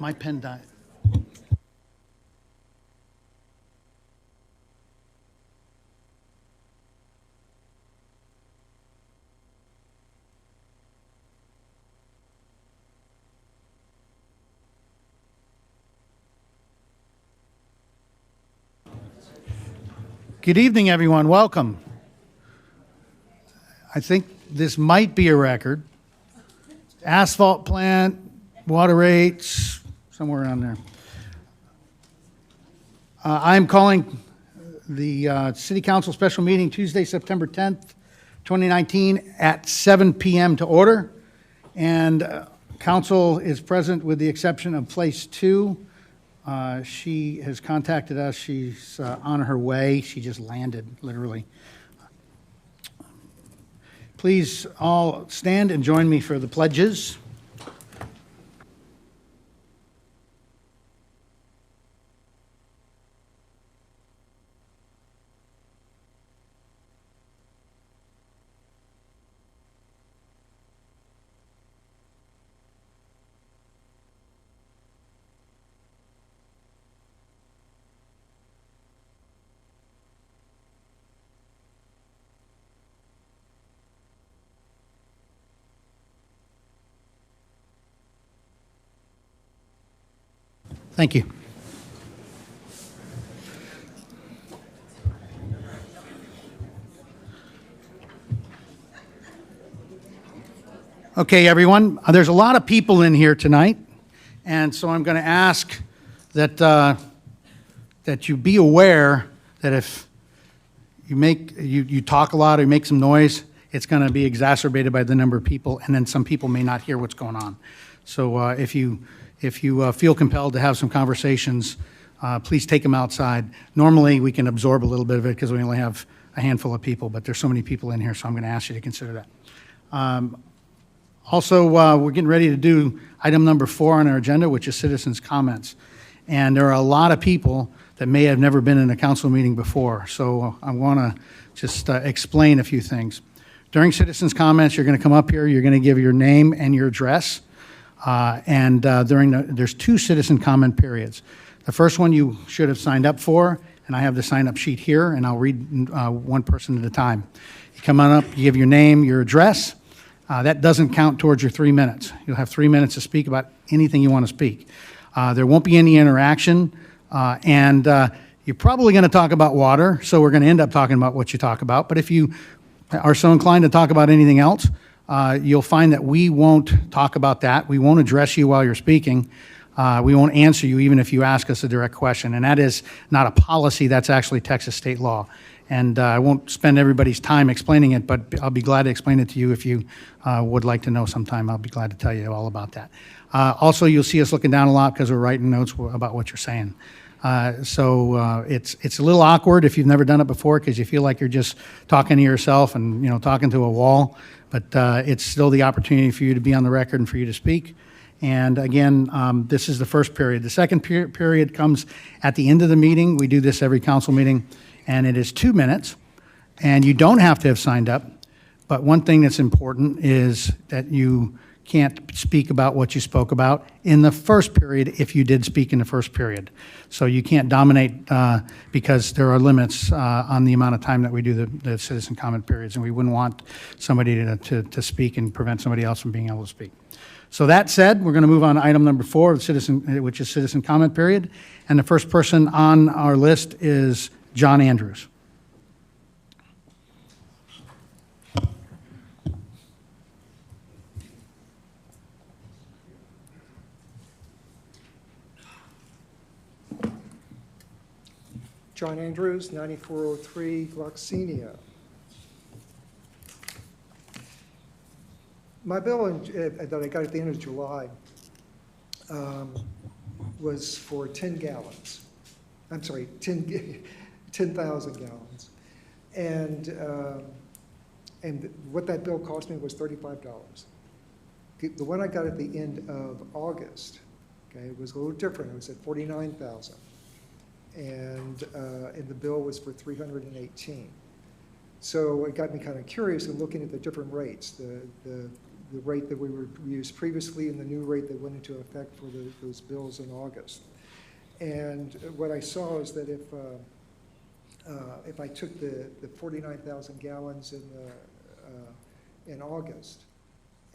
My pen died. Good evening, everyone. Welcome. I think this might be a record. Asphalt plant, water rates, somewhere around there. I'm calling the City Council special meeting Tuesday, September 10th, 2019 at 7 p.m. to order. And council is present with the exception of Place 2. She has contacted us. She's on her way. She just landed, literally. Please all stand and join me for the pledges. Thank you. Okay, everyone, there's a lot of people in here tonight, and so I'm going to ask that that you be aware that if you talk a lot or you make some noise, it's going to be exacerbated by the number of people, and then some people may not hear what's going on. So if you feel compelled to have some conversations, please take them outside. Normally, we can absorb a little bit of it because we only have a handful of people, but there's so many people in here, so I'm going to ask you to consider that. Also, we're getting ready to do item number 4 on our agenda, which is citizens' comments. And there are a lot of people that may have never been in a council meeting before, so I want to just explain a few things. During citizens' comments, you're going to come up here, you're going to give your name and your address. There's 2 citizen comment periods. The first one you should have signed up for, and I have the sign-up sheet here, and I'll read one person at a time. You come on up, you give your name, your address. That doesn't count towards your 3 minutes. You'll have 3 minutes to speak about anything you want to speak. There won't be any interaction, and you're probably going to talk about water, so we're going to end up talking about what you talk about. But if you are so inclined to talk about anything else, you'll find that we won't talk about that. We won't address you while you're speaking. We won't answer you even if you ask us a direct question. And that is not a policy, that's actually Texas state law. And I won't spend everybody's time explaining it, but I'll be glad to explain it to you if you would like to know sometime. I'll be glad to tell you all about that. Also, you'll see us looking down a lot because we're writing notes about what you're saying. It's a little awkward if you've never done it before because you feel like you're just talking to yourself and talking to a wall. But it's still the opportunity for you to be on the record and for you to speak. And again, this is the first period. The second period comes at the end of the meeting. We do this every council meeting, and it is 2 minutes. And you don't have to have signed up. But one thing that's important is that you can't speak about what you spoke about in the first period if you did speak in the first period. So you can't dominate because there are limits on the amount of time that we do the citizen comment periods, and we wouldn't want somebody to speak and prevent somebody else from being able to speak. So that said, we're going to move on to item number 4, which is citizen comment period. And the first person on our list is John Andrews. John Andrews, 9403 Gloxenia. My bill that I got at the end of July was for 10 gallons. I'm sorry, 10,000 gallons. And what that bill cost me was $35. The one I got at the end of August, okay, was a little different. It was at 49,000. And the bill was for 318. So it got me kind of curious in looking at the different rates. The the rate that we were used previously and the new rate that went into effect for those bills in August. And what I saw is that if I took the 49,000 gallons in August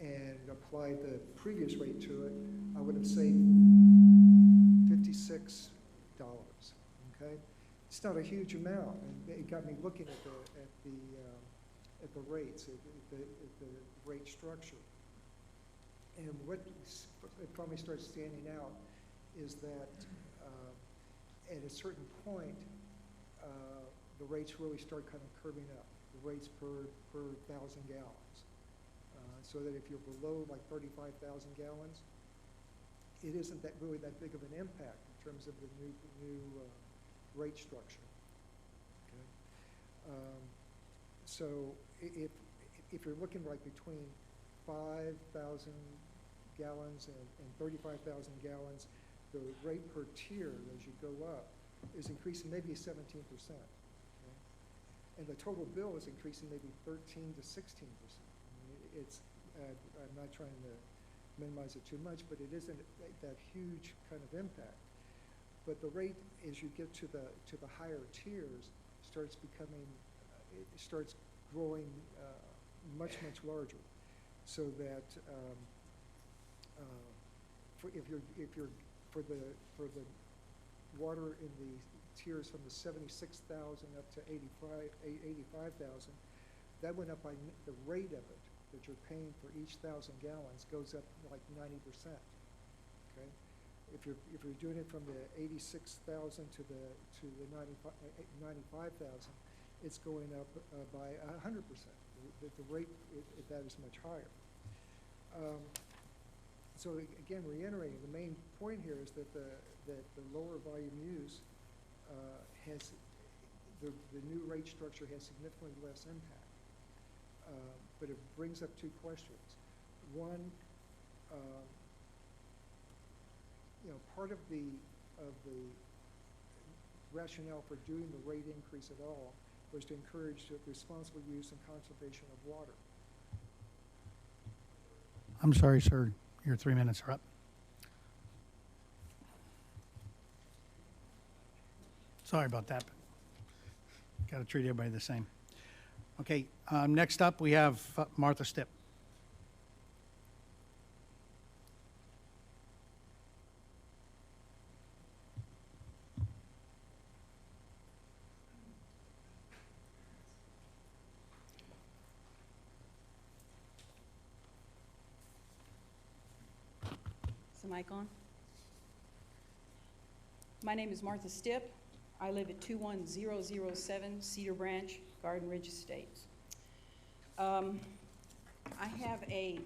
and applied the previous rate to it, I would have saved $56. Okay, it's not a huge amount, and it got me looking at the rates, at the rate structure. And what probably starts standing out is that at a certain point, the rates really start kind of curving up, the rates per 1,000 gallons. So that if you're below like 35,000 gallons, it isn't really that big of an impact in terms of the new rate structure. Okay? So if you're looking like between 5,000 gallons and 35,000 gallons, the rate per tier as you go up is increasing maybe 17%. Okay? And the total bill is increasing maybe 13 to 16%. It's, I'm not trying to minimize it too much, but it isn't that huge kind of impact. But the rate, as you get to the higher tiers, starts becoming, it starts growing much larger. So that for the water in the tiers from the 76,000 up to 85,000, that went up by the rate of it that you're paying for each 1,000 gallons goes up like 90%. Okay, if you're doing it from the 86,000 to the 95,000, it's going up by 100%. The rate at that is much higher. So again, reiterating, the main point here is that the lower volume use has the new rate structure has significantly less impact. But it brings up two questions. One, part of the rationale for doing the rate increase at all was to encourage the responsible use and conservation of water. I'm sorry, sir. Your 3 minutes are up. Sorry about that. Got to treat everybody the same. Okay, next up we have Martha Stipp. Is the mic on? My name is Martha Stipp. I live at 21007 Cedar Branch, Garden Ridge Estates. I have a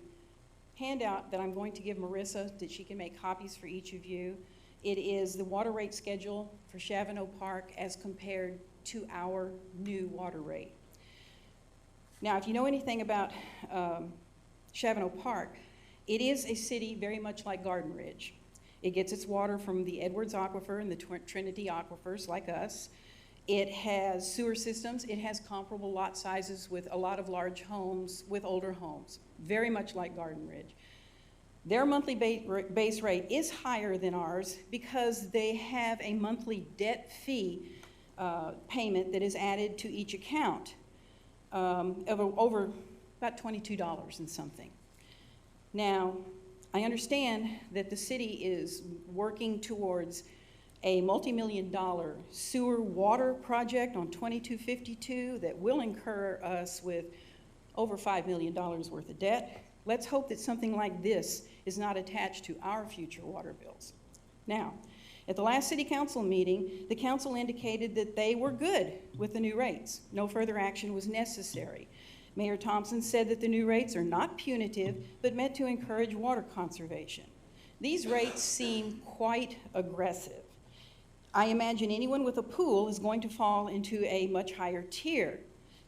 handout that I'm going to give Marissa that she can make copies for each of you. It is the water rate schedule for Chavano Park as compared to our new water rate. Now, if you know anything about Chavano Park, it is a city very much like Garden Ridge. It gets its water from the Edwards Aquifer and the Trinity Aquifers, like us. It has sewer systems. It has comparable lot sizes with a lot of large homes, with older homes, very much like Garden Ridge. Their monthly base rate is higher than ours because they have a monthly debt fee payment that is added to each account of over about $22 and something. Now, I understand that the city is working towards a multi-million-dollar sewer water project on 2252 that will incur us with over $5 million worth of debt. Let's hope that something like this is not attached to our future water bills. Now, at the last city council meeting, the council indicated that they were good with the new rates. No further action was necessary. Mayor Thompson said that the new rates are not punitive, but meant to encourage water conservation. These rates seem quite aggressive. I imagine anyone with a pool is going to fall into a much higher tier.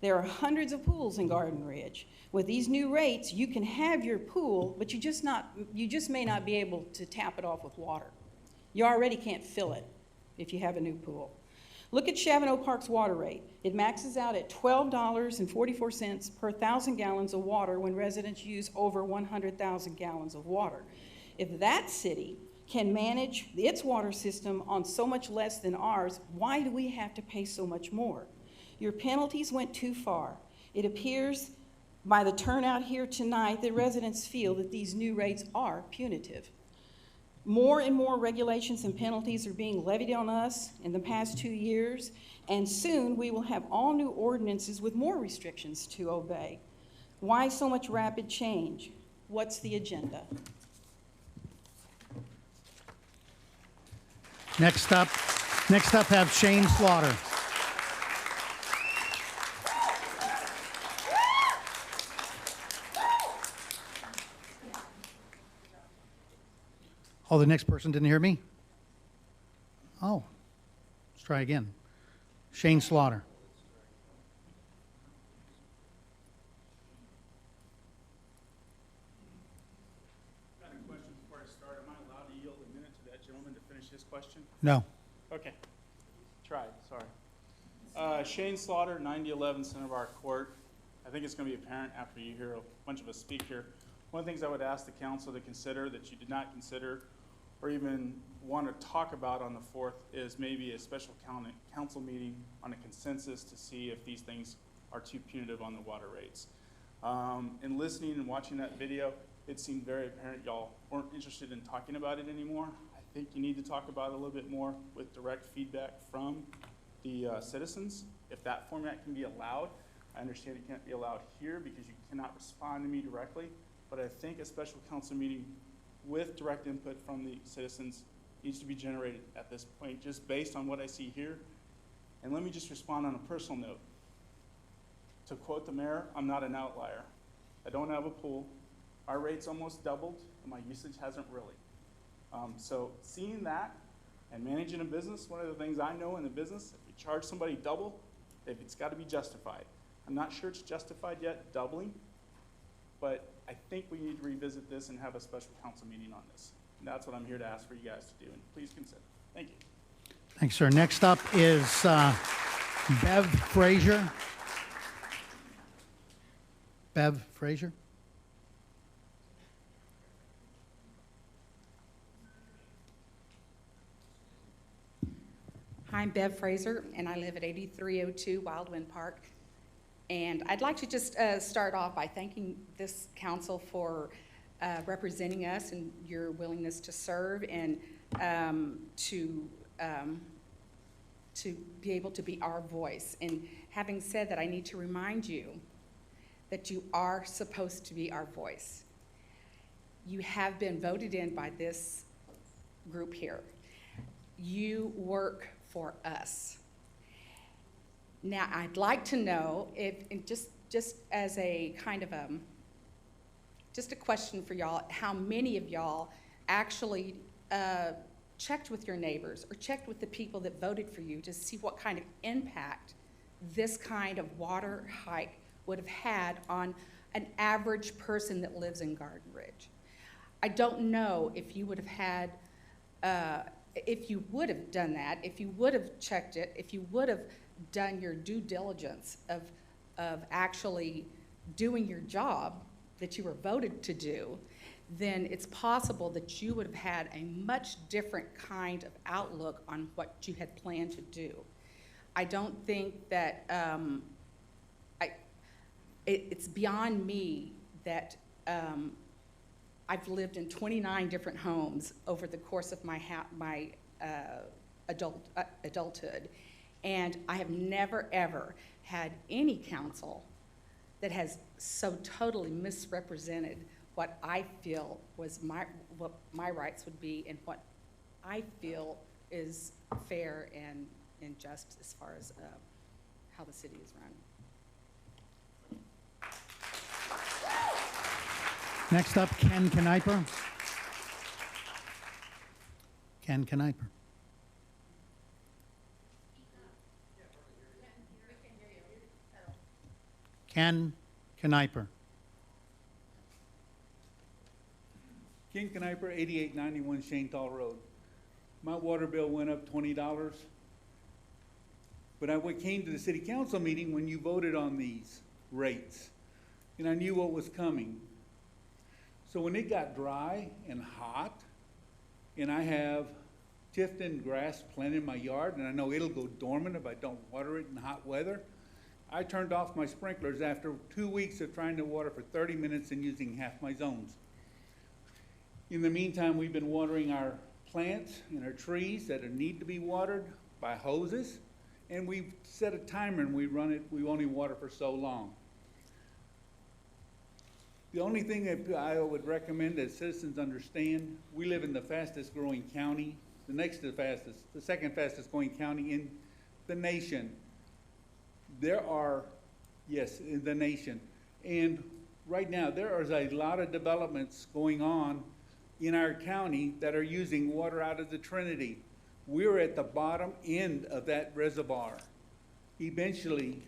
There are hundreds of pools in Garden Ridge. With these new rates, you can have your pool, but you just may not be able to tap it off with water. You already can't fill it if you have a new pool. Look at Chavano Park's water rate. It maxes out at $12.44 per 1,000 gallons of water when residents use over 100,000 gallons of water. If that city can manage its water system on so much less than ours, why do we have to pay so much more? Your penalties went too far. It appears by the turnout here tonight that residents feel that these new rates are punitive. More and more regulations and penalties are being levied on us in the past 2 years, and soon we will have all new ordinances with more restrictions to obey. Why so much rapid change? What's the agenda? Next up have Shane Slaughter. Oh, the next person didn't hear me? Oh, let's try again. Shane Slaughter. Got a question before I start. Am I allowed to yield a minute to that gentleman to finish his question? No. Okay. Tried, sorry. Shane Slaughter, 9011 Center Bar Court. I think it's going to be apparent after you hear a bunch of us speak here. One of the things I would ask the council to consider that you did not consider or even want to talk about on the 4th is maybe a special council meeting on a consensus to see if these things are too punitive on the water rates. In listening and watching that video, it seemed very apparent y'all weren't interested in talking about it anymore. I think you need to talk about it a little bit more with direct feedback from the citizens. If that format can be allowed, I understand it can't be allowed here because you cannot respond to me directly, but I think a special council meeting with direct input from the citizens needs to be generated at this point, just based on what I see here. And let me just respond on a personal note. To quote the mayor, I'm not an outlier. I don't have a pool. Our rate's almost doubled, and my usage hasn't really. So seeing that and managing a business, one of the things I know in the business, if you charge somebody double, it's got to be justified. I'm not sure it's justified yet, doubling, but I think we need to revisit this and have a special council meeting on this. And that's what I'm here to ask for you guys to do, and please consider. Thank you. Thanks, sir. Next up is Bev Frazier. Bev Frazier. Hi, I'm Bev Fraser, and I live at 8302 Wildwind Park. And I'd like to just start off by thanking this council for representing us and your willingness to serve and to be able to be our voice. And having said that, I need to remind you that you are supposed to be our voice. You have been voted in by this group here. You work for us. Now, I'd like to know if, and just as a kind of just a question for y'all, how many of y'all actually checked with your neighbors or checked with the people that voted for you to see what kind of impact this kind of water hike would have had on an average person that lives in Garden Ridge? I don't know if you would have had, if you would have done that, if you would have checked it, if you would have done your due diligence of actually doing your job that you were voted to do, then it's possible that you would have had a much different kind of outlook on what you had planned to do. I don't think that, it's beyond me that I've lived in 29 different homes over the course of my adulthood, and I have never, ever had any council that has so totally misrepresented what I feel was what my rights would be and what I feel is fair and just as far as how the city is run. Next up, Ken Kniper. Ken Kniper. Ken Kniper. Ken Kniper, 8891 Shanetall Road. My water bill went up $20. But I came to the city council meeting when you voted on these rates, and I knew what was coming. So when it got dry and hot, and I have Tifton grass planted in my yard, and I know it'll go dormant if I don't water it in hot weather, I turned off my sprinklers after 2 weeks of trying to water for 30 minutes and using half my zones. In the meantime, we've been watering our plants and our trees that need to be watered by hoses, and we've set a timer and we only water for so long. The only thing that I would recommend that citizens understand, we live in the fastest growing county, the second fastest growing county in the nation. In the nation. And right now, there is a lot of developments going on in our county that are using water out of the Trinity. We're at the bottom end of that reservoir. Eventually,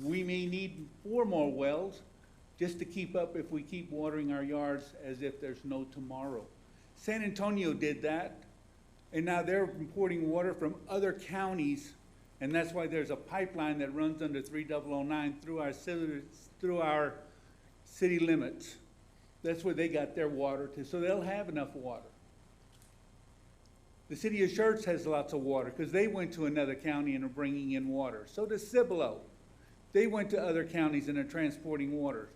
we may need 4 more wells just to keep up if we keep watering our yards as if there's no tomorrow. San Antonio did that, and now they're importing water from other counties, and that's why there's a pipeline that runs under 3009 through our city limits. That's where they got their water to, so they'll have enough water. The city of Schertz has lots of water because they went to another county and are bringing in water. So does Cibolo. They went to other counties and are transporting water.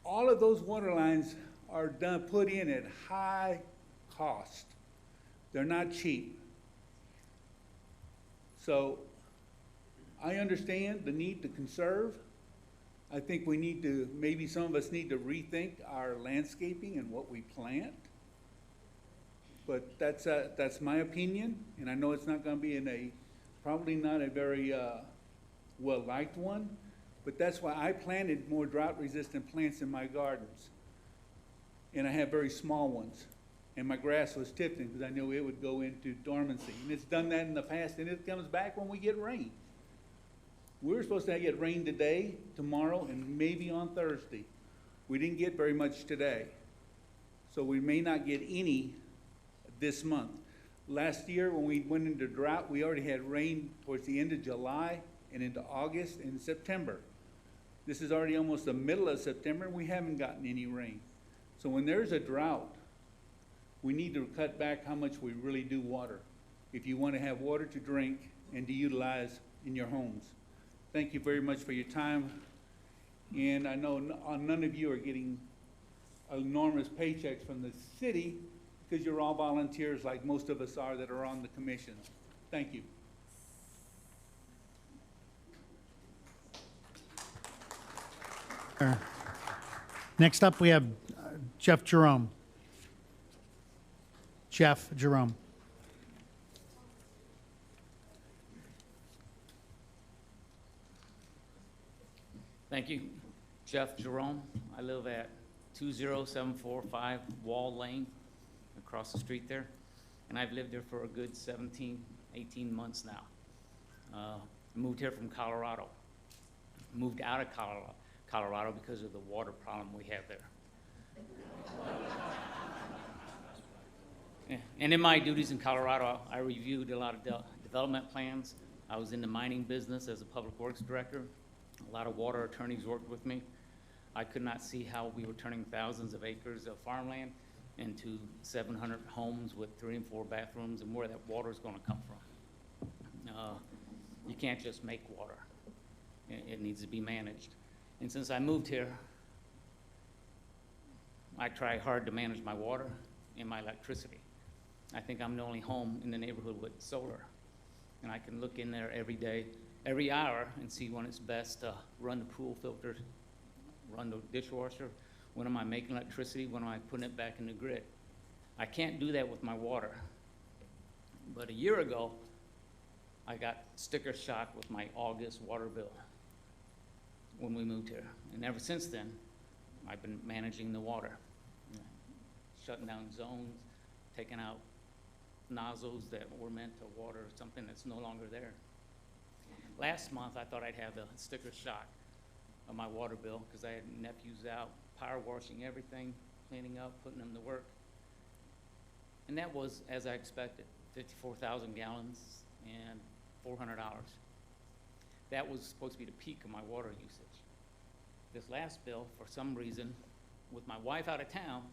All of those water lines are put in at high cost. They're not cheap. So I understand the need to conserve. I think we need to, maybe some of us need to rethink our landscaping and what we plant. But that's my opinion, and I know it's not gonna be probably not a very well-liked one, but that's why I planted more drought-resistant plants in my gardens. And I have very small ones. And my grass was Tifton because I knew it would go into dormancy. And it's done that in the past, and it comes back when we get rain. We were supposed to get rain today, tomorrow, and maybe on Thursday. We didn't get very much today. So we may not get any this month. Last year, when we went into drought, we already had rain towards the end of July and into August and September. This is already almost the middle of September, and we haven't gotten any rain. So when there's a drought, we need to cut back how much we really do water if you want to have water to drink and to utilize in your homes. Thank you very much for your time. And I know none of you are getting enormous paychecks from the city because you're all volunteers like most of us are that are on the commission. Thank you. Next up, we have Jeff Jerome. Jeff Jerome. Thank you. Jeff Jerome. I live at 20745 Wall Lane, across the street there. And I've lived there for a good 17, 18 months now. Moved here from Colorado. Moved out of Colorado because of the water problem we have there. Yeah. And in my duties in Colorado, I reviewed a lot of development plans. I was in the mining business as a public works director. A lot of water attorneys worked with me. I could not see how we were turning thousands of acres of farmland into 700 homes with 3 and 4 bathrooms, and where that water is going to come from. You can't just make water. It needs to be managed. And since I moved here, I try hard to manage my water and my electricity. I think I'm the only home in the neighborhood with solar. And I can look in there every day, every hour, and see when it's best to run the pool filter, run the dishwasher. When am I making electricity? When am I putting it back in the grid? I can't do that with my water. But a year ago, I got sticker shock with my August water bill when we moved here. And ever since then, I've been managing the water, shutting down zones, taking out nozzles that were meant to water something that's no longer there. Last month, I thought I'd have a sticker shock of my water bill because I had nephews out power washing everything, cleaning up, putting them to work. And that was, as I expected, 54,000 gallons and $400. that was supposed to be the peak of my water usage. This last bill, for some reason, with my wife out of town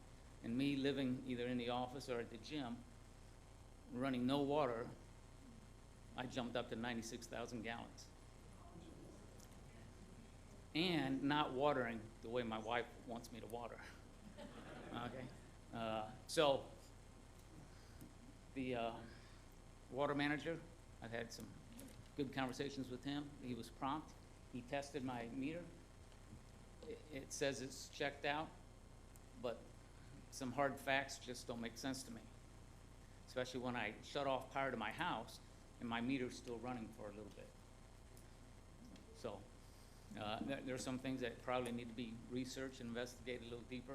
and me living either in the office or at the gym, running no water, I jumped up to 96,000 gallons. And not watering the way my wife wants me to water. Okay? So, the water manager, I've had some good conversations with him. He was prompt. He tested my meter. It says it's checked out, but some hard facts just don't make sense to me. Especially when I shut off power to my house and my meter's still running for a little bit. So, there are some things that probably need to be researched and investigated a little deeper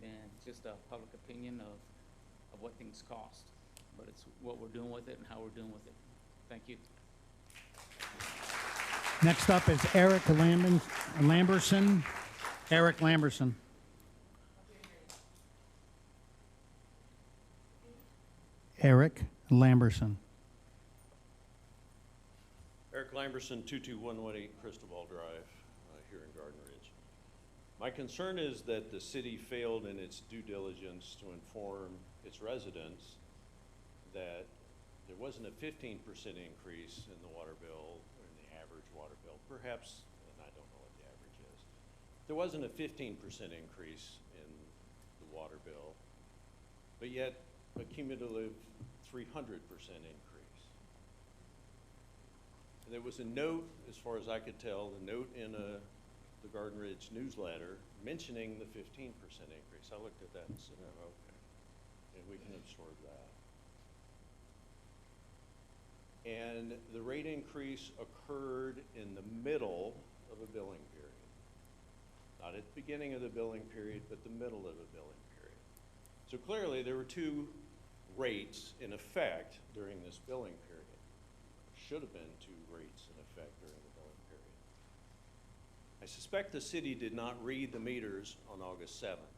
than just a public opinion of what things cost. But it's what we're doing with it and how we're doing with it. Thank you. Next up is Eric Lamberson. Eric Lamberson. Eric Lamberson. Eric Lamberson, 22118 Cristobal Drive, here in Garden Ridge. My concern is that the city failed in its due diligence to inform its residents that there wasn't a 15% increase in the water bill, or in the average water bill, perhaps, and I don't know what the average is. There wasn't a 15% increase in the water bill, but yet a cumulative 300% increase. And there was a note, as far as I could tell, a note in the Garden Ridge newsletter mentioning the 15% increase. I looked at that and said, oh, okay, and we can absorb that. And the rate increase occurred in the middle of a billing period. Not at the beginning of the billing period, but the middle of a billing period. So clearly there were two rates in effect during this billing period. Should have been two rates in effect during the billing period. I suspect the city did not read the meters on August 7th.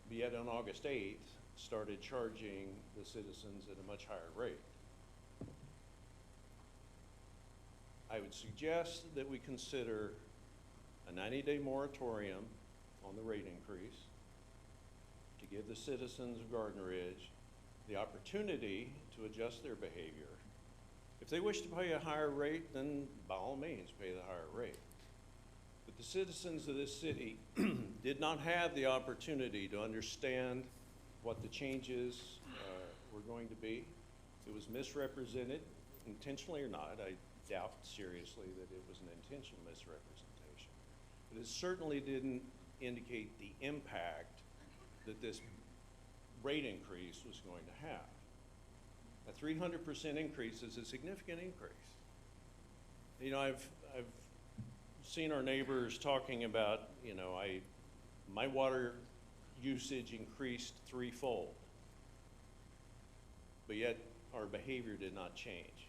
But yet on August 8th, started charging the citizens at a much higher rate. I would suggest that we consider a 90-day moratorium on the rate increase to give the citizens of Garden Ridge the opportunity to adjust their behavior. If they wish to pay a higher rate, then by all means pay the higher rate. But the citizens of this city did not have the opportunity to understand what the changes were going to be. It was misrepresented, intentionally or not. I doubt seriously that it was an intentional misrepresentation. But it certainly didn't indicate the impact that this rate increase was going to have. A 300% increase is a significant increase. You know, I've seen our neighbors talking about, you know, my water usage increased threefold, but yet our behavior did not change.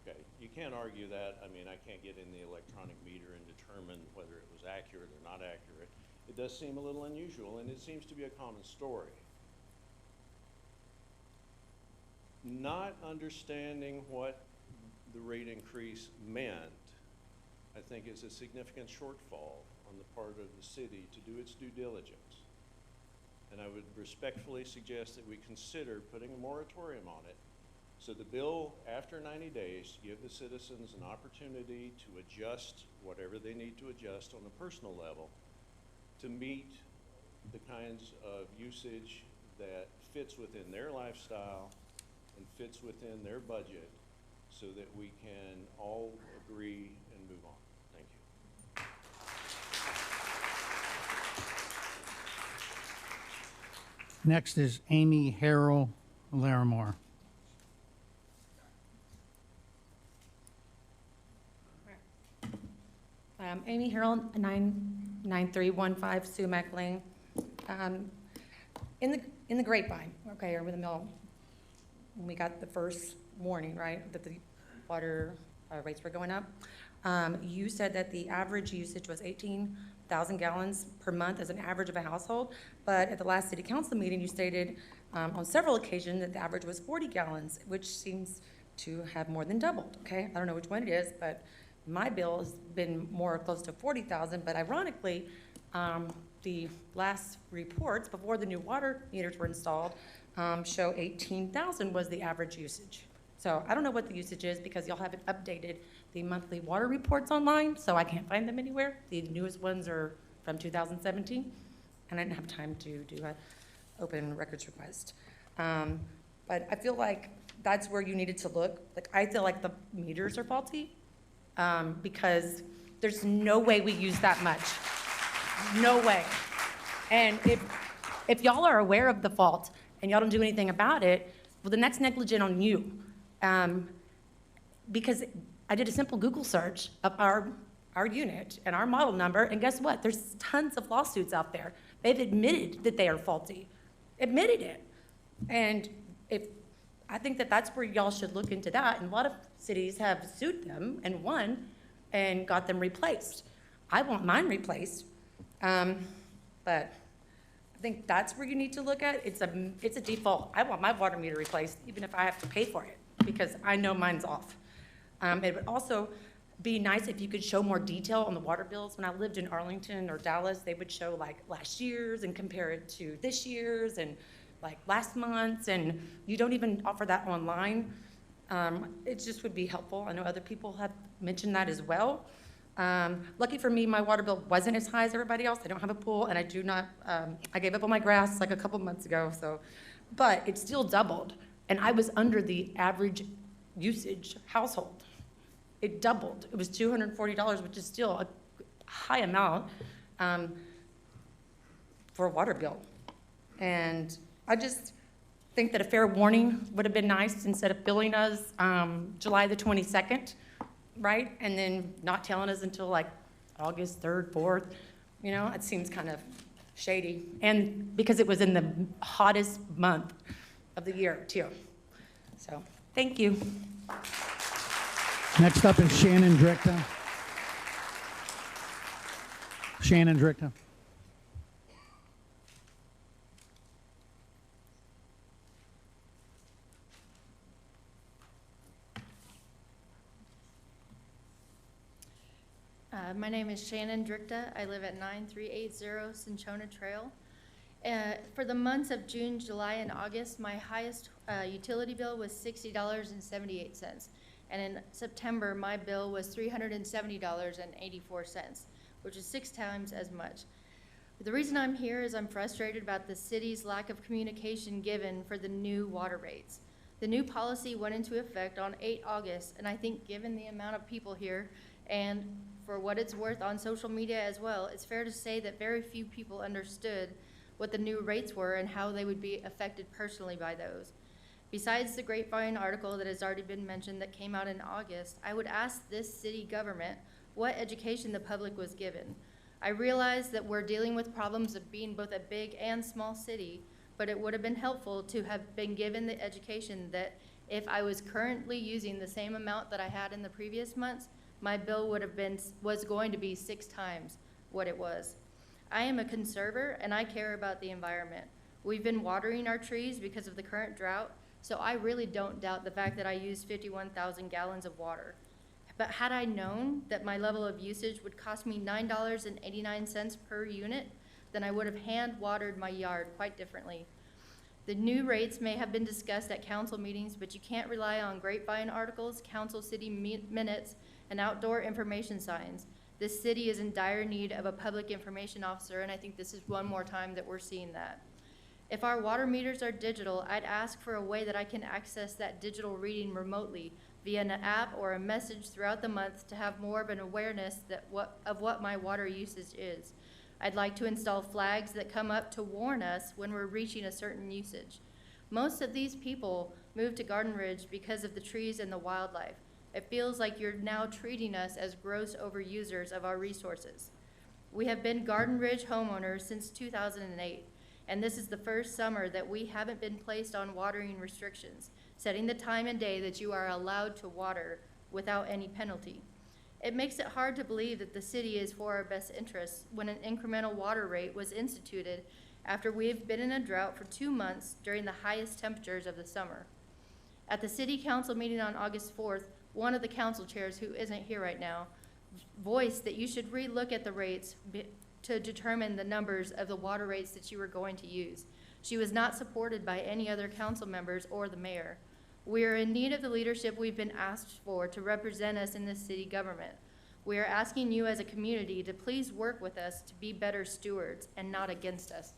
Okay, you can't argue that. I mean, I can't get in the electronic meter and determine whether it was accurate or not accurate. It does seem a little unusual, and it seems to be a common story. Not understanding what the rate increase meant, I think, is a significant shortfall on the part of the city to do its due diligence. And I would respectfully suggest that we consider putting a moratorium on it, so the bill, after 90 days, give the citizens an opportunity to adjust whatever they need to adjust on a personal level to meet the kinds of usage that fits within their lifestyle and fits within their budget, so that we can all agree and move on. Thank you. Next is Amy Harrell Larimore. Amy Harrell, 99315 Sumac Lane. In the grapevine, okay, over the mill, when we got the first warning, right, that the water rates were going up, you said that the average usage was 18,000 gallons per month as an average of a household, but at the last city council meeting, you stated on several occasions that the average was 40 gallons, which seems to have more than doubled, okay? I don't know which one it is, but my bill has been more close to 40,000, but ironically, the last reports before the new water meters were installed show 18,000 was the average usage. So I don't know what the usage is because y'all haven't updated the monthly water reports online, so I can't find them anywhere. The newest ones are from 2017, and I didn't have time to do an open records request. But I feel like that's where you needed to look. Like, I feel like the meters are faulty because there's no way we use that much. No way. And if y'all are aware of the fault and y'all don't do anything about it, well, then that's negligent on you. Because I did a simple Google search of our unit and our model number, and guess what? There's tons of lawsuits out there. They've admitted that they are faulty. Admitted it. And I think that that's where y'all should look into that, and a lot of cities have sued them and won and got them replaced. I want mine replaced, but I think that's where you need to look at. It's a default. I want my water meter replaced, even if I have to pay for it, because I know mine's off. It would also be nice if you could show more detail on the water bills. When I lived in Arlington or Dallas, they would show like last year's and compare it to this year's and like last month's, and you don't even offer that online. It just would be helpful. I know other people have mentioned that as well. Lucky for me, my water bill wasn't as high as everybody else. I don't have a pool, and I do not, I gave up on my grass like a couple months ago, so, but it still doubled, and I was under the average usage household. It doubled. It was $240, which is still a high amount for a water bill. And I just think that a fair warning would have been nice instead of billing us July the 22nd, right? And then not telling us until like August 3rd, 4th. You know, it seems kind of shady. And because it was in the hottest month of the year, too. So, thank you. Next up is Shannon Drickta. Shannon Drickta. My name is Shannon Drickta. I live at 9380 Cinchona Trail. For the months of June, July, and August, my highest utility bill was $60.78. And in September, my bill was $370.84, which is 6 times as much. But the reason I'm here is I'm frustrated about the city's lack of communication given for the new water rates. The new policy went into effect on 8 August, and I think given the amount of people here and for what it's worth on social media as well, it's fair to say that very few people understood what the new rates were and how they would be affected personally by those. Besides the Grapevine article that has already been mentioned that came out in August, I would ask this city government what education the public was given. I realize that we're dealing with problems of being both a big and small city, but it would have been helpful to have been given the education that if I was currently using the same amount that I had in the previous months, my bill was going to be 6 times what it was. I am a conservator and I care about the environment. We've been watering our trees because of the current drought, so I really don't doubt the fact that I use 51,000 gallons of water. But had I known that my level of usage would cost me $9.89 per unit, then I would have hand watered my yard quite differently. The new rates may have been discussed at council meetings, but you can't rely on Grapevine articles, council city minutes, and outdoor information signs. This city is in dire need of a public information officer, and I think this is one more time that we're seeing that. If our water meters are digital, I'd ask for a way that I can access that digital reading remotely via an app or a message throughout the month to have more of an awareness of what my water usage is. I'd like to install flags that come up to warn us when we're reaching a certain usage. Most of these people moved to Garden Ridge because of the trees and the wildlife. It feels like you're now treating us as gross overusers of our resources. We have been Garden Ridge homeowners since 2008, and this is the first summer that we haven't been placed on watering restrictions, setting the time and day that you are allowed to water without any penalty. It makes it hard to believe that the city is for our best interests when an incremental water rate was instituted after we have been in a drought for 2 months during the highest temperatures of the summer. At the city council meeting on August 4th, one of the council chairs, who isn't here right now, voiced that you should relook at the rates to determine the numbers of the water rates that you were going to use. She was not supported by any other council members or the mayor. We are in need of the leadership we've been asked for to represent us in this city government. We are asking you as a community to please work with us to be better stewards and not against us.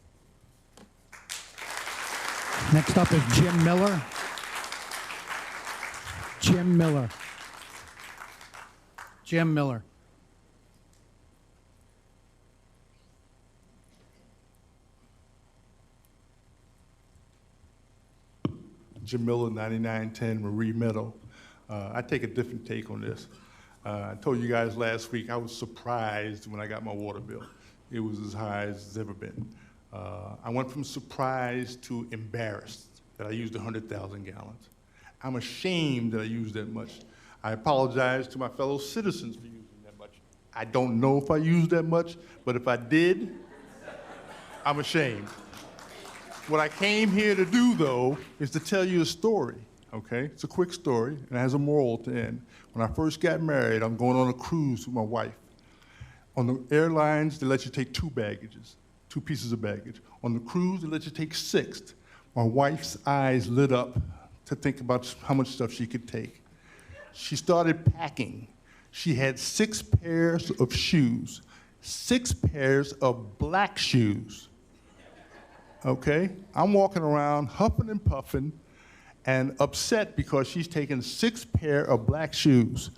Next up is Jim Miller. Jim Miller. Jim Miller. Jim Miller, 9910 Marie Meadow. I take a different take on this. I told you guys last week I was surprised when I got my water bill. It was as high as it's ever been. I went from surprised to embarrassed that I used 100,000 gallons. I'm ashamed that I used that much. I apologize to my fellow citizens for using that much. I don't know if I used that much, but if I did, I'm ashamed. What I came here to do, though, is to tell you a story, okay? It's a quick story, and it has a moral to end. When I first got married, I'm going on a cruise with my wife. On the airlines, they let you take 2 baggages, 2 pieces of baggage. On the cruise, they let you take 6. My wife's eyes lit up to think about how much stuff she could take. She started packing. She had 6 pairs of shoes, 6 pairs of black shoes. Okay? I'm walking around huffing and puffing and upset because she's taken 6 pair of black shoes.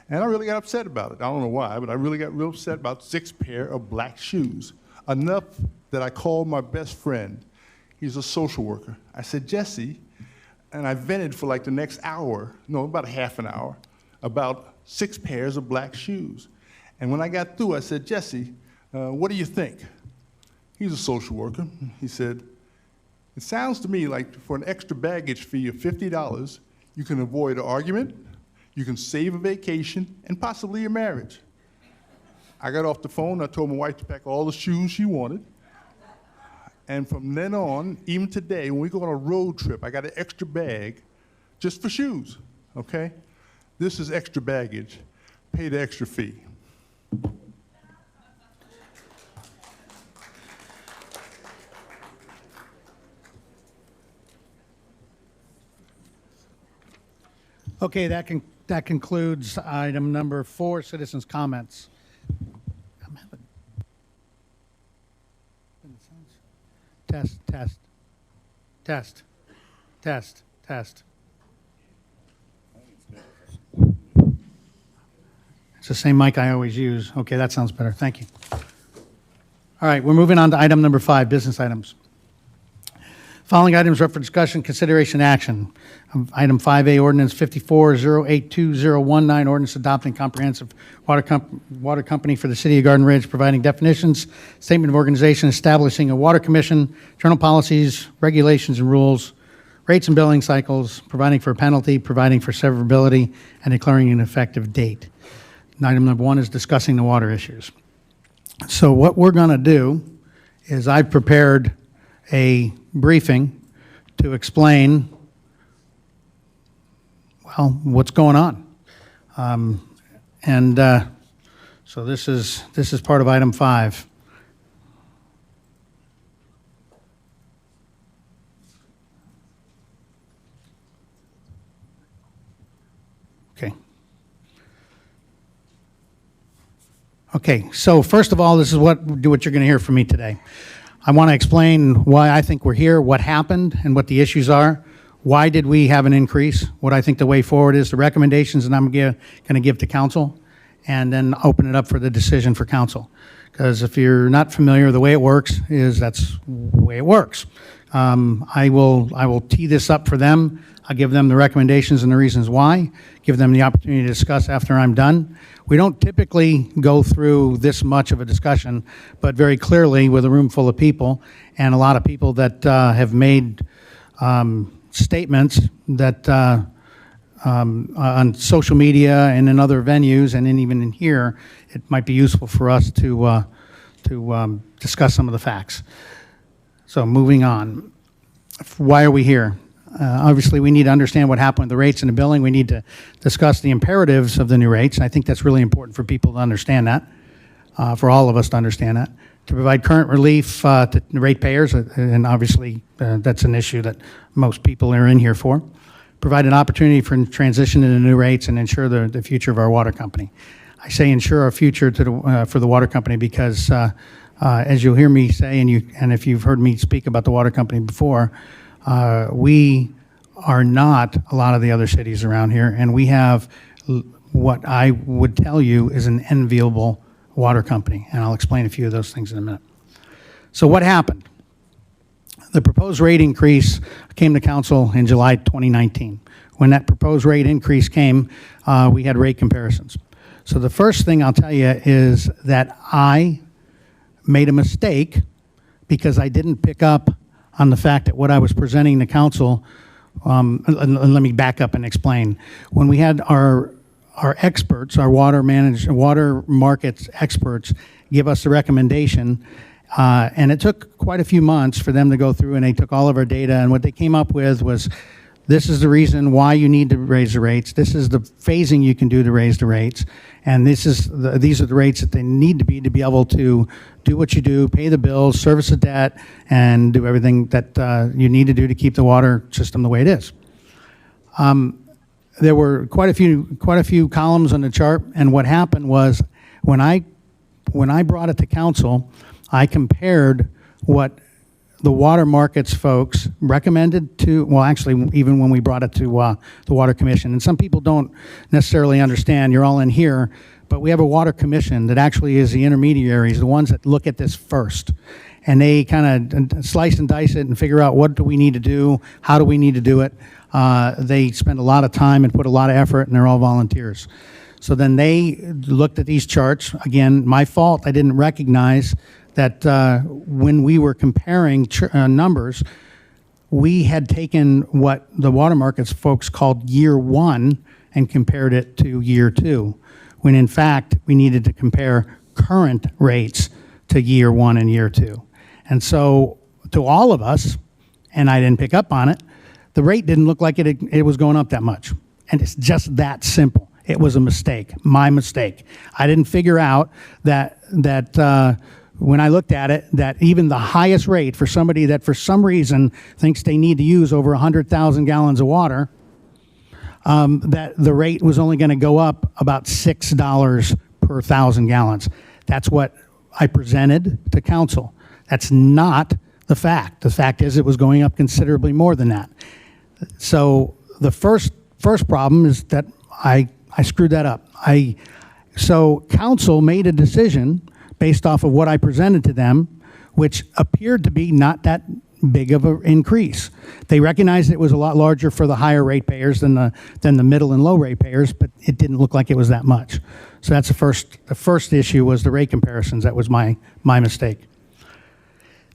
And I really got upset about it. I don't know why, but I really got real upset about 6 pair of black shoes. Enough that I called my best friend. He's a social worker. I said, Jesse, and I vented for like the next hour, no, about a half an hour, about 6 pairs of black shoes. And when I got through, I said, Jesse, what do you think? He's a social worker. He said, it sounds to me like for an extra baggage fee of $50, you can avoid an argument, you can save a vacation, and possibly a marriage. I got off the phone, I told my wife to pack all the shoes she wanted. And from then on, even today, when we go on a road trip, I got an extra bag just for shoes, okay? This is extra baggage. Pay the extra fee. Okay, that concludes item number 4, citizens' comments. Test, test, test, test, test. It's the same mic I always use. Okay, that sounds better. Thank you. All right, we're moving on to item number 5, business items. Following items are for discussion, consideration, action. Item 5A, ordinance 54082019, ordinance adopting comprehensive water company for the city of Garden Ridge, providing definitions, statement of organization, establishing a water commission, general policies, regulations and rules, rates and billing cycles, providing for a penalty, providing for severability, and declaring an effective date. And item number 1 is discussing the water issues. So what we're going to do is I've prepared a briefing to explain, well, what's going on. So this is part of item 5. Okay. Okay, so first of all, this is what you're going to hear from me today. I want to explain why I think we're here, what happened, and what the issues are. Why did we have an increase? What I think the way forward is, the recommendations that I'm going to give to council, and then open it up for the decision for council. Because if you're not familiar, the way it works is that's the way it works. I will tee this up for them. I'll give them the recommendations and the reasons why, give them the opportunity to discuss after I'm done. We don't typically go through this much of a discussion, but very clearly with a room full of people and a lot of people that have made statements that on social media and in other venues and even in here, it might be useful for us to discuss some of the facts. So moving on. Why are we here? Obviously, we need to understand what happened with the rates and the billing. We need to discuss the imperatives of the new rates. I think that's really important for people to understand that, for all of us to understand that. To provide current relief to ratepayers, and obviously that's an issue that most people are in here for. Provide an opportunity for transition to the new rates and ensure the future of our water company. I say ensure our future for the water company because as you'll hear me say, and if you've heard me speak about the water company before, we are not a lot of the other cities around here, and we have what I would tell you is an enviable water company, and I'll explain a few of those things in a minute. So what happened? The proposed rate increase came to council in July 2019. When that proposed rate increase came, we had rate comparisons. So the first thing I'll tell you is that I made a mistake because I didn't pick up on the fact that what I was presenting to council, and let me back up and explain. When we had our experts, our water markets experts, give us a recommendation, and it took quite a few months for them to go through, and they took all of our data, and what they came up with was, this is the reason why you need to raise the rates, this is the phasing you can do to raise the rates, and these are the rates that they need to be able to do what you do, pay the bills, service the debt, and do everything that you need to do to keep the water system the way it is. There were quite a few columns on the chart, and what happened was when I brought it to council, I compared what the water markets folks recommended to, well, actually, even when we brought it to the Water Commission, and some people don't necessarily understand, you're all in here, but we have a Water Commission that actually is the intermediaries, the ones that look at this first. And they kind of slice and dice it and figure out what do we need to do, how do we need to do it. They spend a lot of time and put a lot of effort, and they're all volunteers. So then they looked at these charts. Again, my fault, I didn't recognize that when we were comparing numbers, we had taken what the water markets folks called year one and compared it to year two, when in fact, we needed to compare current rates to year one and year two. And so to all of us, and I didn't pick up on it, the rate didn't look like it was going up that much. And it's just that simple. It was a mistake, my mistake. I didn't figure out that when I looked at it, that even the highest rate for somebody that for some reason thinks they need to use over 100,000 gallons of water, that the rate was only going to go up about $6 per 1,000 gallons. That's what I presented to council. That's not the fact. The fact is it was going up considerably more than that. So the first problem is that I screwed that up. So council made a decision based off of what I presented to them, which appeared to be not that big of an increase. They recognized it was a lot larger for the higher ratepayers than the middle and low ratepayers, but it didn't look like it was that much. So that's the first issue was the rate comparisons. That was my mistake.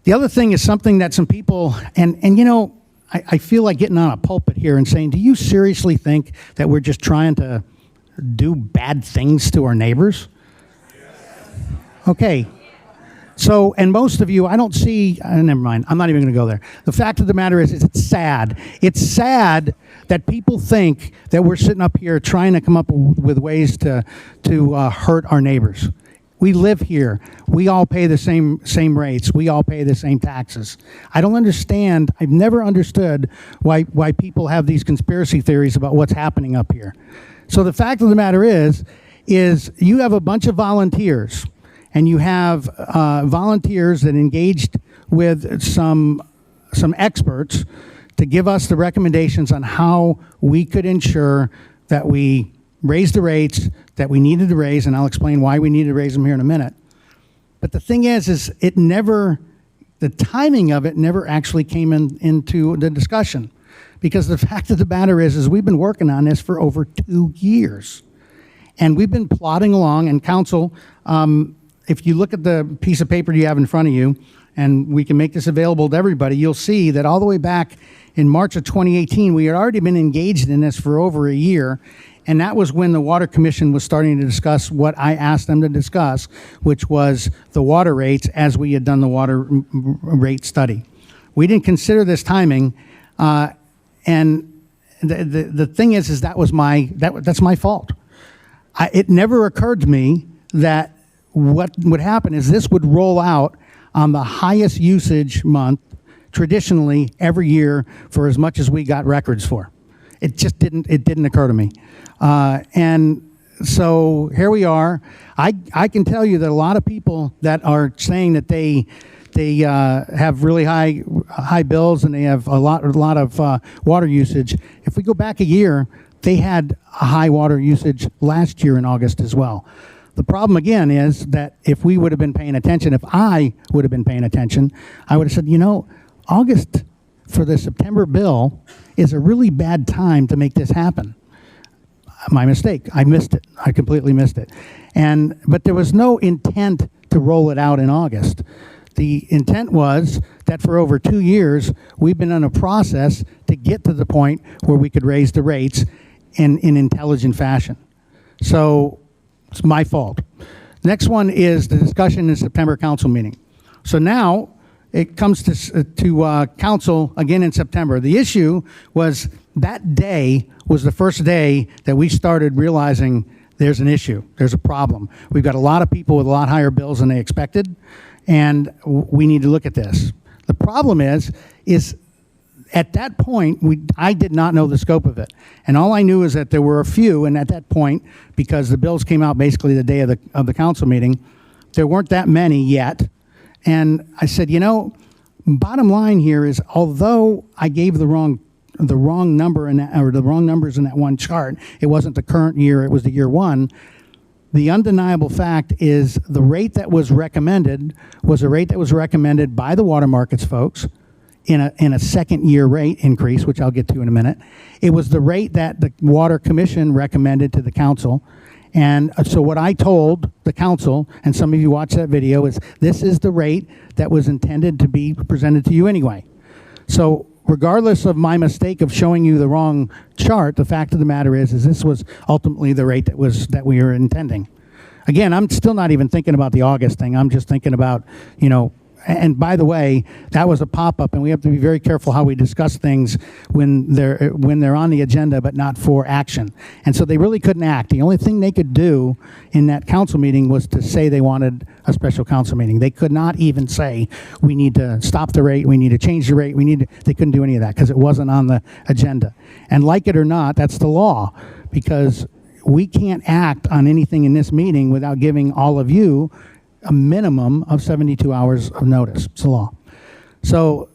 The other thing is something that some people, and you know, I feel like getting on a pulpit here and saying, do you seriously think that we're just trying to do bad things to our neighbors? Okay. So, and most of you, I don't see, never mind, I'm not even going to go there. The fact of the matter is it's sad. It's sad that people think that we're sitting up here trying to come up with ways to hurt our neighbors. We live here. We all pay the same rates. We all pay the same taxes. I don't understand. I've never understood why people have these conspiracy theories about what's happening up here. So the fact of the matter is you have a bunch of volunteers, and you have volunteers that engaged with some experts to give us the recommendations on how we could ensure that we raise the rates that we needed to raise, and I'll explain why we needed to raise them here in a minute. But the thing is the timing of it never actually came into the discussion, because the fact of the matter is we've been working on this for over 2 years, and we've been plodding along. And council, if you look at the piece of paper you have in front of you, and we can make this available to everybody, you'll see that all the way back in March of 2018, we had already been engaged in this for over a year. And that was when the Water Commission was starting to discuss what I asked them to discuss, which was the water rates as we had done the water rate study. We didn't consider this timing, And the thing is that was that's my fault. It never occurred to me that what would happen is this would roll out on the highest usage month traditionally every year for as much as we got records for. It just didn't occur to me. And so here we are. I can tell you that a lot of people that are saying that they have really high bills and they have a lot of water usage. If we go back a year, they had a high water usage last year in August as well. The problem again is that if we would have been paying attention, if I would have been paying attention, I would have said, you know, August for the September bill is a really bad time to make this happen. My mistake. I missed it. I completely missed it. But there was no intent to roll it out in August. The intent was that for over 2 years, we've been on a process to get to the point where we could raise the rates in intelligent fashion. So it's my fault. Next one is the discussion in the September council meeting. So now it comes to council again in September. The issue was that day was the first day that we started realizing there's an issue, there's a problem. We've got a lot of people with a lot higher bills than they expected, and we need to look at this. The problem is at that point, I did not know the scope of it. And all I knew is that there were a few, and at that point, because the bills came out basically the day of the council meeting, there weren't that many yet. And I said, you know, bottom line here is, although I gave the wrong number or the wrong numbers in that one chart, it wasn't the current year, it was the year one. The undeniable fact is the rate that was recommended was a rate that was recommended by the water markets folks in a second year rate increase, which I'll get to in a minute. It was the rate that the Water Commission recommended to the council. And so what I told the council, and some of you watched that video, is this is the rate that was intended to be presented to you anyway. So regardless of my mistake of showing you the wrong chart, the fact of the matter is this was ultimately the rate that we were intending. Again, I'm still not even thinking about the August thing. I'm just thinking about, you know, and by the way, that was a pop-up, and we have to be very careful how we discuss things when they're on the agenda but not for action. And so they really couldn't act. The only thing they could do in that council meeting was to say they wanted a special council meeting. They could not even say, we need to stop the rate, we need to change the rate, they couldn't do any of that because it wasn't on the agenda. And like it or not, that's the law, because we can't act on anything in this meeting without giving all of you a minimum of 72 hours of notice. It's the law. So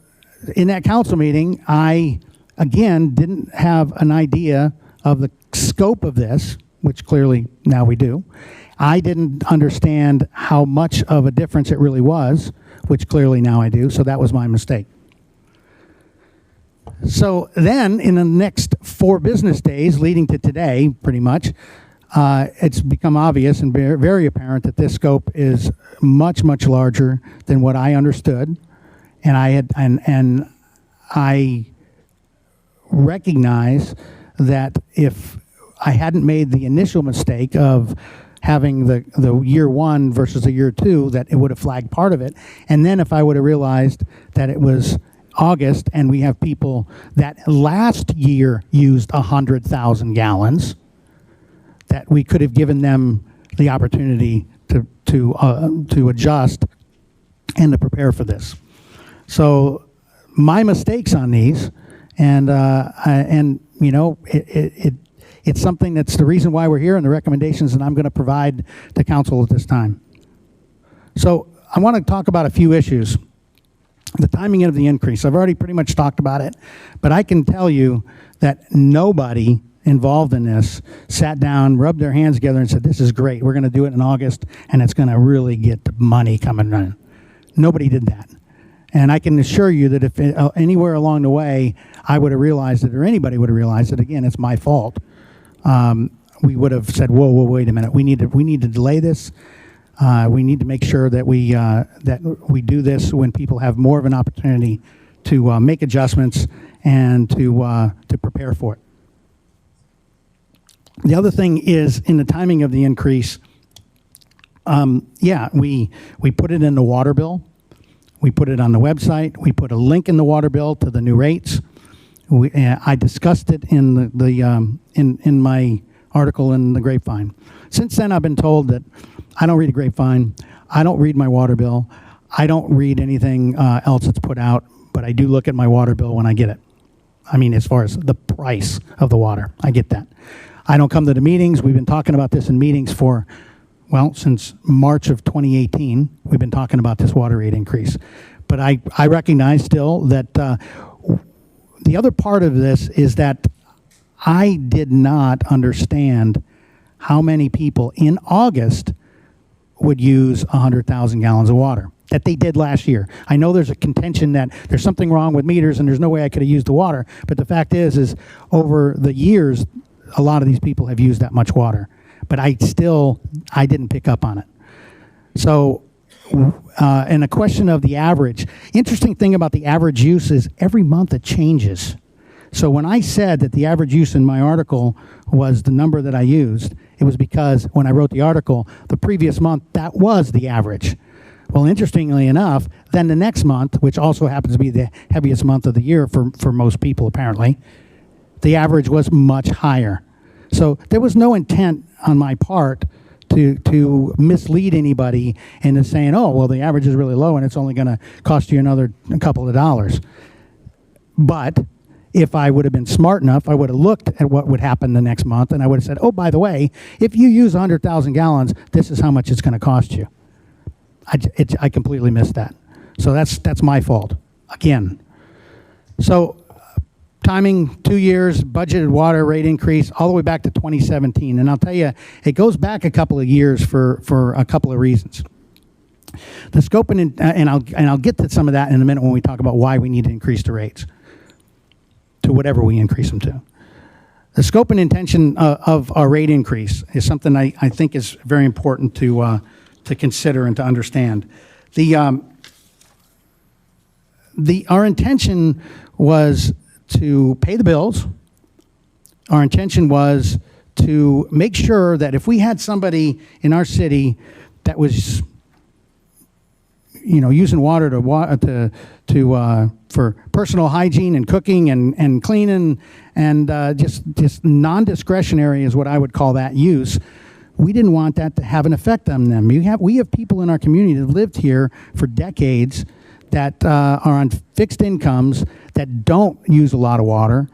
in that council meeting, I, again, didn't have an idea of the scope of this, which clearly now we do. I didn't understand how much of a difference it really was, which clearly now I do, so that was my mistake. So then, in the next 4 business days leading to today, pretty much, it's become obvious and very apparent that this scope is much, much larger than what I understood, and I recognize that if I hadn't made the initial mistake of having the year one versus the year two, that it would have flagged part of it, and then if I would have realized that it was August and we have people that last year used 100,000 gallons, that we could have given them the opportunity to adjust and to prepare for this. So my mistakes on these, and you know, it's something that's the reason why we're here and the recommendations that I'm going to provide to council at this time. So I want to talk about a few issues. The timing of the increase, I've already pretty much talked about it, but I can tell you that nobody involved in this sat down, rubbed their hands together and said, this is great, we're going to do it in August and it's going to really get the money coming in. Nobody did that. And I can assure you that if anywhere along the way I would have realized it, or anybody would have realized it, again, it's my fault, we would have said, whoa, wait a minute, we need to delay this. We need to make sure that we do this when people have more of an opportunity to make adjustments and to prepare for it. The other thing is in the timing of the increase. We put it in the water bill. We put it on the website. We put a link in the water bill to the new rates. I discussed it in in my article in the Grapevine. Since then, I've been told that I don't read a Grapevine, I don't read my water bill, I don't read anything else that's put out, but I do look at my water bill when I get it. I mean, as far as the price of the water, I get that. I don't come to the meetings. We've been talking about this in meetings for, well, since March of 2018, we've been talking about this water rate increase. But I recognize still that the other part of this is that I did not understand how many people in August would use 100,000 gallons of water that they did last year. I know there's a contention that there's something wrong with meters and there's no way I could have used the water, but the fact is over the years, a lot of these people have used that much water. But I didn't pick up on it. So, and a question of the average. Interesting thing about the average use is every month it changes. So when I said that the average use in my article was the number that I used, it was because when I wrote the article, the previous month, that was the average. Well, interestingly enough, then the next month, which also happens to be the heaviest month of the year for most people apparently, the average was much higher. So there was no intent on my part to mislead anybody into saying, oh, well, the average is really low and it's only going to cost you a couple of dollars. But if I would have been smart enough, I would have looked at what would happen the next month and I would have said, oh, by the way, if you use 100,000 gallons, this is how much it's going to cost you. I completely missed that. So that's my fault, again. So timing, 2 years, budgeted water rate increase, all the way back to 2017. And I'll tell you, it goes back a couple of years for a couple of reasons. The scope and I'll get to some of that in a minute when we talk about why we need to increase the rates to whatever we increase them to. The scope and intention of our rate increase is something I think is very important to consider and to understand. Our intention was to pay the bills. Our intention was to make sure that if we had somebody in our city that was, using water for personal hygiene and cooking and cleaning and just non-discretionary is what I would call that use. We didn't want that to have an effect on them. We have people in our community that have lived here for decades that are on fixed incomes that don't use a lot of water,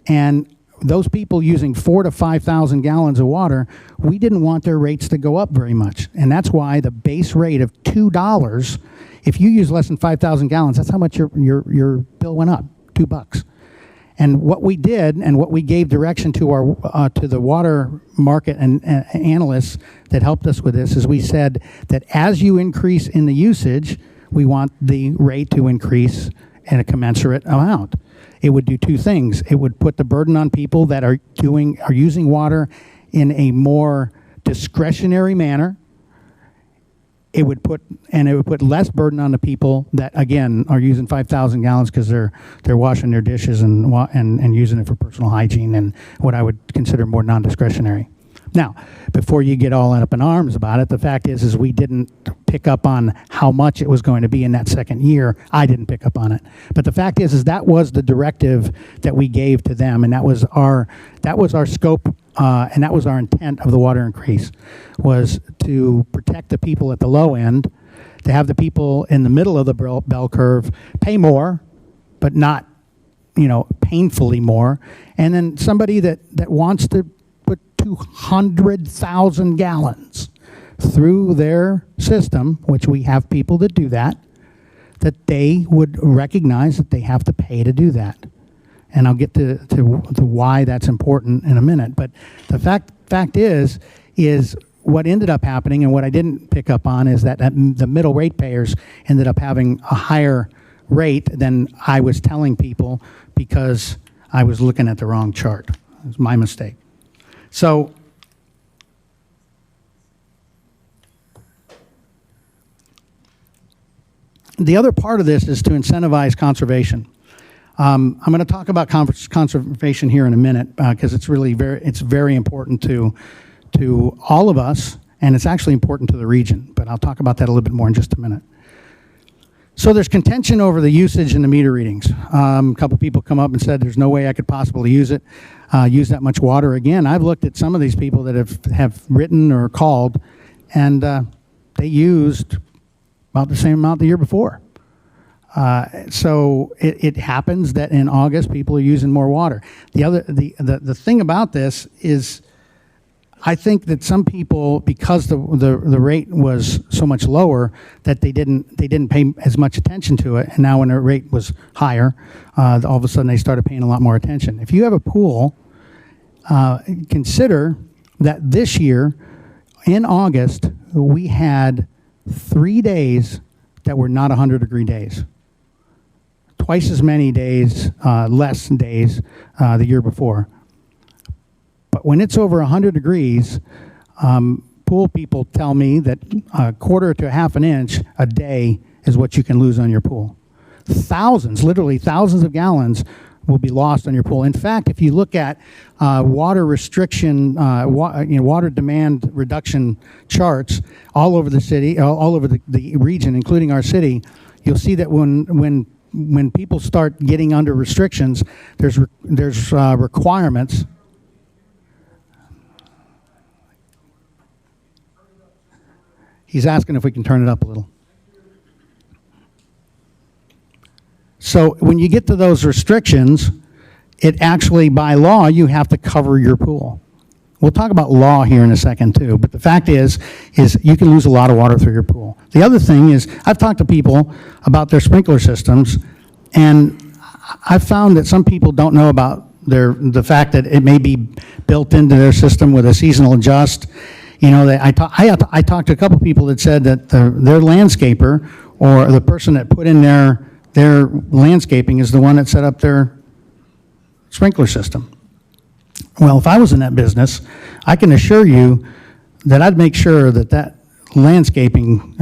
and those people using 4,000 to 5,000 gallons of water, we didn't want their rates to go up very much, and that's why the base rate of $2, if you use less than 5,000 gallons, that's how much your bill went up, $2. And what we did, and what we gave direction to our to the water market and analysts that helped us with this, is we said that as you increase in the usage, we want the rate to increase in a commensurate amount. It would do two things. It would put the burden on people that are using water in a more discretionary manner. It would put less burden on the people that, again, are using 5,000 gallons because they're washing their dishes and using it for personal hygiene and what I would consider more non-discretionary. Now, before you get all up in arms about it, the fact is we didn't pick up on how much it was going to be in that second year. I didn't pick up on it. But the fact is that was the directive that we gave to them, and that was our scope, and that was our intent of the water increase, was to protect the people at the low end, to have the people in the middle of the bell curve pay more, but not, painfully more, and then somebody that wants to put 200,000 gallons through their system, which we have people that do that they would recognize that they have to pay to do that. And I'll get to why that's important in a minute. But the fact is what ended up happening, and what I didn't pick up on, is that the middle ratepayers ended up having a higher rate than I was telling people because I was looking at the wrong chart. It was my mistake. So the other part of this is to incentivize conservation. I'm going to talk about conservation here in a minute because it's very important to all of us, and it's actually important to the region. But I'll talk about that a little bit more in just a minute. So there's contention over the usage and the meter readings. A couple people come up and said, there's no way I could possibly use that much water. Again, I've looked at some of these people that have written or called, and they used about the same amount the year before. So it happens that in August, people are using more water. The thing about this is, I think that some people, because the rate was so much lower, that they didn't pay as much attention to it, and now when the rate was higher, all of a sudden they started paying a lot more attention. If you have a pool, consider that this year, in August, we had 3 days that were not 100-degree days. Twice as many days, less days the year before. But when it's over 100 degrees, pool people tell me that a quarter to half an inch a day is what you can lose on your pool. Thousands, literally thousands of gallons will be lost on your pool. In fact, if you look at water restriction, water demand reduction charts all over the city, all over the region, including our city, you'll see that when people start getting under restrictions, there's requirements. He's asking if we can turn it up a little. So when you get to those restrictions, it actually, by law, you have to cover your pool. We'll talk about law here in a second too, but the fact is you can lose a lot of water through your pool. The other thing is, I've talked to people about their sprinkler systems, and I've found that some people don't know about the fact that it may be built into their system with a seasonal adjust. You know, I talked to a couple people that said that their landscaper, or the person that put in their landscaping, is the one that set up their sprinkler system. Well, if I was in that business, I can assure you that I'd make sure that landscaping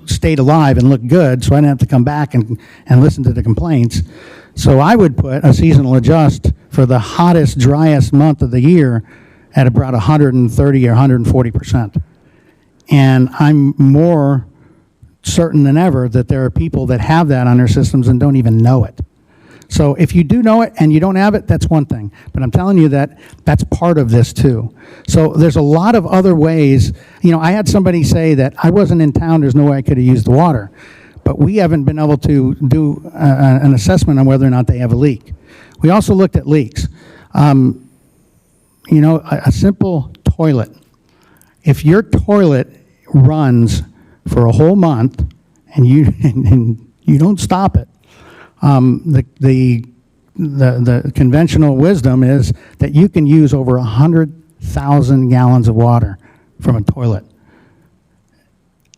stayed alive and looked good, so I didn't have to come back and listen to the complaints. So I would put a seasonal adjust for the hottest, driest month of the year at about 130 or 140%. And I'm more certain than ever that there are people that have that on their systems and don't even know it. So if you do know it and you don't have it, that's one thing. But I'm telling you that that's part of this too. So there's a lot of other ways. You know, I had somebody say that I wasn't in town, there's no way I could have used the water. But we haven't been able to do an assessment on whether or not they have a leak. We also looked at leaks. You know, a simple toilet. If your toilet runs for a whole month and you don't stop it, the conventional wisdom is that you can use over 100,000 gallons of water from a toilet.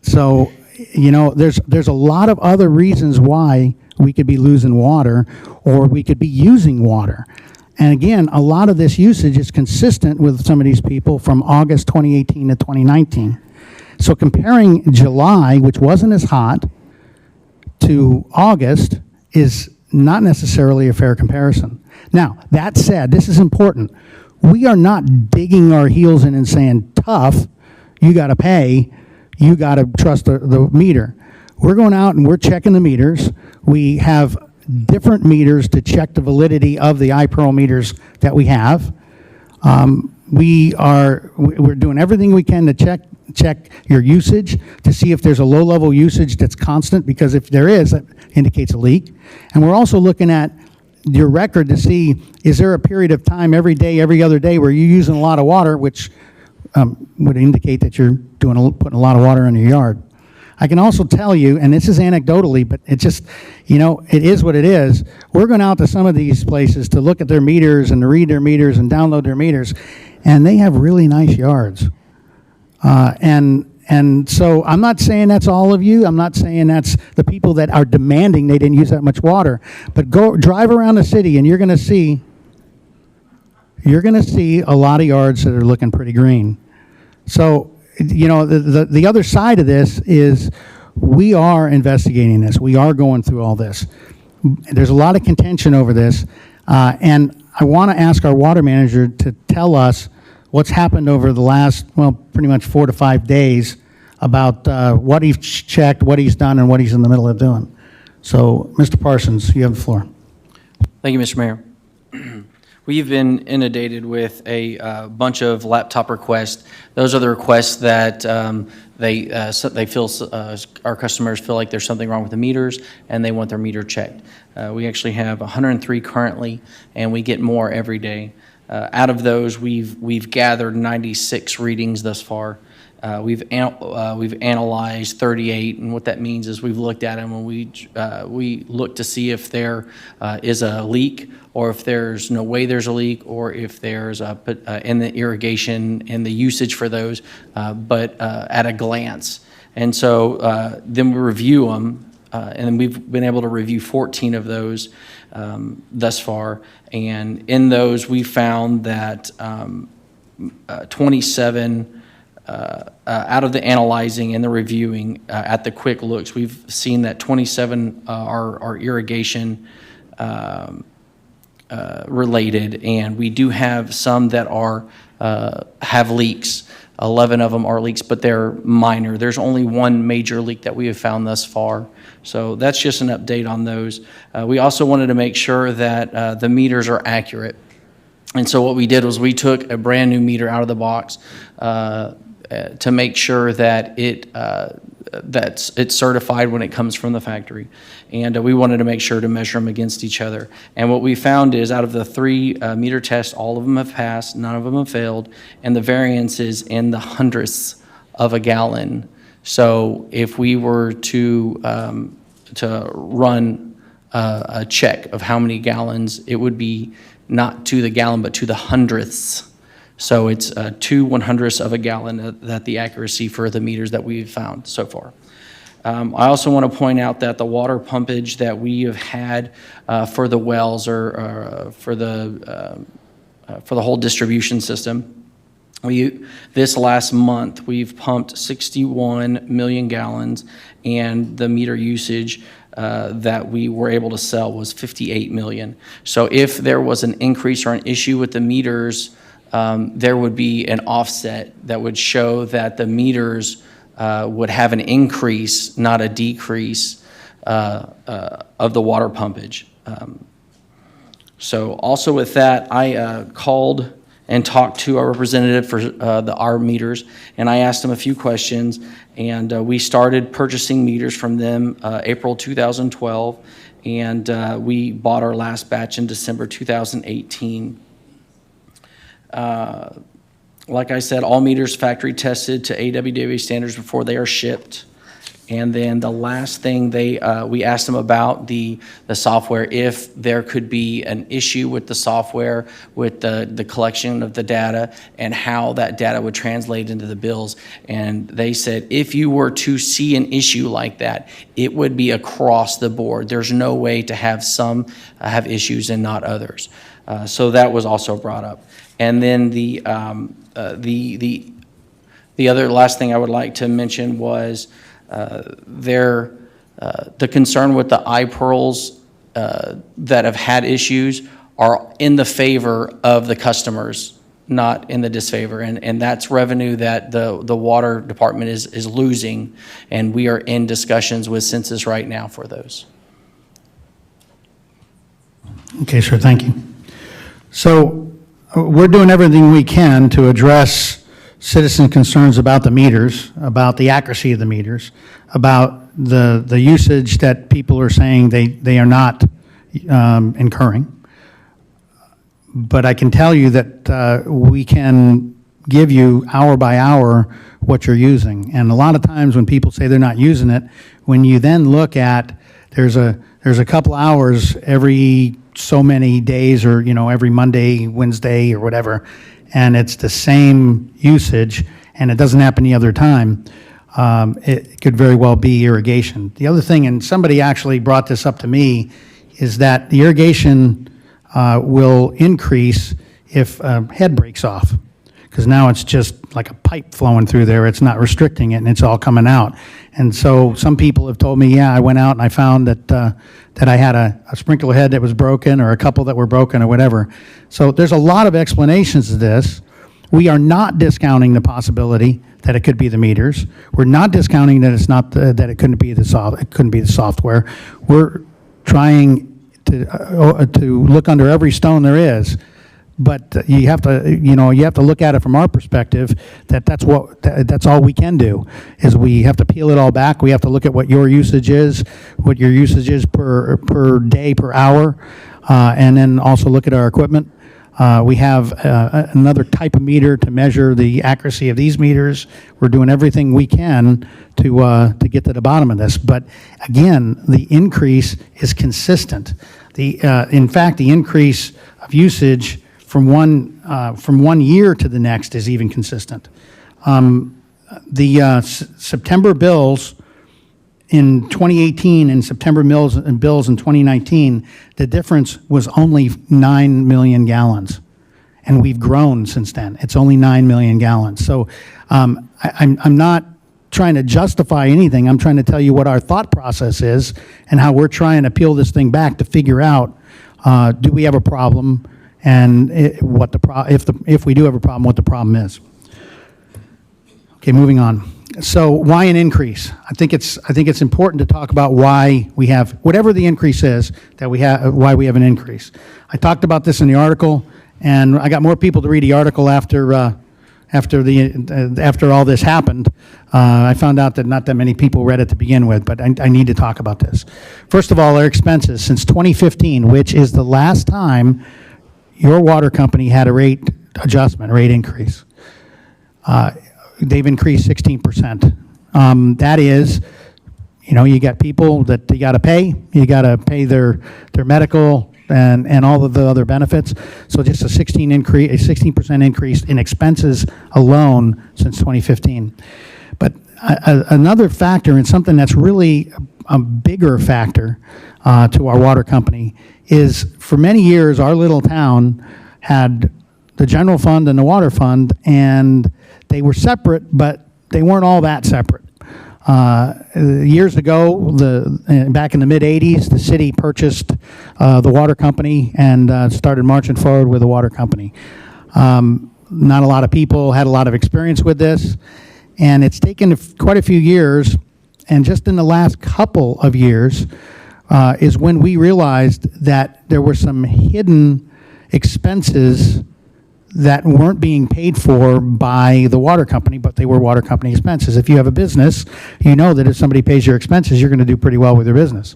So, you know, there's a lot of other reasons why we could be losing water, or we could be using water. And again, a lot of this usage is consistent with some of these people from August 2018 to 2019. So comparing July, which wasn't as hot, to August is not necessarily a fair comparison. Now, that said, this is important. We are not digging our heels in and saying, tough, you got to pay, you got to trust the meter. We're going out and we're checking the meters. We have different meters to check the validity of the iPearl meters that we have. We're doing everything we can to check your usage to see if there's a low-level usage that's constant, because if there is, that indicates a leak. And we're also looking at your record to see, is there a period of time every day, every other day, where you're using a lot of water, which would indicate that you're putting a lot of water in your yard. I can also tell you, and this is anecdotally, but it just, you know, it is what it is. We're going out to some of these places to look at their meters and to read their meters and download their meters, and they have really nice yards. And so I'm not saying that's all of you. I'm not saying that's the people that are demanding they didn't use that much water. But go drive around the city and you're going to see a lot of yards that are looking pretty green. So, you know, the other side of this is we are investigating this. We are going through all this. There's a lot of contention over this. And I want to ask our water manager to tell us what's happened over the last, well, pretty much 4 to 5 days about what he's checked, what he's done, and what he's in the middle of doing. So, Mr. Parsons, you have the floor. Thank you, Mr. Mayor. We've been inundated with a bunch of laptop requests. Those are the requests that they feel, our customers feel like there's something wrong with the meters and they want their meter checked. We actually have 103 currently, and we get more every day. Out of those, we've gathered 96 readings thus far. We've analyzed 38, and what that means is we've looked at them and we look to see if there is a leak, or if there's no way there's a leak, or if there's in the irrigation and the usage for those, but at a glance. And so then we review them, and we've been able to review 14 of those thus far. And in those, we found that 27 out of the analyzing and the reviewing at the quick looks, we've seen that 27 are irrigation related, and we do have some that are have leaks. 11 of them are leaks, but they're minor. There's only one major leak that we have found thus far. So that's just an update on those. We also wanted to make sure that the meters are accurate. And so what we did was we took a brand new meter out of the box to make sure that it's certified when it comes from the factory. And we wanted to make sure to measure them against each other. And what we found is out of the 3 meter tests, all of them have passed, none of them have failed, and the variance is in the hundredths of a gallon. So if we were to run a check of how many gallons, it would be not to the gallon, but to the hundredths. So it's 2 100ths of a gallon that the accuracy for the meters that we've found so far. I also want to point out that the water pumpage that we have had for the wells or for the whole distribution system, this last month, we've pumped 61 million gallons, and the meter usage that we were able to sell was 58 million. So if there was an increase or an issue with the meters, there would be an offset that would show that the meters would have an increase, not a decrease, of the water pumpage. So also with that, I called and talked to our representative for our meters, and I asked him a few questions, and we started purchasing meters from them April 2012, and we bought our last batch in December 2018. Like I said, all meters factory tested to AWWA standards before they are shipped. And then the last thing we asked them about the software, if there could be an issue with the software, with the collection of the data, and how that data would translate into the bills. And they said, if you were to see an issue like that, it would be across the board. There's no way to have some have issues and not others. So that was also brought up. And then the other last thing I would like to mention was the concern with the iPearls that have had issues are in the favor of the customers, not in the disfavor. And that's revenue that the water department is losing, and we are in discussions with Census right now for those. Okay, sir, thank you. So we're doing everything we can to address citizen concerns about the meters, about the accuracy of the meters, about the usage that people are saying they are not incurring. But I can tell you that we can give you hour by hour what you're using. And a lot of times when people say they're not using it, when you then look at, there's a couple hours every so many days, or every Monday, Wednesday, or whatever, and it's the same usage, and it doesn't happen any other time, it could very well be irrigation. The other thing, and somebody actually brought this up to me, is that the irrigation will increase if a head breaks off, because now it's just like a pipe flowing through there. It's not restricting it, and it's all coming out. And so some people have told me, yeah, I went out and I found that I had a sprinkler head that was broken, or a couple that were broken, or whatever. So there's a lot of explanations to this. We are not discounting the possibility that it could be the meters. We're not discounting that it's not, that it couldn't be the software. We're trying to look under every stone there is. But you have to, you have to look at it from our perspective, that's all we can do, is we have to peel it all back. We have to look at what your usage is, per day, per hour, and then also look at our equipment. We have another type of meter to measure the accuracy of these meters. We're doing everything we can to get to the bottom of this. But again, the increase is consistent. In fact, the increase of usage from one year to the next is even consistent. The September bills in 2018 and September bills in 2019, the difference was only 9 million gallons. And we've grown since then. It's only 9 million gallons. So I'm not trying to justify anything. I'm trying to tell you what our thought process is and how we're trying to peel this thing back to figure out, do we have a problem? And if we do have a problem, what the problem is. Okay, moving on. So why an increase? I think it's important to talk about why we have, whatever the increase is, why we have an increase. I talked about this in the article, and I got more people to read the article after all this happened. I found out that not that many people read it to begin with, but I need to talk about this. First of all, our expenses since 2015, which is the last time your water company had a rate increase. They've increased 16%. That is, you got people that you got to pay. You got to pay their medical and all of the other benefits. So just a 16% increase in expenses alone since 2015. But another factor, and something that's really a bigger factor to our water company, is for many years our little town had the general fund and the water fund, and they were separate, but they weren't all that separate. Years ago, back in the mid-'80s, the city purchased the water company and started marching forward with the water company. Not a lot of people had a lot of experience with this, and it's taken quite a few years, and just in the last couple of years is when we realized that there were some hidden expenses that weren't being paid for by the water company, but they were water company expenses. If you have a business, you know that if somebody pays your expenses, you're going to do pretty well with your business.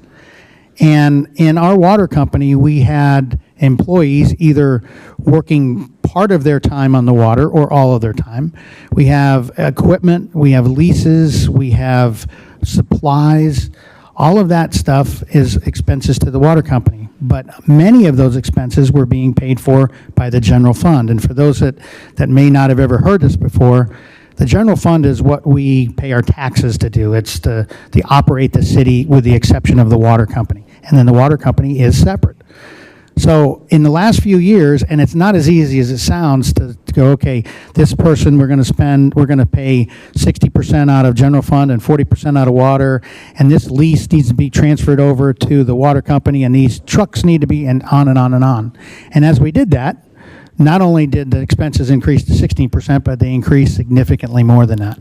And in our water company, we had employees either working part of their time on the water or all of their time. We have equipment, we have leases, we have supplies. All of that stuff is expenses to the water company. But many of those expenses were being paid for by the general fund. And for those that may not have ever heard this before, the general fund is what we pay our taxes to do. It's to operate the city with the exception of the water company. And then the water company is separate. So in the last few years, and it's not as easy as it sounds to go, okay, this person we're going to pay 60% out of general fund and 40% out of water, and this lease needs to be transferred over to the water company, and these trucks need to be, and on and on and on. And as we did that, not only did the expenses increase to 16%, but they increased significantly more than that.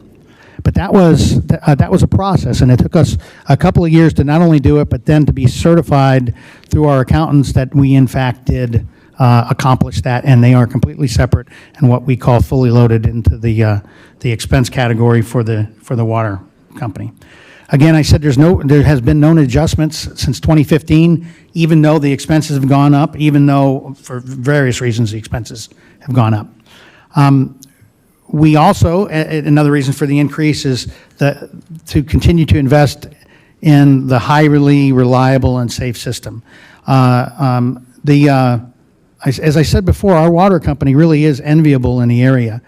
But that was a process, and it took us a couple of years to not only do it, but then to be certified through our accountants that we in fact did accomplish that, and they are completely separate and what we call fully loaded into the expense category for the water company. Again, I said there has been no adjustments since 2015, even though the expenses have gone up, even though for various reasons the expenses have gone up. We also, another reason for the increase is to continue to invest in the highly reliable and safe system. As I said before, our water company really is enviable in the area.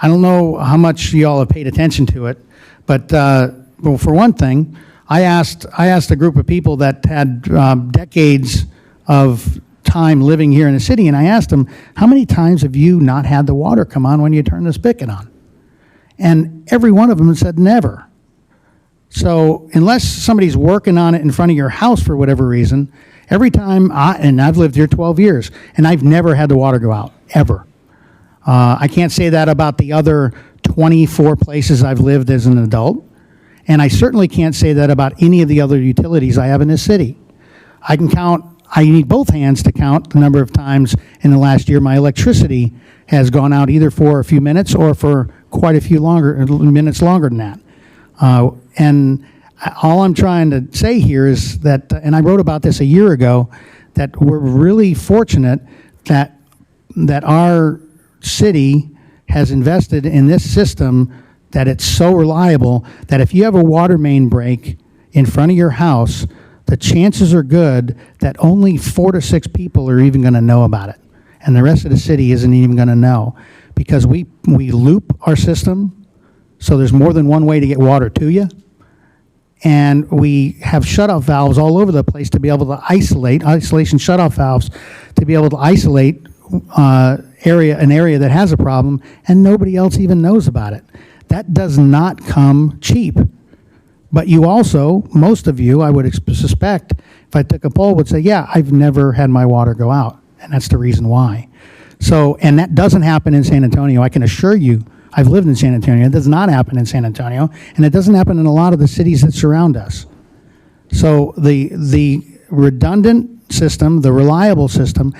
I don't know how much y'all have paid attention to it, but well, for one thing, I asked a group of people that had decades of time living here in the city, and I asked them, how many times have you not had the water come on when you turn the spigot on? And every one of them said never. So unless somebody's working on it in front of your house for whatever reason, every time, and I've lived here 12 years, and I've never had the water go out, ever. I can't say that about the other 24 places I've lived as an adult, and I certainly can't say that about any of the other utilities I have in this city. I need both hands to count the number of times in the last year my electricity has gone out either for a few minutes or for quite a few minutes longer than that. And all I'm trying to say here is that, and I wrote about this a year ago, that we're really fortunate that our city has invested in this system, that it's so reliable that if you have a water main break in front of your house, the chances are good that only 4 to 6 people are even going to know about it. And the rest of the city isn't even going to know, because we loop our system, so there's more than one way to get water to you. And we have shut-off valves all over the place to be able to isolation shut-off valves, to be able to isolate an area that has a problem, and nobody else even knows about it. That does not come cheap. But you also, most of you, I would suspect, if I took a poll, would say, yeah, I've never had my water go out, and that's the reason why. So, and that doesn't happen in San Antonio. I can assure you, I've lived in San Antonio. It does not happen in San Antonio, and it doesn't happen in a lot of the cities that surround us. So the redundant system, the reliable system,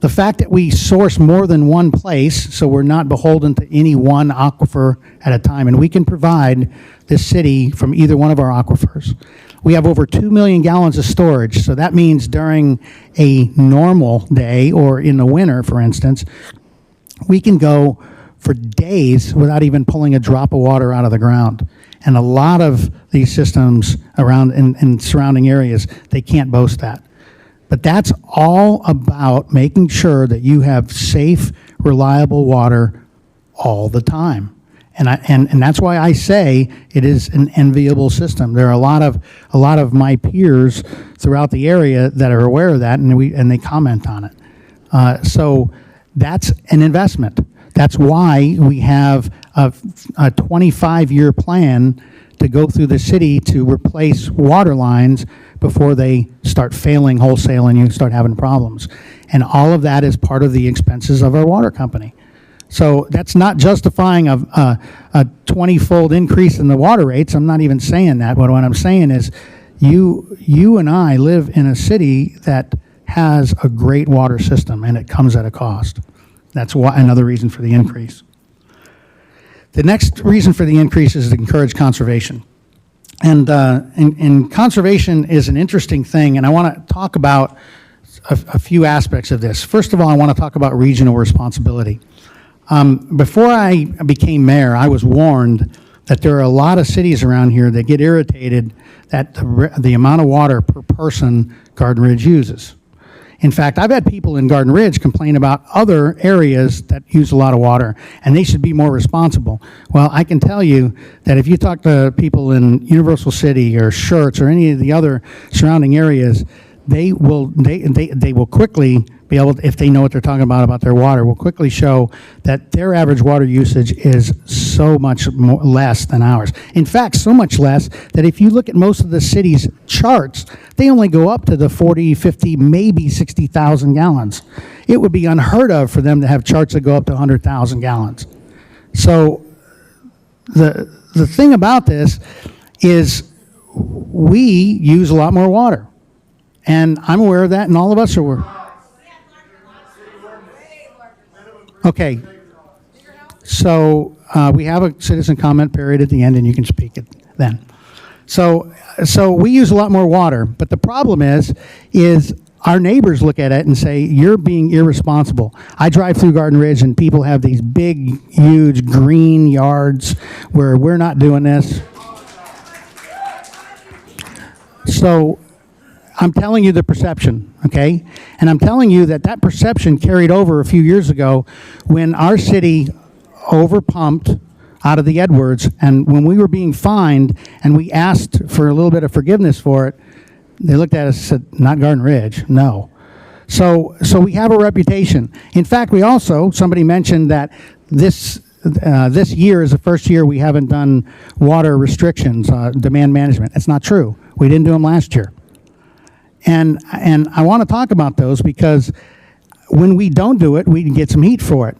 the fact that we source more than one place, so we're not beholden to any one aquifer at a time, and we can provide this city from either one of our aquifers. We have over 2 million gallons of storage, so that means during a normal day, or in the winter, for instance, we can go for days without even pulling a drop of water out of the ground. And a lot of these systems around in surrounding areas, they can't boast that. But that's all about making sure that you have safe, reliable water all the time. And that's why I say it is an enviable system. There are a lot of my peers throughout the area that are aware of that, and they comment on it. So that's an investment. That's why we have a 25-year plan to go through the city to replace water lines before they start failing wholesale and you start having problems. And all of that is part of the expenses of our water company. So that's not justifying a 20-fold increase in the water rates. I'm not even saying that. But what I'm saying is you and I live in a city that has a great water system, and it comes at a cost. That's another reason for the increase. The next reason for the increase is to encourage conservation. And conservation is an interesting thing, and I want to talk about a few aspects of this. First of all, I want to talk about regional responsibility. Before I became mayor, I was warned that there are a lot of cities around here that get irritated at the amount of water per person Garden Ridge uses. In fact, I've had people in Garden Ridge complain about other areas that use a lot of water, and they should be more responsible. Well, I can tell you that if you talk to people in Universal City or Schertz or any of the other surrounding areas, they will quickly be able to, if they know what they're talking about their water, will quickly show that their average water usage is so much less than ours. In fact, so much less that if you look at most of the cities' charts, they only go up to the 40, 50, maybe 60,000 gallons. It would be unheard of for them to have charts that go up to 100,000 gallons. So the thing about this is we use a lot more water. And I'm aware of that, and all of us are aware. Okay. So we have a citizen comment period at the end, and you can speak it then. So we use a lot more water, but the problem is our neighbors look at it and say, you're being irresponsible. I drive through Garden Ridge, and people have these big, huge green yards where we're not doing this. So I'm telling you the perception, okay? And I'm telling you that perception carried over a few years ago when our city overpumped out of the Edwards, and when we were being fined and we asked for a little bit of forgiveness for it, they looked at us and said, not Garden Ridge, no. So we have a reputation. In fact, somebody mentioned that this year is the first year we haven't done water restrictions, demand management. That's not true. We didn't do them last year. And I want to talk about those because when we don't do it, we can get some heat for it.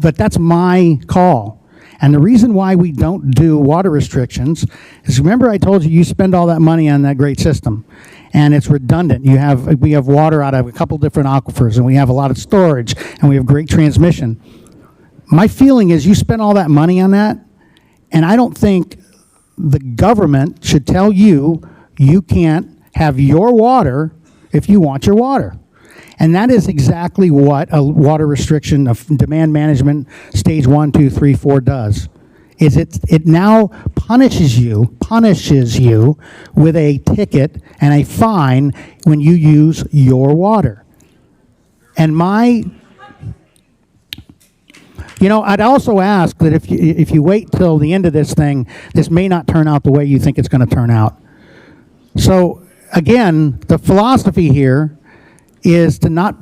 But that's my call. And the reason why we don't do water restrictions is, remember I told you, you spend all that money on that great system, and it's redundant. We have water out of a couple different aquifers, and we have a lot of storage, and we have great transmission. My feeling is you spend all that money on that, and I don't think the government should tell you you can't have your water if you want your water. And that is exactly what a water restriction of demand management stage 1, 2, 3, 4 does. Is it now punishes you with a ticket and a fine when you use your water. And I'd also ask that if you wait till the end of this thing, this may not turn out the way you think it's going to turn out. So again, the philosophy here is to not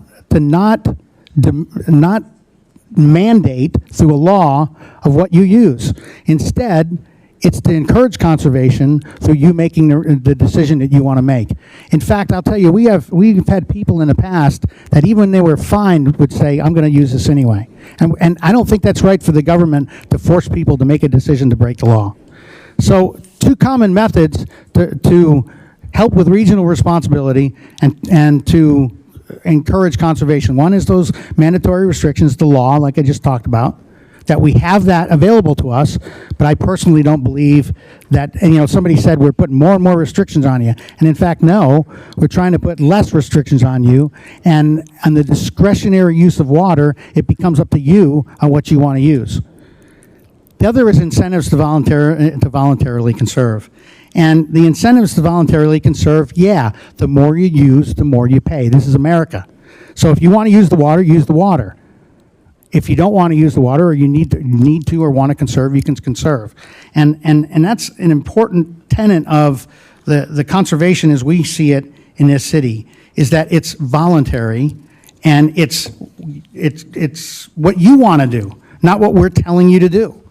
mandate through a law of what you use. Instead, it's to encourage conservation through you making the decision that you want to make. In fact, I'll tell you, we've had people in the past that even when they were fined would say, I'm going to use this anyway. And I don't think that's right for the government to force people to make a decision to break the law. So 2 common methods to help with regional responsibility and to encourage conservation. One is those mandatory restrictions, the law, like I just talked about, that we have that available to us, but I personally don't believe that, somebody said we're putting more and more restrictions on you. And in fact, no, we're trying to put less restrictions on you, and on the discretionary use of water, it becomes up to you on what you want to use. The other is incentives to voluntarily conserve. And the incentives to voluntarily conserve, the more you use, the more you pay. This is America. So if you want to use the water, use the water. If you don't want to use the water, or you need to or want to conserve, you can conserve. And that's an important tenet of the conservation as we see it in this city, is that it's voluntary, and it's what you want to do, not what we're telling you to do.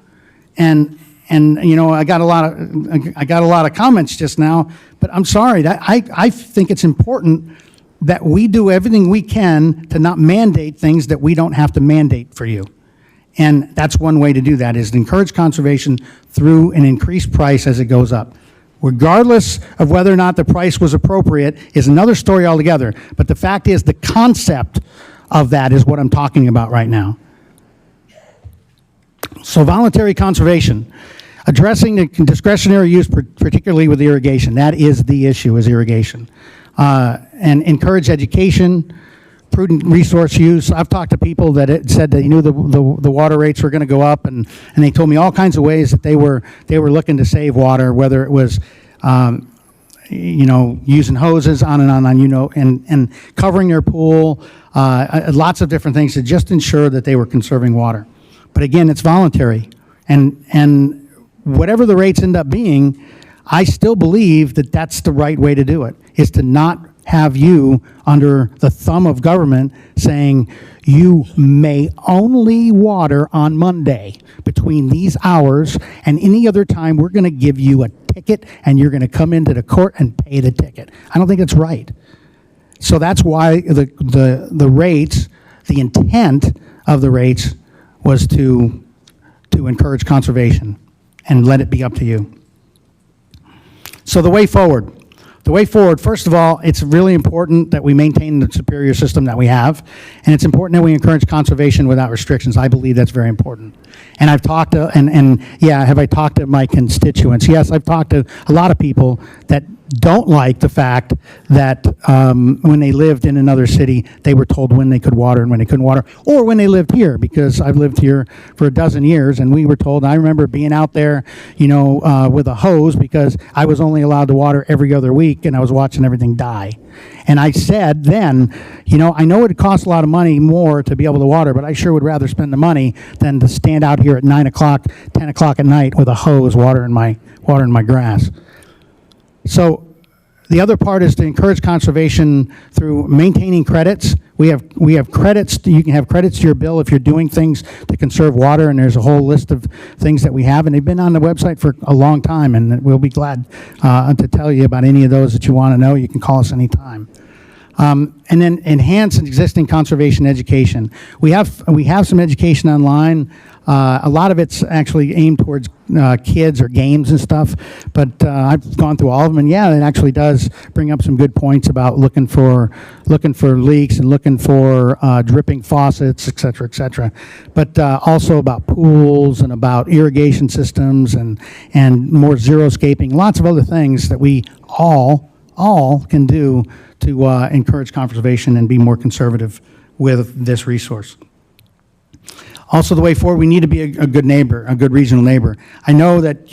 And I got a lot of comments just now, but I'm sorry, that I think it's important that we do everything we can to not mandate things that we don't have to mandate for you. And that's one way to do that, is to encourage conservation through an increased price as it goes up. Regardless of whether or not the price was appropriate is another story altogether. But the fact is, the concept of that is what I'm talking about right now. So voluntary conservation, addressing the discretionary use, particularly with irrigation. That is the issue, is irrigation. And encourage education, prudent resource use. I've talked to people that said that the water rates were going to go up, and they told me all kinds of ways that they were looking to save water, whether it was using hoses, on and on, and covering their pool, lots of different things to just ensure that they were conserving water. But again, it's voluntary, and whatever the rates end up being, I still believe that that's the right way to do it, is to not have you under the thumb of government saying you may only water on Monday between these hours, and any other time we're going to give you a ticket and you're going to come into the court and pay the ticket. I don't think it's right. So that's why the rates, the intent of the rates was to encourage conservation and let it be up to you. So the way forward, first of all, it's really important that we maintain the superior system that we have, and it's important that we encourage conservation without restrictions. I believe that's very important. And I've talked to, have I talked to my constituents? Yes, I've talked to a lot of people that don't like the fact that when they lived in another city, they were told when they could water and when they couldn't water, or when they lived here, because I've lived here for a dozen years, and we were told, I remember being out there, with a hose, because I was only allowed to water every other week, and I was watching everything die. And I said then, I know it costs a lot of money more to be able to water, but I sure would rather spend the money than to stand out here at 9 o'clock, 10 o'clock at night with a hose watering my grass. So the other part is to encourage conservation through maintaining credits. We have credits. You can have credits to your bill if you're doing things to conserve water, and there's a whole list of things that we have, and they've been on the website for a long time, and we'll be glad to tell you about any of those that you want to know. You can call us anytime. And then enhance existing conservation education. We have some education online. A lot of it's actually aimed towards kids or games and stuff, but I've gone through all of them, and yeah, it actually does bring up some good points about looking for leaks and looking for dripping faucets, et cetera, but also about pools and about irrigation systems and more xeriscaping, lots of other things that we all can do to encourage conservation and be more conservative with this resource. Also, the way forward, we need to be a good neighbor, a good regional neighbor. I know that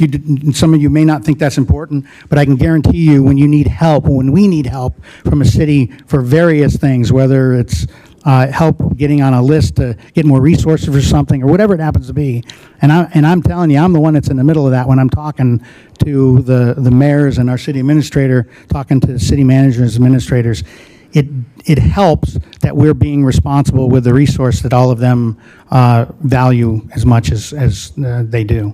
some of you may not think that's important, but I can guarantee you when you need help, when we need help from a city for various things, whether it's help getting on a list to get more resources for something or whatever it happens to be, and I'm telling you, I'm the one that's in the middle of that when I'm talking to the mayors and our city administrator, talking to city managers, administrators. It helps that we're being responsible with the resource that all of them value as much as they do.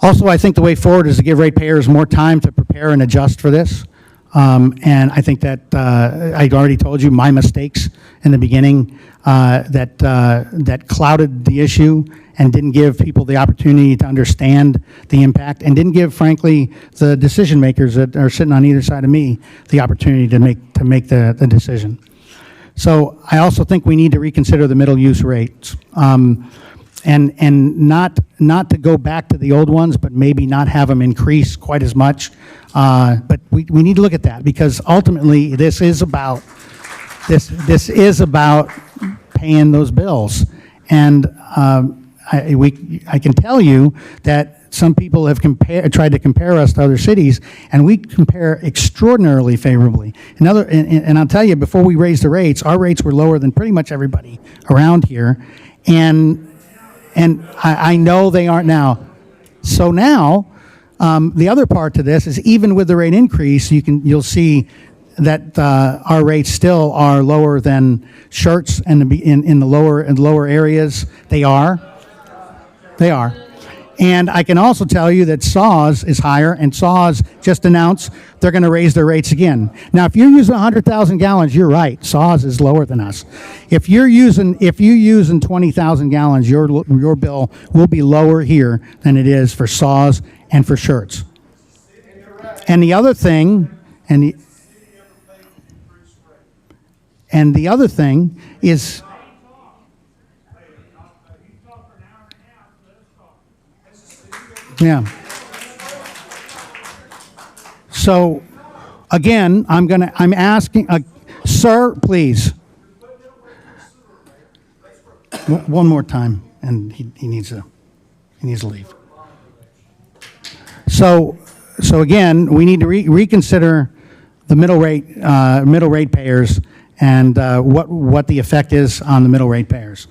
Also, I think the way forward is to give ratepayers more time to prepare and adjust for this. And I think that I already told you my mistakes in the beginning that clouded the issue and didn't give people the opportunity to understand the impact, and didn't give, frankly, the decision makers that are sitting on either side of me the opportunity to make the decision. So I also think we need to reconsider the middle use rates, and not to go back to the old ones, but maybe not have them increase quite as much. But we need to look at that, because ultimately this is about paying those bills. And I can tell you that some people have tried to compare us to other cities, and we compare extraordinarily favorably. And I'll tell you, before we raised the rates, our rates were lower than pretty much everybody around here, and I know they aren't now. So now, the other part to this is, even with the rate increase, you'll see that our rates still are lower than Schertz and in the lower areas. They are. And I can also tell you that SAWS is higher, and SAWS just announced they're going to raise their rates again. Now, if you're using 100,000 gallons, you're right. SAWS is lower than us. If you're using 20,000 gallons, your bill will be lower here than it is for SAWS and for Schertz. And the other thing, and the other thing is, yeah. So, again, I'm asking, sir, please. One more time, and he needs to leave. So again, we need to reconsider the middle rate payers and what the effect is on the middle rate payers.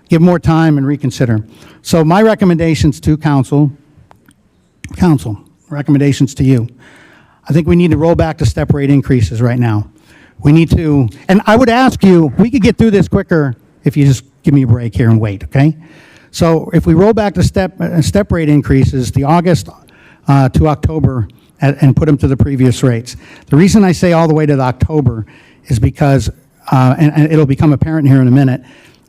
Give more time and reconsider. So my recommendations to council, recommendations to you. I think we need to roll back the step rate increases right now. We need to, and I would ask you, we could get through this quicker if you just give me a break here and wait, okay? So if we roll back the step rate increases, the August to October, and put them to the previous rates. The reason I say all the way to the October is because, and it'll become apparent here in a minute,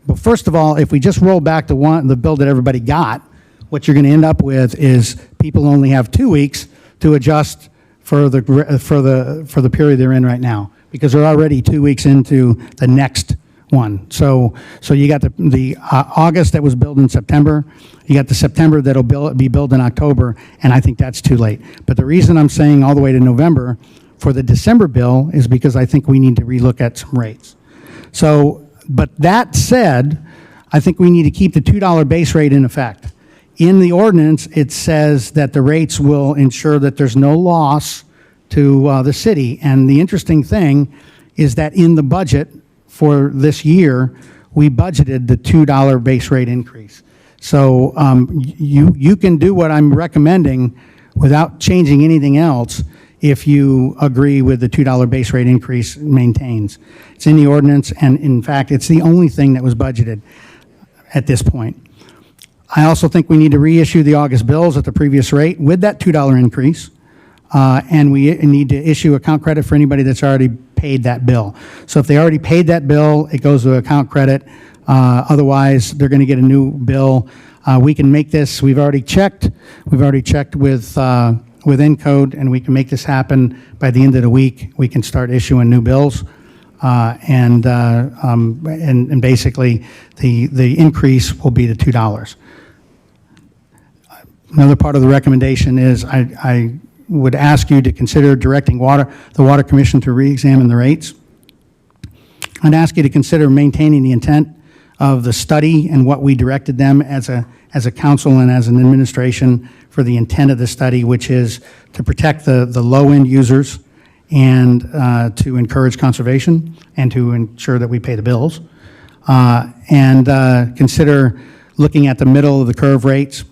but first of all, if we just roll back the bill that everybody got, what you're going to end up with is people only have 2 weeks to adjust for the period they're in right now, because they're already 2 weeks into the next one. So you got the August that was billed in September, you got the September that'll be billed in October, and I think that's too late. But the reason I'm saying all the way to November for the December bill is because I think we need to relook at some rates. So, but that said, I think we need to keep the $2 base rate in effect. In the ordinance, it says that the rates will ensure that there's no loss to the city. And the interesting thing is that in the budget for this year, we budgeted the $2 base rate increase. So you can do what I'm recommending without changing anything else if you agree with the $2 base rate increase maintains. It's in the ordinance, and in fact, it's the only thing that was budgeted at this point. I also think we need to reissue the August bills at the previous rate with that $2 increase, and we need to issue account credit for anybody that's already paid that bill. So if they already paid that bill, it goes to account credit. Otherwise, they're going to get a new bill We can make this, we've already checked with Encode, and we can make this happen by the end of the week. We can start issuing new bills. And basically, the increase will be the $2. Another part of the recommendation is I would ask you to consider directing the Water Commission to re-examine the rates. I'd ask you to consider maintaining the intent of the study and what we directed them as a council and as an administration for the intent of the study, which is to protect the low-end users and to encourage conservation and to ensure that we pay the bills. And consider looking at the middle of the curve rates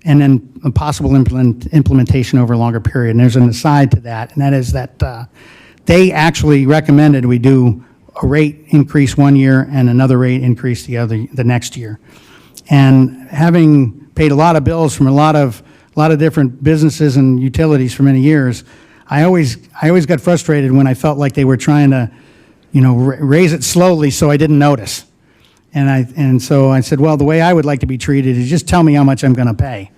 and then a possible implementation over a longer period. And there's an aside to that, and that is that they actually recommended we do a rate increase one year and another rate increase the next year. And having paid a lot of bills from a lot of different businesses and utilities for many years, I always got frustrated when I felt like they were trying to, raise it slowly so I didn't notice. And so I said, well, the way I would like to be treated is just tell me how much I'm going to pay.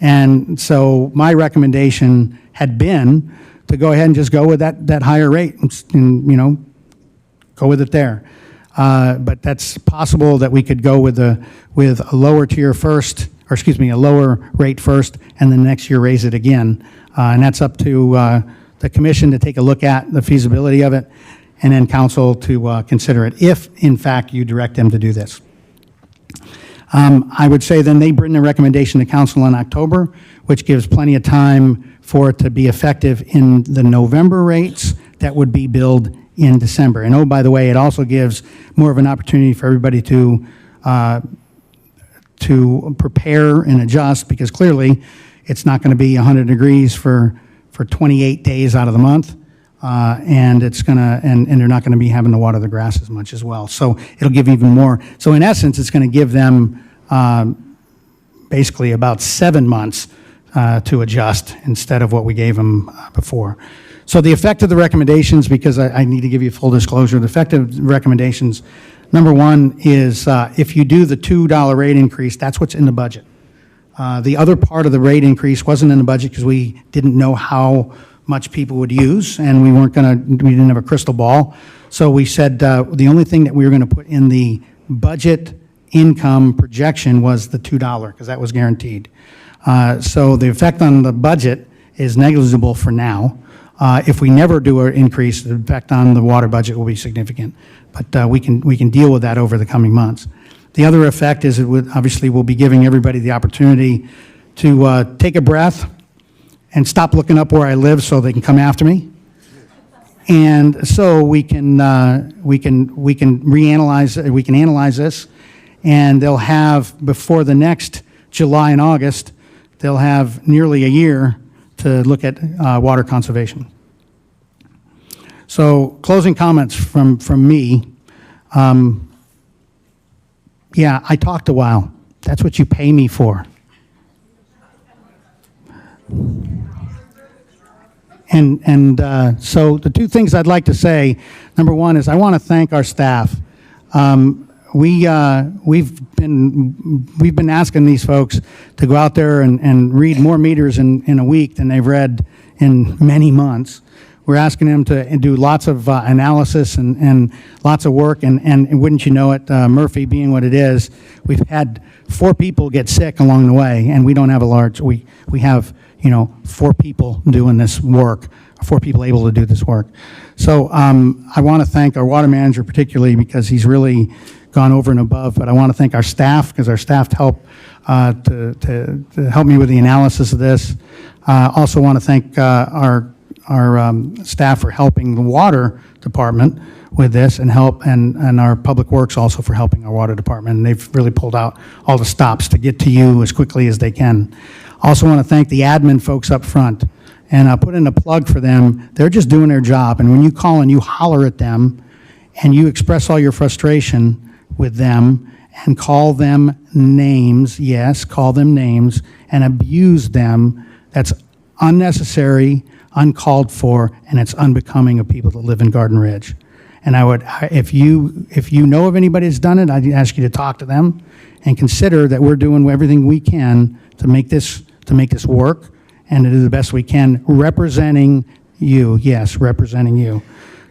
And so my recommendation had been to go ahead and just go with that higher rate and go with it there. But that's possible that we could go with a lower tier first, a lower rate first, and then next year raise it again. And that's up to the commission to take a look at the feasibility of it, and then council to consider it, if in fact you direct them to do this. I would say then they bring the recommendation to council in October, which gives plenty of time for it to be effective in the November rates that would be billed in December. And oh, by the way, it also gives more of an opportunity for everybody to prepare and adjust, because clearly it's not going to be 100 degrees for 28 days out of the month. And it's gonna, and they're not gonna be having to water the grass as much as well. So it'll give even more. So in essence, it's gonna give them basically about 7 months to adjust instead of what we gave them before. So the effect of the recommendations, because I need to give you full disclosure, the effect of the recommendations, number one is if you do the $2 rate increase, that's what's in the budget. The other part of the rate increase wasn't in the budget because we didn't know how much people would use, and we didn't have a crystal ball. So we said the only thing that we were going to put in the budget income projection was the $2, because that was guaranteed. So the effect on the budget is negligible for now. If we never do an increase, the effect on the water budget will be significant. But we can deal with that over the coming months. The other effect is obviously we'll be giving everybody the opportunity to take a breath and stop looking up where I live so they can come after me. And so we can analyze this, and they'll have, before the next July and August, they'll have nearly a year to look at water conservation. So closing comments from me. Yeah, I talked a while. That's what you pay me for. So the two things I'd like to say, number one is I want to thank our staff. We've been asking these folks to go out there and read more meters in a week than they've read in many months. We're asking them to do lots of analysis and lots of work, and wouldn't you know it, Murphy being what it is, we've had 4 people get sick along the way, and we don't have a large, we have 4 people doing this work, 4 people able to do this work. So I want to thank our water manager particularly, because he's really gone over and above, but I want to thank our staff, because our staff helped to help me with the analysis of this. Also want to thank our staff for helping the water department with this, and our public works also for helping our water department. And they've really pulled out all the stops to get to you as quickly as they can. Also want to thank the admin folks up front, and I'll put in a plug for them. They're just doing their job, and when you call and you holler at them and you express all your frustration with them and call them names, yes, call them names, and abuse them, that's unnecessary, uncalled for, and it's unbecoming of people that live in Garden Ridge. And if you know of anybody that's done it, I'd ask you to talk to them and consider that we're doing everything we can to make this work and to do the best we can, representing you. Yes, representing you.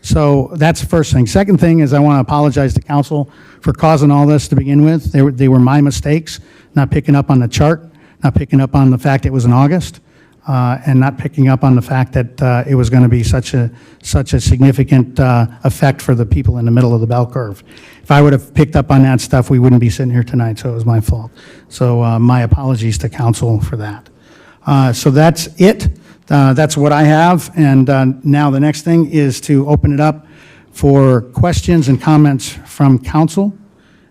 So that's the first thing. Second thing is I want to apologize to council for causing all this to begin with. They were my mistakes, not picking up on the chart, not picking up on the fact it was in August, and not picking up on the fact that it was going to be such a significant effect for the people in the middle of the bell curve. If I would have picked up on that stuff, we wouldn't be sitting here tonight, so it was my fault. So my apologies to council for that. So that's it. That's what I have, and now the next thing is to open it up for questions and comments from council,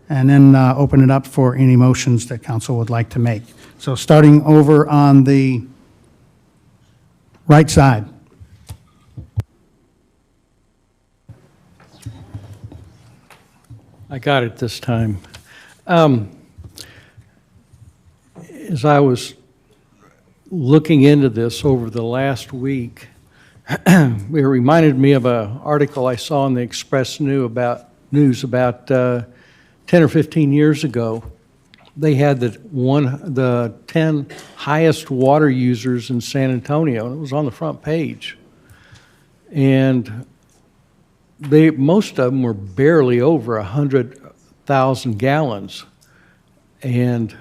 and then open it up for any motions that council would like to make. So starting over on the right side. I got it this time. As I was looking into this over the last week, it reminded me of an article I saw in the Express News about 10 or 15 years ago. They had the 10 highest water users in San Antonio, and it was on the front page. And most of them were barely over 100,000 gallons. And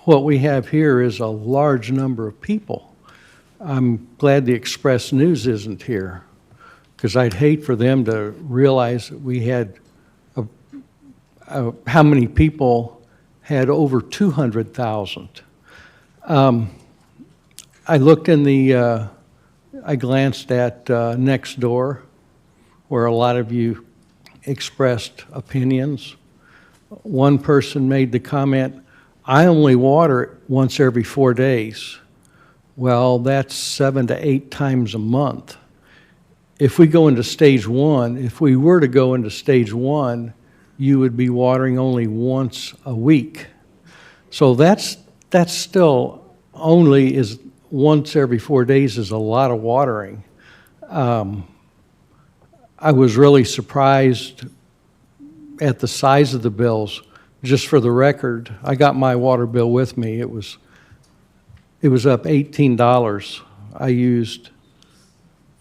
what we have here is a large number of people. I'm glad the Express News isn't here, because I'd hate for them to realize that we had how many people had over 200,000. I looked in I glanced at Nextdoor, where a lot of you expressed opinions. One person made the comment, I only water it once every 4 days. Well, that's 7 to 8 times a month. If we go into stage 1, if we were to go into stage 1, you would be watering only once a week. So that's still only is once every 4 days is a lot of watering. I was really surprised at the size of the bills. Just for the record, I got my water bill with me. It was up $18. I used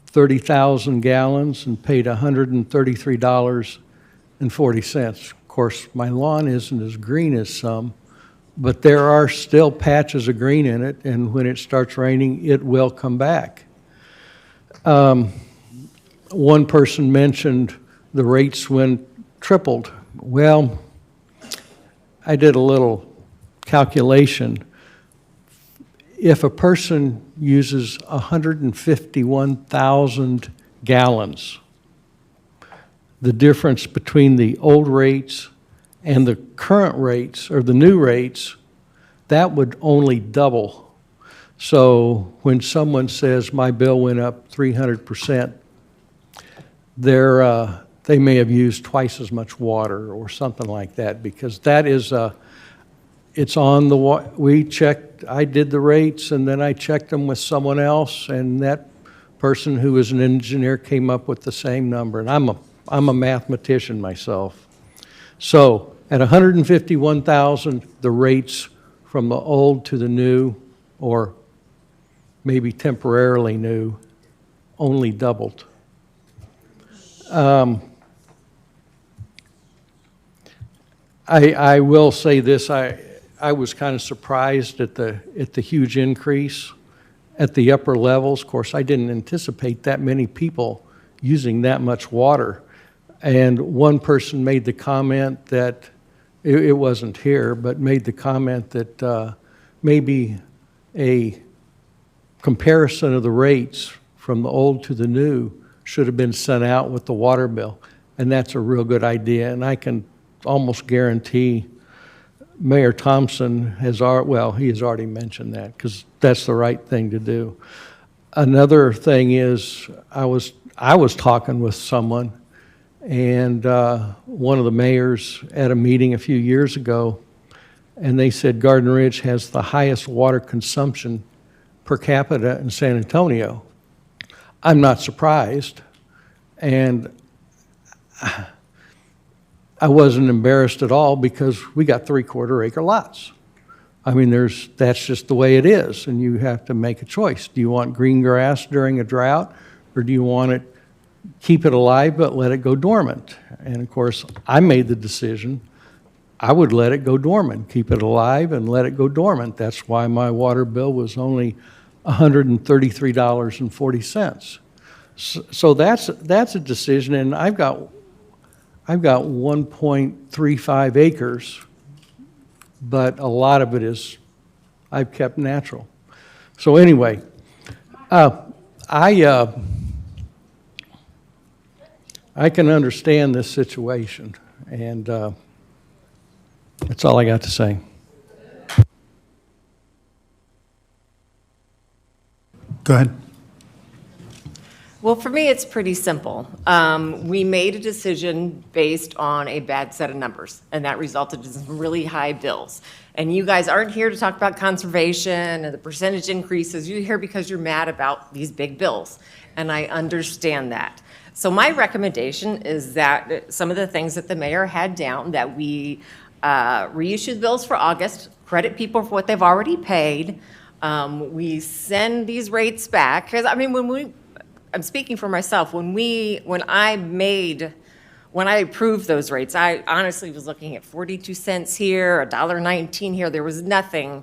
30,000 gallons and paid $133.40. Of course, my lawn isn't as green as some, but there are still patches of green in it, and when it starts raining, it will come back. One person mentioned the rates when tripled. Well, I did a little calculation. If a person uses 151,000 gallons, the difference between the old rates and the current rates, or the new rates, that would only double. So when someone says my bill went up 300%, they may have used twice as much water or something like that, because that is it's on the we checked. I did the rates, and then I checked them with someone else, and that person who is an engineer came up with the same number. And I'm a mathematician myself. So at 151,000, the rates from the old to the new, or maybe temporarily new, only doubled. I will say this, I was kind of surprised at the huge increase at the upper levels. Of course, I didn't anticipate that many people using that much water. And one person made the comment that, it wasn't here, but made the comment that maybe a comparison of the rates from the old to the new should have been sent out with the water bill. And that's a real good idea. And I can almost guarantee Mayor Thompson he has already mentioned that, because that's the right thing to do. Another thing is, I was talking with someone, and one of the mayors at a meeting a few years ago, and they said Garden Ridge has the highest water consumption per capita in San Antonio. I'm not surprised, and I wasn't embarrassed at all because we got 3/4 acre lots. I mean, that's just the way it is, and you have to make a choice. Do you want green grass during a drought, or do you want it, keep it alive but let it go dormant? And of course, I made the decision, I would let it go dormant, keep it alive and let it go dormant. That's why my water bill was only $133.40. So that's a decision, and I've got 1.35 acres, but a lot of it is I've kept natural. So anyway, I can understand this situation, and that's all I got to say. Go ahead. Well, for me, it's pretty simple. We made a decision based on a bad set of numbers, and that resulted in some really high bills. And you guys aren't here to talk about conservation and the percentage increases. You're here because you're mad about these big bills, and I understand that. So my recommendation is that some of the things that the mayor had down, that we reissue the bills for August, credit people for what they've already paid. We send these rates back, because, I mean, I'm speaking for myself, when I approved those rates, I honestly was looking at 42 cents here, $1.19 here. There was nothing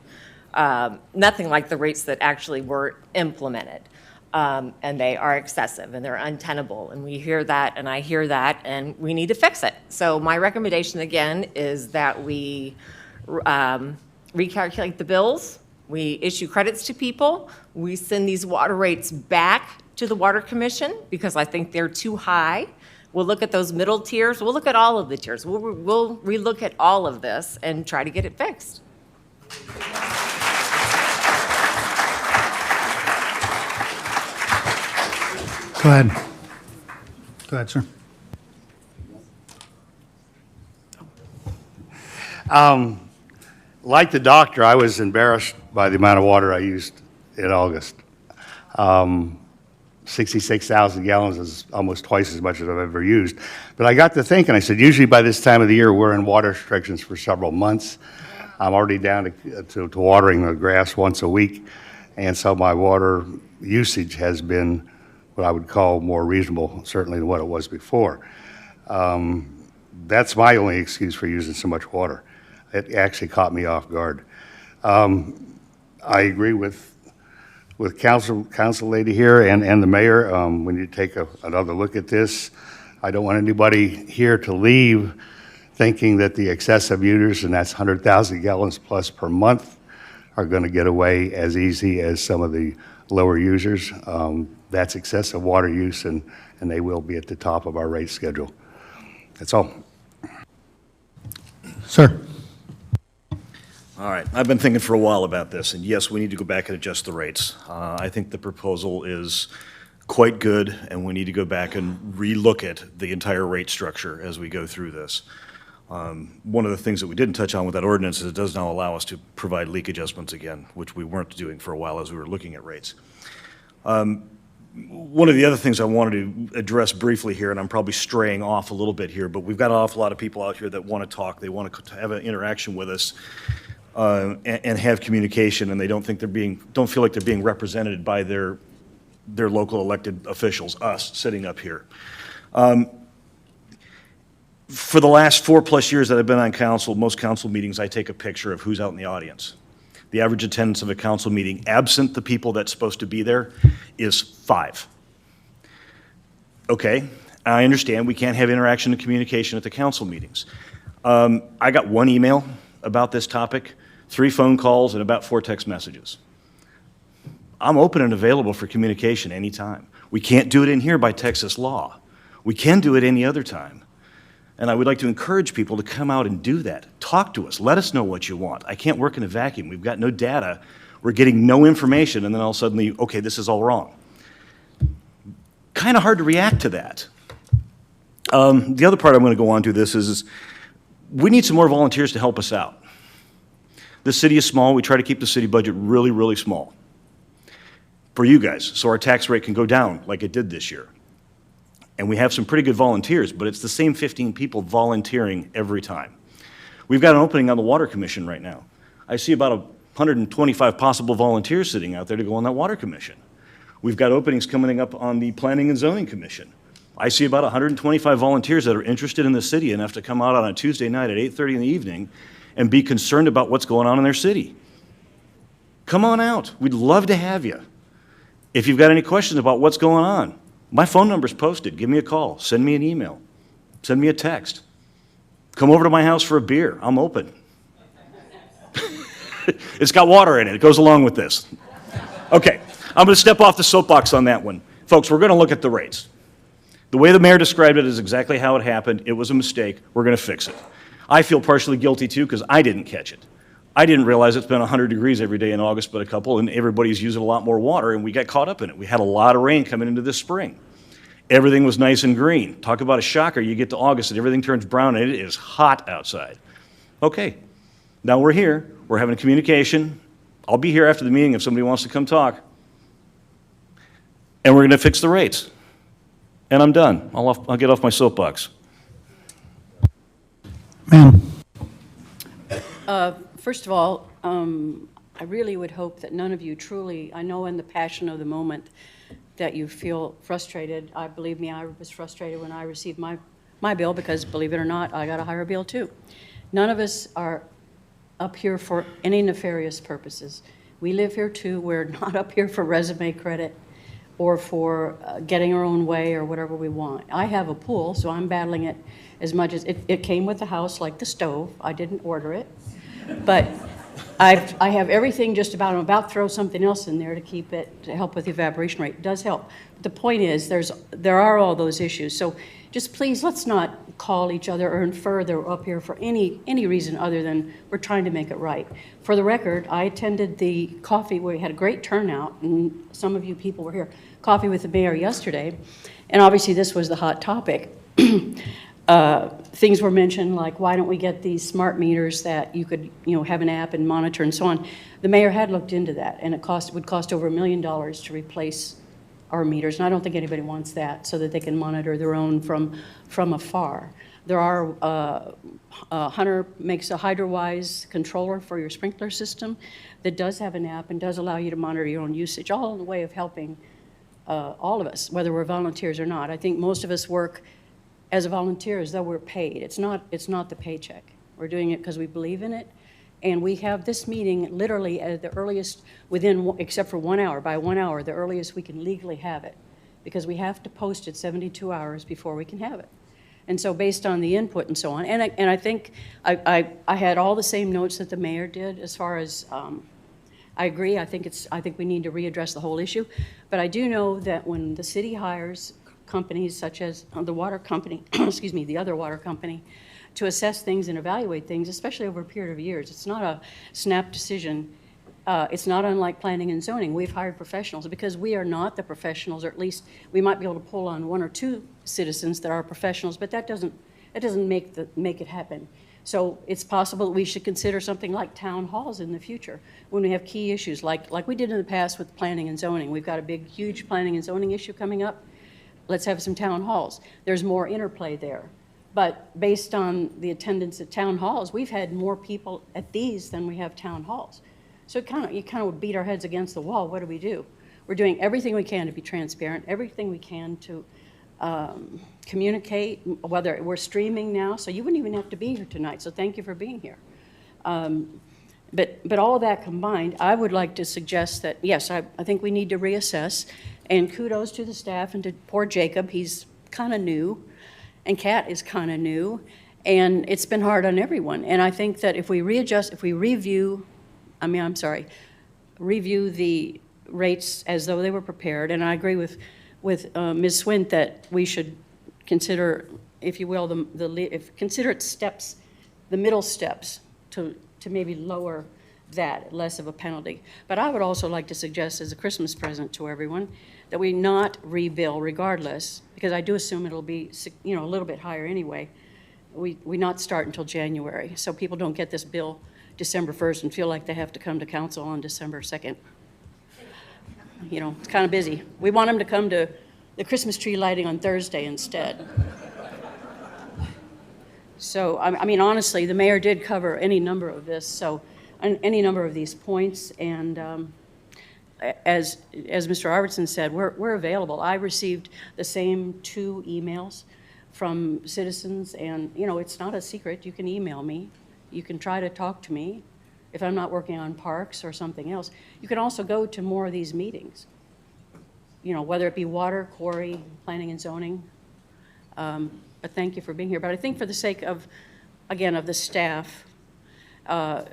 like the rates that actually were implemented. And they are excessive and they're untenable. And we hear that, and I hear that, and we need to fix it. So my recommendation again is that we recalculate the bills, we issue credits to people, we send these water rates back to the Water Commission because I think they're too high. We'll look at those middle tiers. We'll look at all of the tiers. We'll relook at all of this and try to get it fixed. Go ahead. Go ahead, sir. Like the doctor, I was embarrassed by the amount of water I used in August. 66,000 gallons is almost twice as much as I've ever used. But I got to thinking, I said, usually by this time of the year, we're in water restrictions for several months. I'm already down to watering the grass once a week. And so my water usage has been what I would call more reasonable, certainly than what it was before. That's my only excuse for using so much water. It actually caught me off guard. I agree with council lady here and the mayor. When you take another look at this, I don't want anybody here to leave thinking that the excessive users, and that's 100,000 gallons plus per month, are going to get away as easy as some of the lower users. That's excessive water use, and they will be at the top of our rate schedule. That's all. Sir. All right, I've been thinking for a while about this, and yes, we need to go back and adjust the rates. I think the proposal is quite good, and we need to go back and relook at the entire rate structure as we go through this. One of the things that we didn't touch on with that ordinance is it does now allow us to provide leak adjustments again, which we weren't doing for a while as we were looking at rates. One of the other things I wanted to address briefly here, and I'm probably straying off a little bit here, but we've got an awful lot of people out here that want to talk, they want to have an interaction with us, and have communication, and they don't feel like they're being represented by their local elected officials, us sitting up here. For the last 4+ years that I've been on council, most council meetings, I take a picture of who's out in the audience. The average attendance of a council meeting, absent the people that's supposed to be there, is 5. Okay, I understand we can't have interaction and communication at the council meetings. I got 1 email about this topic, 3 phone calls, and about 4 text messages. I'm open and available for communication anytime. We can't do it in here by Texas law. We can do it any other time. And I would like to encourage people to come out and do that. Talk to us. Let us know what you want. I can't work in a vacuum. We've got no data. We're getting no information, and then all of a sudden, okay, this is all wrong. Kind of hard to react to that. The other part I'm going to go on to this is we need some more volunteers to help us out. The city is small. We try to keep the city budget really, really small for you guys, so our tax rate can go down like it did this year. And we have some pretty good volunteers, but it's the same 15 people volunteering every time. We've got an opening on the Water Commission right now. I see about 125 possible volunteers sitting out there to go on that Water Commission. We've got openings coming up on the Planning and Zoning Commission. I see about 125 volunteers that are interested in the city enough to come out on a Tuesday night at 8:30 in the evening and be concerned about what's going on in their city. Come on out. We'd love to have you. If you've got any questions about what's going on, my phone number's posted. Give me a call. Send me an email. Send me a text. Come over to my house for a beer. I'm open. It's got water in it. It goes along with this. Okay, I'm going to step off the soapbox on that one. Folks, we're going to look at the rates. The way the mayor described it is exactly how it happened. It was a mistake. We're going to fix it. I feel partially guilty, too, because I didn't catch it. I didn't realize it's been 100 degrees every day in August but a couple, and everybody's using a lot more water, and we got caught up in it. We had a lot of rain coming into this spring. Everything was nice and green. Talk about a shocker. You get to August and everything turns brown, and it is hot outside. Okay, now we're here. We're having a communication. I'll be here after the meeting if somebody wants to come talk. And we're going to fix the rates. And I'm done. I'll get off my soapbox. Ma'am. First of all, I really would hope that none of you truly, I know in the passion of the moment that you feel frustrated. Believe me, I was frustrated when I received my bill because, believe it or not, I got a higher bill too. None of us are up here for any nefarious purposes. We live here too. We're not up here for resume credit or for getting our own way or whatever we want. I have a pool, so I'm battling it as much as it came with the house, like the stove. I didn't order it. But I have everything just about. I'm about to throw something else in there to keep it, to help with the evaporation rate. It does help. But the point is, there are all those issues. So just please, let's not call each other or infer they're up here for any reason other than we're trying to make it right. For the record, I attended the coffee where we had a great turnout, and some of you people were here, coffee with the mayor yesterday, and obviously this was the hot topic. Things were mentioned like, why don't we get these smart meters that you could, have an app and monitor and so on. The mayor had looked into that, and it would cost over $1 million to replace our meters, and I don't think anybody wants that, so that they can monitor their own from afar. There are, Hunter makes a HydroWise controller for your sprinkler system that does have an app and does allow you to monitor your own usage, all in the way of helping all of us, whether we're volunteers or not. I think most of us work as volunteers, though we're paid. It's not the paycheck. We're doing it because we believe in it. And we have this meeting literally at the earliest except for 1 hour, by 1 hour, the earliest we can legally have it, because we have to post it 72 hours before we can have it. And so based on the input and so on, and I think I had all the same notes that the mayor did as far as, I agree, I think we need to readdress the whole issue. But I do know that when the city hires companies such as the water company, excuse me, the other water company, to assess things and evaluate things, especially over a period of years. It's not a snap decision. It's not unlike planning and zoning. We've hired professionals because we are not the professionals, or at least we might be able to pull on 1 or 2 citizens that are professionals, but that doesn't make it happen. So it's possible that we should consider something like town halls in the future when we have key issues like we did in the past with planning and zoning. We've got a big, huge planning and zoning issue coming up. Let's have some town halls. There's more interplay there. But based on the attendance at town halls, we've had more people at these than we have town halls. So you kind of beat our heads against the wall. What do? We're doing everything we can to be transparent, everything we can to communicate, whether we're streaming now, so you wouldn't even have to be here tonight, so thank you for being here. But all of that combined, I would like to suggest that, yes, I think we need to reassess, and kudos to the staff and to poor Jacob. He's kind of new, and Kat is kind of new, and it's been hard on everyone. And I think that if we review the rates as though they were prepared, and I agree with Ms. Swint that we should consider, if you will, consider it steps, the middle steps to maybe lower that, less of a penalty. But I would also like to suggest as a Christmas present to everyone that we not rebill regardless, because I do assume it'll be a little bit higher anyway. We not start until January, so people don't get this bill December 1st and feel like they have to come to council on December 2nd. It's kind of busy. We want them to come to the Christmas tree lighting on Thursday instead. So, I mean, honestly, the mayor did cover any number of this, so, any number of these points, and as Mr. Arvidsson said, we're available. I received the same 2 emails from citizens, and, you know, it's not a secret. You can email me. You can try to talk to me if I'm not working on parks or something else. You can also go to more of these meetings, you know, whether it be water, quarry, planning and zoning. But thank you for being here. But I think for the sake of, again, of the staff,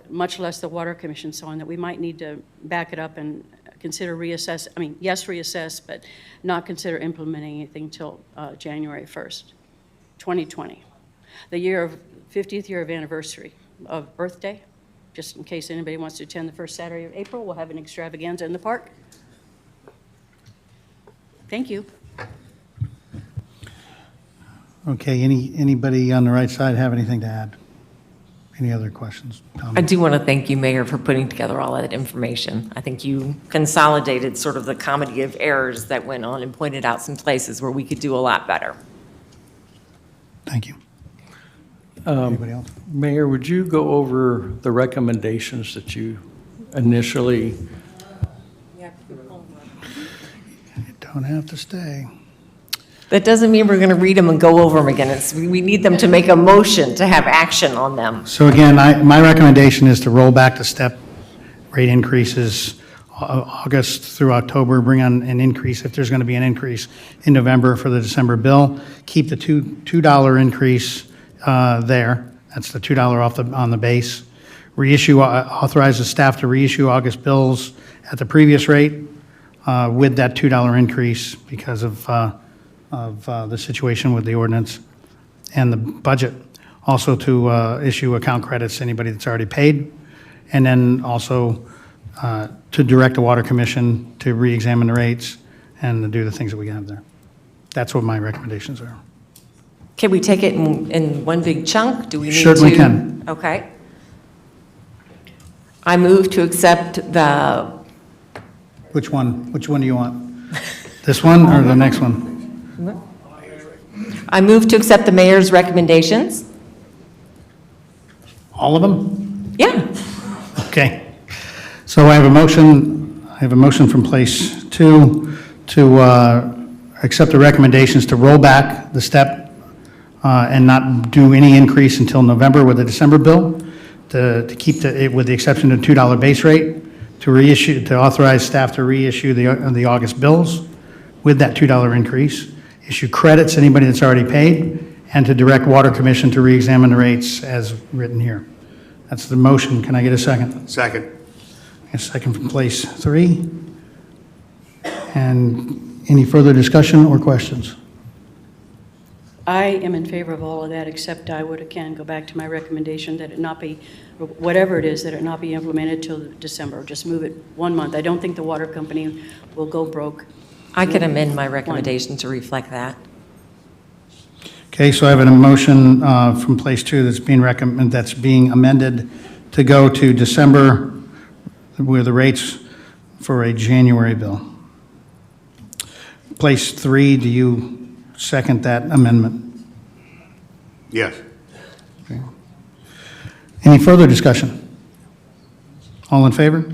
much less the Water Commission, so on, that we might need to back it up and consider reassess, I mean, yes, reassess, but not consider implementing anything until January 1st, 2020. The year of 50th year of anniversary of Earth Day. Just in case anybody wants to attend the first Saturday of April, we'll have an extravaganza in the park. Thank you. Okay, anybody on the right side have anything to add? Any other questions? I do want to thank you, Mayor, for putting together all that information. I think you consolidated sort of the comedy of errors that went on and pointed out some places where we could do a lot better. Thank you. Anybody else? Mayor, would you go over the recommendations that you initially? You don't have to stay. That doesn't mean we're going to read them and go over them again. We need them to make a motion to have action on them. So again, my recommendation is to roll back the step rate increases August through October, bring on an increase if there's going to be an increase in November for the December bill. Keep the $2 increase there. That's the $2 on the base. Reissue, authorize the staff to reissue August bills at the previous rate with that $2 increase because of the situation with the ordinance and the budget. Also to issue account credits to anybody that's already paid. And then also to direct the Water Commission to re-examine the rates and to do the things that we have there. That's what my recommendations are. Can we take it in one big chunk? Do we need to? Certainly can. Okay. I move to accept the, Which one do you want? This one or the next one? I move to accept the mayor's recommendations. All of them? Yeah. Okay. So I have a motion from place 2 to accept the recommendations to roll back the step and not do any increase until November with the December bill, to keep it with the exception of $2 base rate, to authorize staff to reissue the August bills with that $2 increase, issue credits to anybody that's already paid, and to direct Water Commission to re-examine the rates as written here. That's the motion. Can I get a second? Second. A second from place 3. And any further discussion or questions? I am in favor of all of that, except I would, again, go back to my recommendation that it not be, whatever it is, that it not be implemented till December. Just move it 1 month. I don't think the water company will go broke. I can amend my recommendation to reflect that. Okay, so I have a motion from place 2 that's being amended to go to December with the rates for a January bill. Place 3, do you second that amendment? Yes. Okay. Any further discussion? All in favor?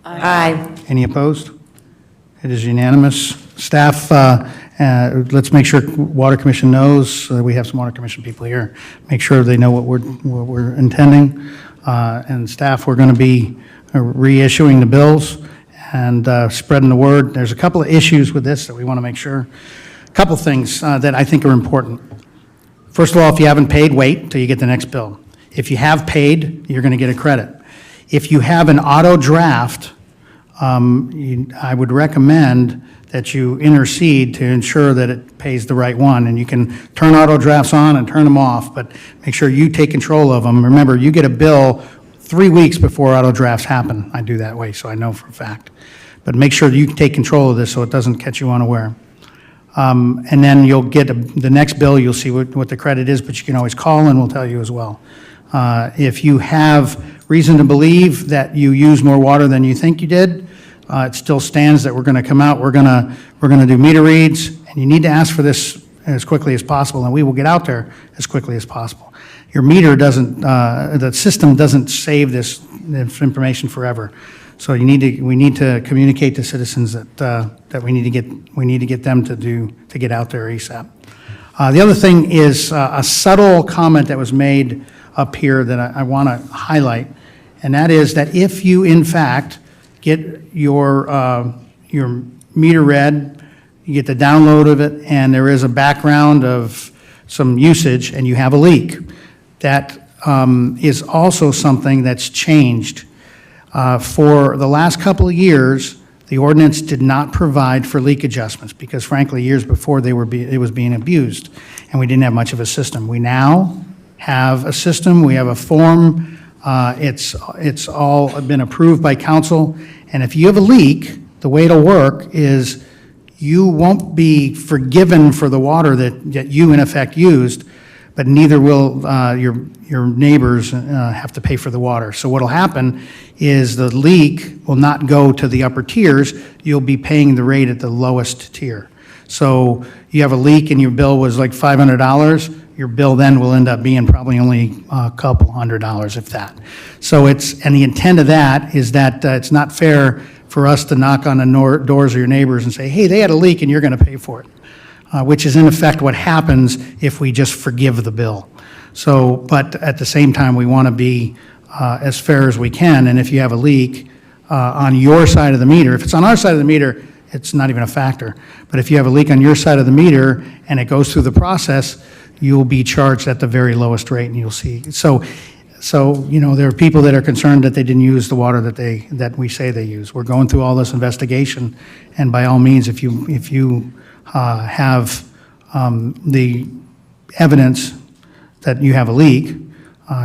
Aye. Any opposed? It is unanimous. Staff, let's make sure Water Commission knows, we have some Water Commission people here, make sure they know what we're intending. And staff, we're going to be reissuing the bills and spreading the word. There's a couple of issues with this that we want to make sure. A couple things that I think are important. First of all, if you haven't paid, wait till you get the next bill. If you have paid, you're going to get a credit. If you have an auto draft, I would recommend that you intercede to ensure that it pays the right one. And you can turn auto drafts on and turn them off, but make sure you take control of them. Remember, you get a bill 3 weeks before auto drafts happen. I do that way, so I know for a fact. But make sure that you take control of this so it doesn't catch you unaware. And then you'll get the next bill, you'll see what the credit is, but you can always call and we'll tell you as well. If you have reason to believe that you use more water than you think you did, it still stands that we're going to come out, we're going to do meter reads, And you need to ask for this as quickly as possible, and we will get out there as quickly as possible. Your meter doesn't, the system doesn't save this information forever. So we need to communicate to citizens that we need to get them to get out there ASAP. The other thing is a subtle comment that was made up here that I want to highlight, and that is that if you in fact get your meter read, you get the download of it, and there is a background of some usage, and you have a leak, that is also something that's changed. For the last couple of years, the ordinance did not provide for leak adjustments because frankly, years before it was being abused and we didn't have much of a system. We now have a system, we have a form, it's all been approved by council, and if you have a leak, the way it'll work is you won't be forgiven for the water that you in effect used, but neither will your neighbors have to pay for the water. So what'll happen is the leak will not go to the upper tiers, you'll be paying the rate at the lowest tier. So you have a leak and your bill was like $500, your bill then will end up being probably only a couple $100, if that. So and the intent of that is that it's not fair for us to knock on the doors of your neighbors and say, hey, they had a leak and you're gonna pay for it. Which is in effect what happens if we just forgive the bill. So, but at the same time, we want to be as fair as we can, and if you have a leak on your side of the meter, if it's on our side of the meter, it's not even a factor. But if you have a leak on your side of the meter and it goes through the process, you'll be charged at the very lowest rate, and you'll see. So there are people that are concerned that they didn't use the water that we say they use. We're going through all this investigation, and by all means, if you have the evidence that you have a leak,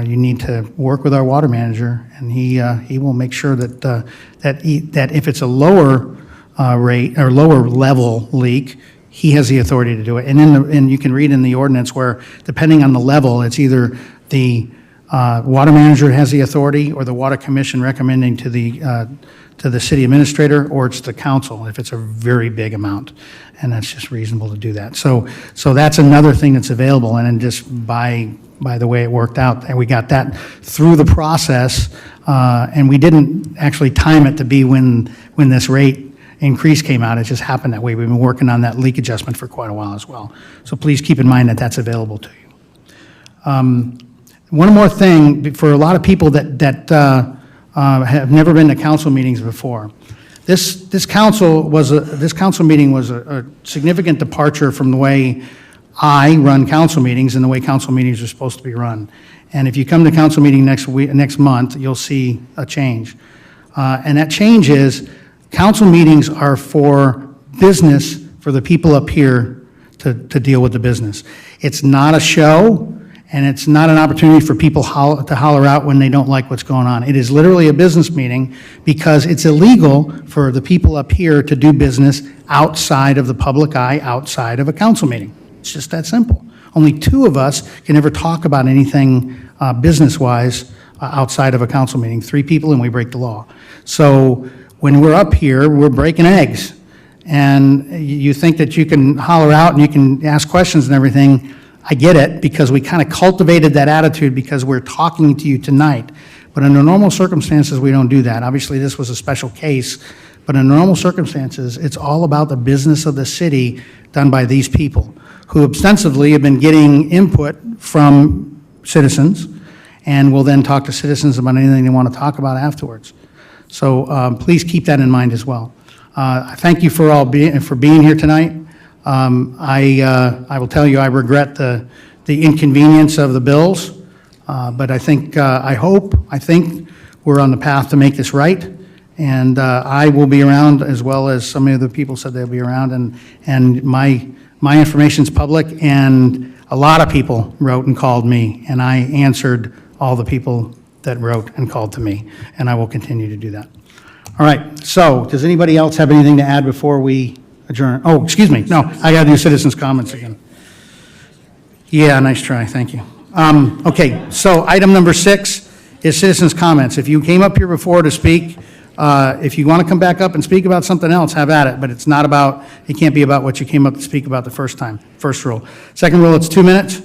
you need to work with our water manager, and he will make sure that if it's a lower rate or lower level leak, he has the authority to do it. And you can read in the ordinance where, depending on the level, it's either the water manager has the authority or the water commission recommending to the city administrator, or it's the council if it's a very big amount, and that's just reasonable to do that. So that's another thing that's available, and then just by the way it worked out, and we got that through the process, and we didn't actually time it to be when this rate increase came out. It just happened that way. We've been working on that leak adjustment for quite a while as well. So please keep in mind that that's available to you. One more thing, for a lot of people that have never been to council meetings before, this council meeting was a significant departure from the way I run council meetings and the way council meetings are supposed to be run. And if you come to council meeting next month, you'll see a change. And that change is council meetings are for business, for the people up here to deal with the business. It's not a show. And it's not an opportunity for people to holler out when they don't like what's going on. It is literally a business meeting because it's illegal for the people up here to do business outside of the public eye, outside of a council meeting. It's just that simple. Only 2 of us can ever talk about anything business-wise outside of a council meeting. 3 people and we break the law. So when we're up here, we're breaking eggs. And you think that you can holler out and you can ask questions and everything. I get it, because we kind of cultivated that attitude because we're talking to you tonight. But under normal circumstances, we don't do that. Obviously, this was a special case, but in normal circumstances, it's all about the business of the city done by these people who ostensibly have been getting input from citizens and will then talk to citizens about anything they want to talk about afterwards. So please keep that in mind as well. I thank you for being here tonight. I will tell you, I regret the inconvenience of the bills, but I think, I think we're on the path to make this right, and I will be around, as well as some of the people said they'll be around, and my information's public, and a lot of people wrote and called me, and I answered all the people that wrote and called to me, and I will continue to do that. All right, so does anybody else have anything to add before we adjourn? Oh, excuse me. No, I got to do citizens' comments again. Yeah, nice try. Thank you. Okay, so item number 6 is citizens' comments. If you came up here before to speak, If you want to come back up and speak about something else, have at it, but it's not about, it can't be about what you came up to speak about the first time, first rule. Second rule, it's 2 minutes,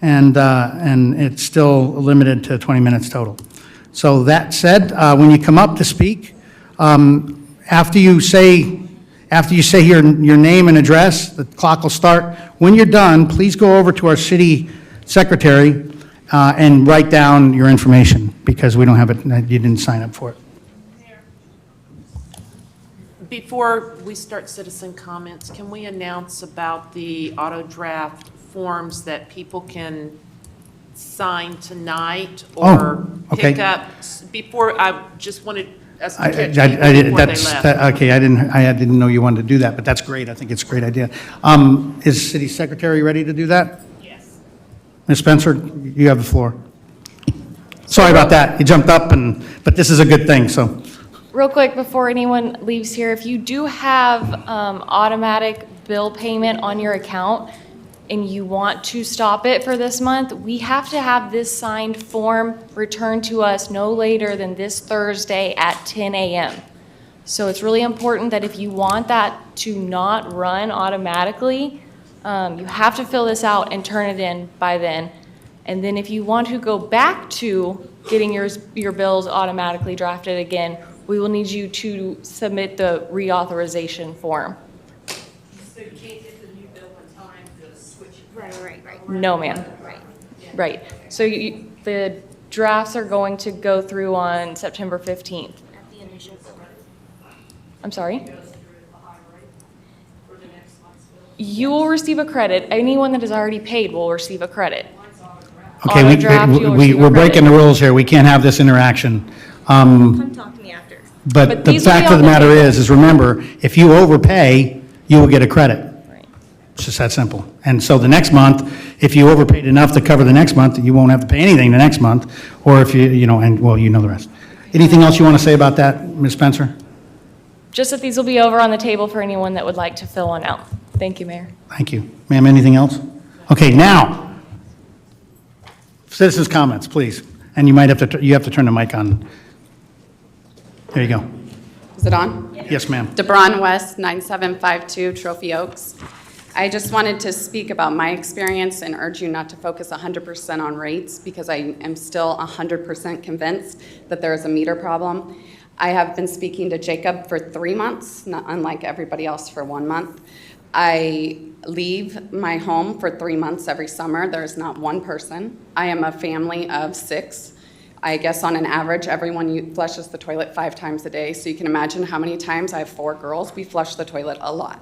and it's still limited to 20 minutes total. So that said, when you come up to speak, after you say your name and address, the clock will start. When you're done, please go over to our city secretary and write down your information, because we don't have it, you didn't sign up for it. Before we start citizen comments, can we announce about the auto draft forms that people can sign tonight or okay. pick up? Before, I just wanted us to I catch did- people before they that's, left. okay, I didn't know you wanted to do that, but that's great. I think it's a great idea. Is city secretary ready to do that? Yes. Ms. Spencer, you have the floor. Sorry about that. You jumped up, but this is a good thing, so. Real quick, before anyone leaves here, if you do have automatic bill payment on your account and you want to stop it for this month, we have to have this signed form returned to us no later than this Thursday at 10 a.m. So it's really important that if you want that to not run automatically, you have to fill this out and turn it in by then. And then if you want to go back to getting your bills automatically drafted again, we will need you to submit the reauthorization form. So you can't get the new bill in time to switch it? Right. No, ma'am. Right. So the drafts are going to go through on September 15th. I'm sorry? You will receive a credit. Anyone that is already paid will receive a credit. Okay, Auto draft, you'll receive a we're credit. breaking the rules here. We can't have this interaction. Come talk to me after. But the these will be fact of on the the matter table. is remember, if you overpay, you will get a credit. It's just that simple. And so the next month, if you overpaid enough to cover the next month, you won't have to pay anything the next month, or if you know, and well, you know the rest. Anything else you want to say about that, Ms. Spencer? Just that these will be over on the table for anyone that would like to fill one out. Thank you, Mayor. Thank you. Ma'am, anything else? Okay, now, citizens' comments, please. And you might have to, you have to turn the mic on. There you go. Is it on? Yes, ma'am. DeBron West, 9752 Trophy Oaks. I just wanted to speak about my experience and urge you not to focus 100% on rates, because I am still 100% convinced that there is a meter problem. I have been speaking to Jacob for 3 months, not unlike everybody else for 1 month. I leave my home for 3 months every summer. There is not one person. I am a family of 6. I guess on an average, everyone flushes the toilet 5 times a day. So you can imagine how many times I have 4 girls. We flush the toilet a lot.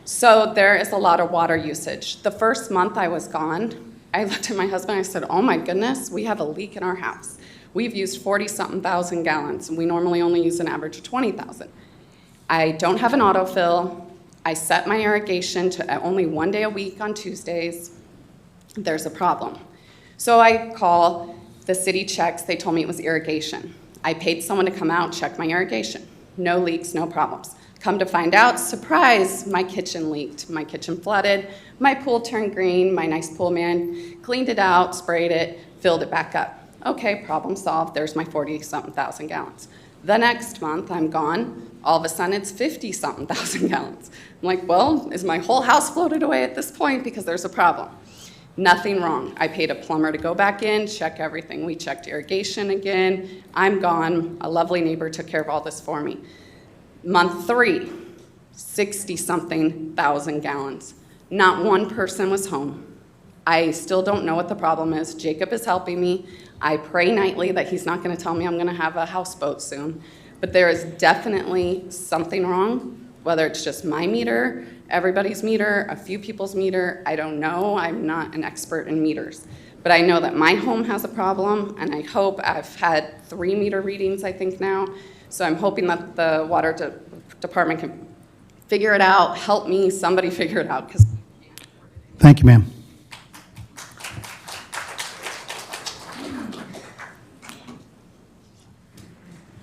So there is a lot of water usage. The first month I was gone, I looked at my husband, I said, oh my goodness, we have a leak in our house. We've used 40-something thousand gallons, and we normally only use an average of 20,000. I don't have an autofill. I set my irrigation to only 1 day a week on Tuesdays. There's a problem. So I call, the city checks, they told me it was irrigation. I paid someone to come out, check my irrigation. No leaks, no problems. Come to find out, surprise, my kitchen leaked. My kitchen flooded, my pool turned green, my nice pool man cleaned it out, sprayed it, filled it back up. Okay, problem solved, there's my 40-something thousand gallons. The next month, I'm gone, all of a sudden it's 50-something thousand gallons. I'm like, well, is my whole house floated away at this point because there's a problem? Nothing wrong. I paid a plumber to go back in, check everything. We checked irrigation again. I'm gone. A lovely neighbor took care of all this for me. Month 3, 60-something thousand gallons. Not one person was home. I still don't know what the problem is. Jacob is helping me. I pray nightly that he's not going to tell me I'm going to have a houseboat soon. But there is definitely something wrong, whether it's just my meter, everybody's meter, a few people's meter. I don't know. I'm not an expert in meters. But I know that my home has a problem, and I hope I've had 3 meter readings, I think now. So I'm hoping that the water department can figure it out, help me, somebody figure it out. Thank you, ma'am.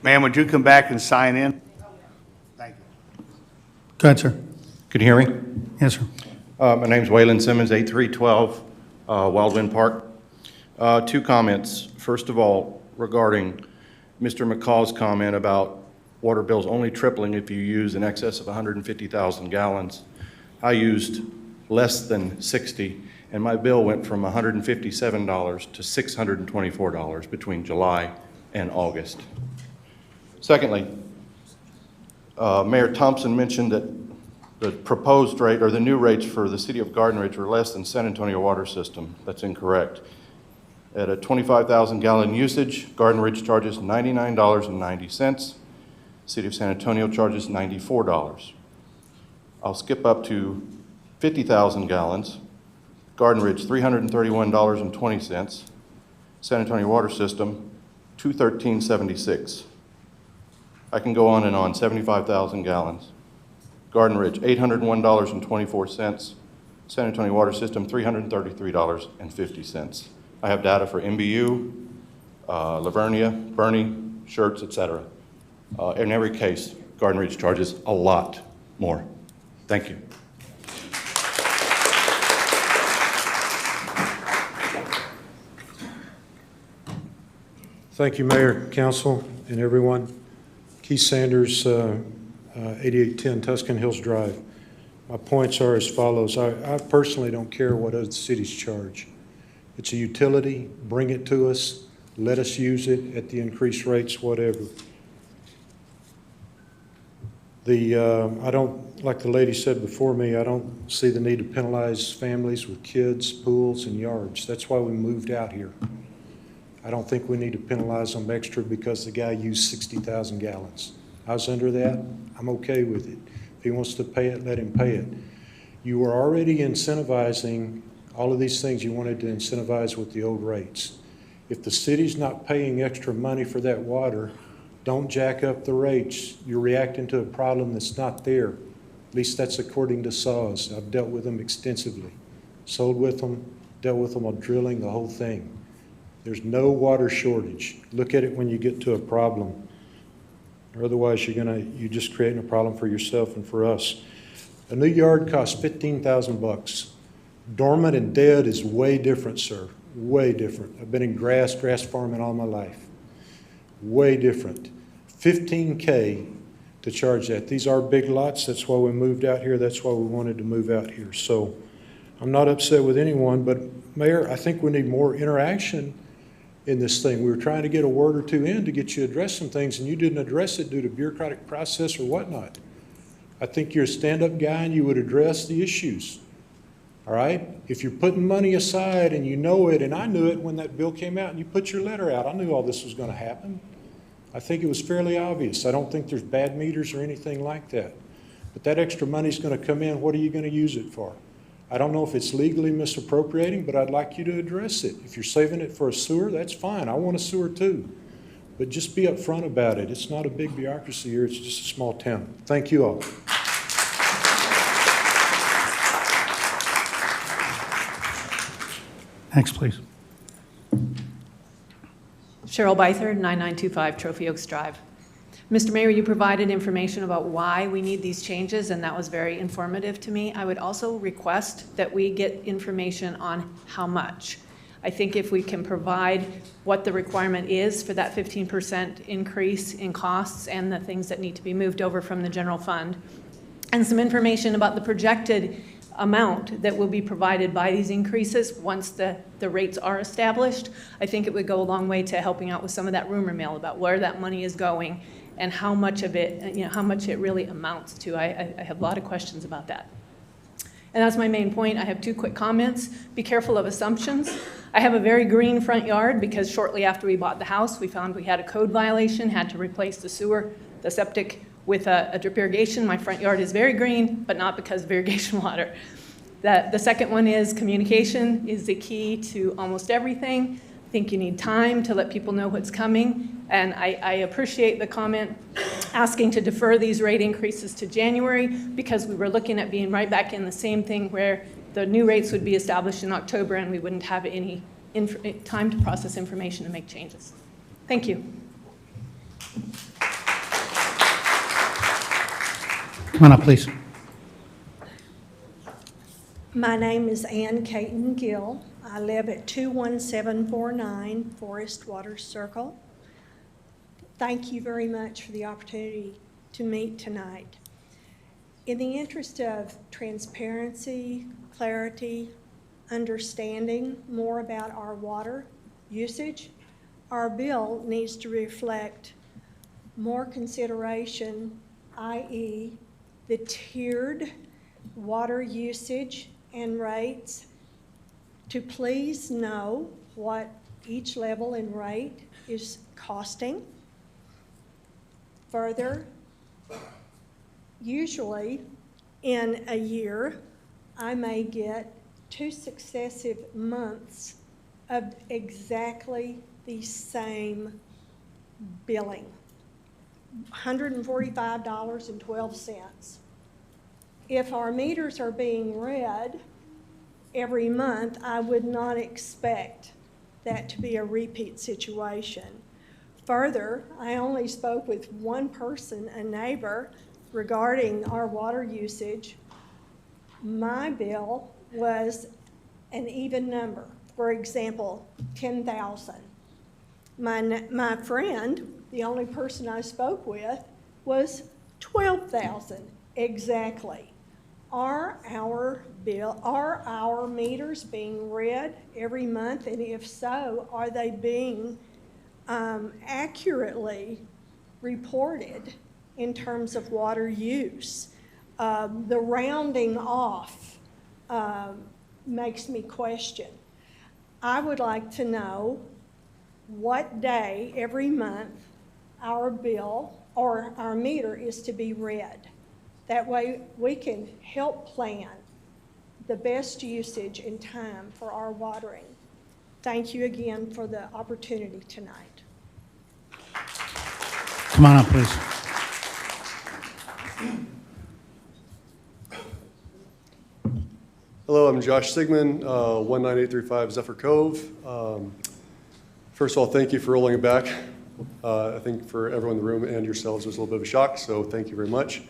Ma'am, would you come back and sign in? Go ahead, sir. Can you hear me? Yes, sir. My name's Waylon Simmons, 8312 Wildwind Park. 2 comments. First of all, regarding Mr. McCaw's comment about water bill's only tripling if you use in excess of 150,000 gallons. I used less than 60, and my bill went from $157 to $624 between July and August. Secondly, Mayor Thompson mentioned that the proposed rate, or the new rates for the city of Garden Ridge, were less than San Antonio water system. That's incorrect. At a 25,000 gallon usage, Garden Ridge charges $99.90. City of San Antonio charges $94. I'll skip up to 50,000 gallons. Garden Ridge, $331.20. San Antonio water system, $213.76. I can go on and on. 75,000 gallons. Garden Ridge, $801.24. San Antonio water system, $333.50. I have data for MBU, Lavernia, Bernie, Schertz, etc. In every case, Garden Ridge charges a lot more. Thank you. Thank you, Mayor, Council, and everyone. Keith Sanders, 8810 Tuscan Hills Drive. My points are as follows. I personally don't care what other cities charge. It's a utility, bring it to us, let us use it at the increased rates, whatever. I don't, like the lady said before me, I don't see the need to penalize families with kids, pools, and yards. That's why we moved out here. I don't think we need to penalize them extra because the guy used 60,000 gallons. I was under that. I'm okay with it. If he wants to pay it, let him pay it. You were already incentivizing all of these things you wanted to incentivize with the old rates. If the city's not paying extra money for that water, don't jack up the rates. You're reacting to a problem that's not there. At least that's according to SAWS. I've dealt with them extensively. Sold with them, dealt with them on drilling, the whole thing. There's no water shortage. Look at it when you get to a problem. Or otherwise, you're just creating a problem for yourself and for us. A new yard costs $15,000. Dormant and dead is way different, sir. Way different. I've been in grass farming all my life. Way different. $15K to charge that. These are big lots. That's why we moved out here. That's why we wanted to move out here. So I'm not upset with anyone, but Mayor, I think we need more interaction in this thing. We were trying to get a word or two in to get you to address some things, and you didn't address it due to bureaucratic process or whatnot. I think you're a stand-up guy and you would address the issues. All right? If you're putting money aside and you know it, and I knew it when that bill came out and you put your letter out, I knew all this was going to happen. I think it was fairly obvious. I don't think there's bad meters or anything like that. But that extra money's going to come in. What are you going to use it for? I don't know if it's legally misappropriating, but I'd like you to address it. If you're saving it for a sewer, that's fine. I want a sewer too. But just be upfront about it. It's not a big bureaucracy here. It's just a small town. Thank you all. Next, please. Cheryl Beithard, 9925 Trophy Oaks Drive. Mr. Mayor, you provided information about why we need these changes, and that was very informative to me. I would also request that we get information on how much. I think if we can provide what the requirement is for that 15% increase in costs and the things that need to be moved over from the general fund, and some information about the projected amount that will be provided by these increases once the rates are established, I think it would go a long way to helping out with some of that rumor mill about where that money is going and how much of it, how much it really amounts to. I have a lot of questions about that. And that's my main point. I have two quick comments. Be careful of assumptions. I have a very green front yard because shortly after we bought the house, we found we had a code violation, had to replace the sewer, the septic with a drip irrigation. My front yard is very green, but not because of irrigation water. The second one is communication is the key to almost everything. I think you need time to let people know what's coming. And I appreciate the comment asking to defer these rate increases to January because we were looking at being right back in the same thing where the new rates would be established in October and we wouldn't have any time to process information and make changes. Thank you. Come on up, please. My name is Ann Caton Gill. I live at 21749 Forest Water Circle. thank you very much for the opportunity to meet tonight. In the interest of transparency, clarity, understanding more about our water usage, our bill needs to reflect more consideration, i.e. the tiered water usage and rates, to please know what each level and rate is costing. Further, usually in a year, I may get 2 successive months of exactly the same billing, $145.12. If our meters are being read every month, I would not expect that to be a repeat situation. Further, I only spoke with one person, a neighbor, regarding our water usage. My bill was an even number. For example, 10,000. My friend, the only person I spoke with, was 12,000 exactly. Are our meters being read every month? And if so, are they being accurately reported in terms of water use? The rounding off makes me question. I would like to know what day every month our bill or our meter is to be read. That way we can help plan the best usage and time for our watering. Thank you again for the opportunity tonight. Come on up, please. Hello, I'm Josh Sigmund, 19835 Zephyr Cove. First of all, thank you for rolling it back. I think for everyone in the room and yourselves, it was a little bit of a shock, so thank you very much.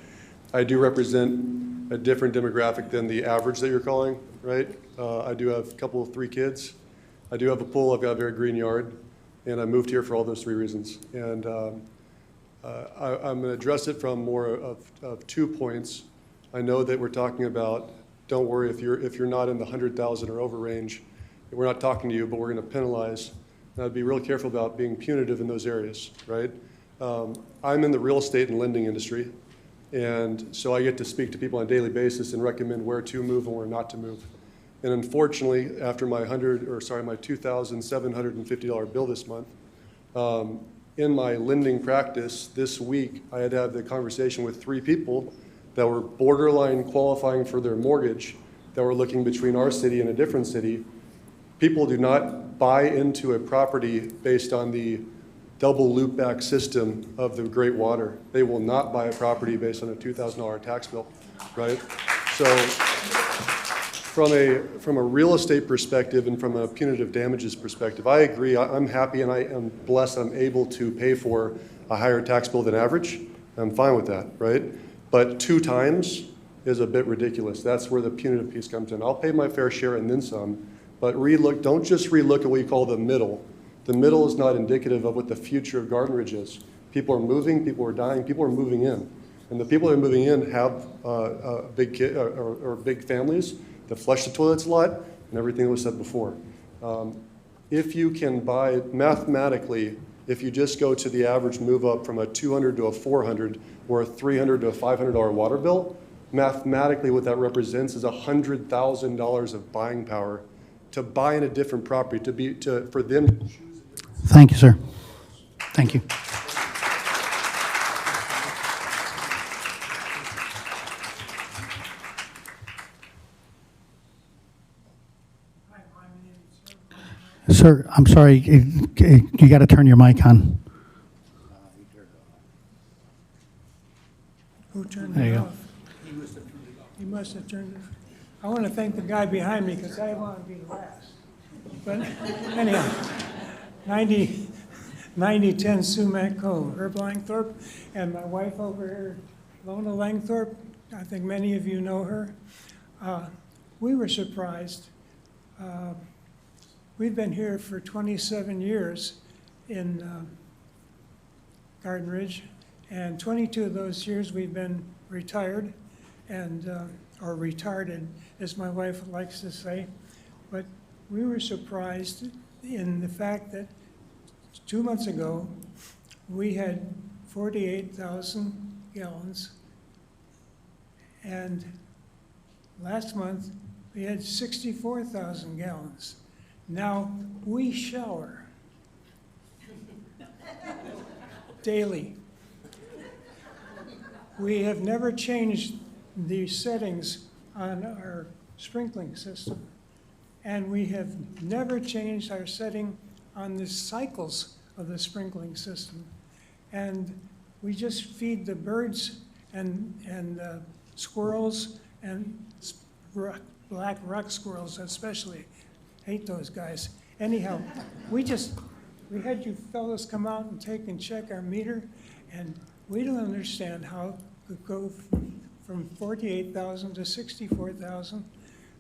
I do represent a different demographic than the average that you're calling, right? I do have a couple of 3 kids. I do have a pool, I've got a very green yard, and I moved here for all those 3 reasons. And I'm gonna address it from more of 2 points. I know that we're talking about, don't worry if you're not in the 100,000 or over range, we're not talking to you, but we're gonna penalize. And I'd be real careful about being punitive in those areas, right? I'm in the real estate and lending industry, and so I get to speak to people on a daily basis and recommend where to move and where not to move. And unfortunately, after my $2,750 bill this month, in my lending practice this week, I had to have the conversation with 3 people that were borderline qualifying for their mortgage, that were looking between our city and a different city. People do not buy into a property based on the double loopback system of the Great Water. They will not buy a property based on a $2,000 tax bill, right? So from a real estate perspective and from a punitive damages perspective, I agree. I'm happy and I am blessed I'm able to pay for a higher tax bill than average. I'm fine with that, right? But 2 times is a bit ridiculous. That's where the punitive piece comes in. I'll pay my fair share and then some, but don't just relook at what you call the middle. The middle is not indicative of what the future of Garden Ridge is. People are moving, people are dying, people are moving in. And the people that are moving in have big families that flush the toilets a lot and everything that was said before. If you can buy, mathematically, if you just go to the average move up from a $200 to a $400 or a $300 to a $500 water bill, mathematically what that represents is $100,000 of buying power to buy in a different property, for them to choose. Thank you, sir. Thank you. Sir, I'm sorry, you got to turn your mic on. Who turned There you it go. off? He must have turned it. I want to thank the guy behind me because I want to be last. But anyhow, 9010 Sumac Cove, Herb Langthorpe, and my wife over here, Lona Langthorpe. I think many of you know her. We were surprised. We've been here for 27 years in Garden Ridge, and 22 of those years we've been retired and, or retarded, as my wife likes to say. But we were surprised in the fact that 2 months ago, we had 48,000 gallons, and last month, we had 64,000 gallons. Now, we shower daily. We have never changed the settings on our sprinkling system, and we have never changed our setting on the cycles of the sprinkling system. And we just feed the birds and squirrels and black rock squirrels especially. Hate those guys. Anyhow, we had you fellows come out and take and check our meter, and we don't understand how to go from 48,000 to 64,000.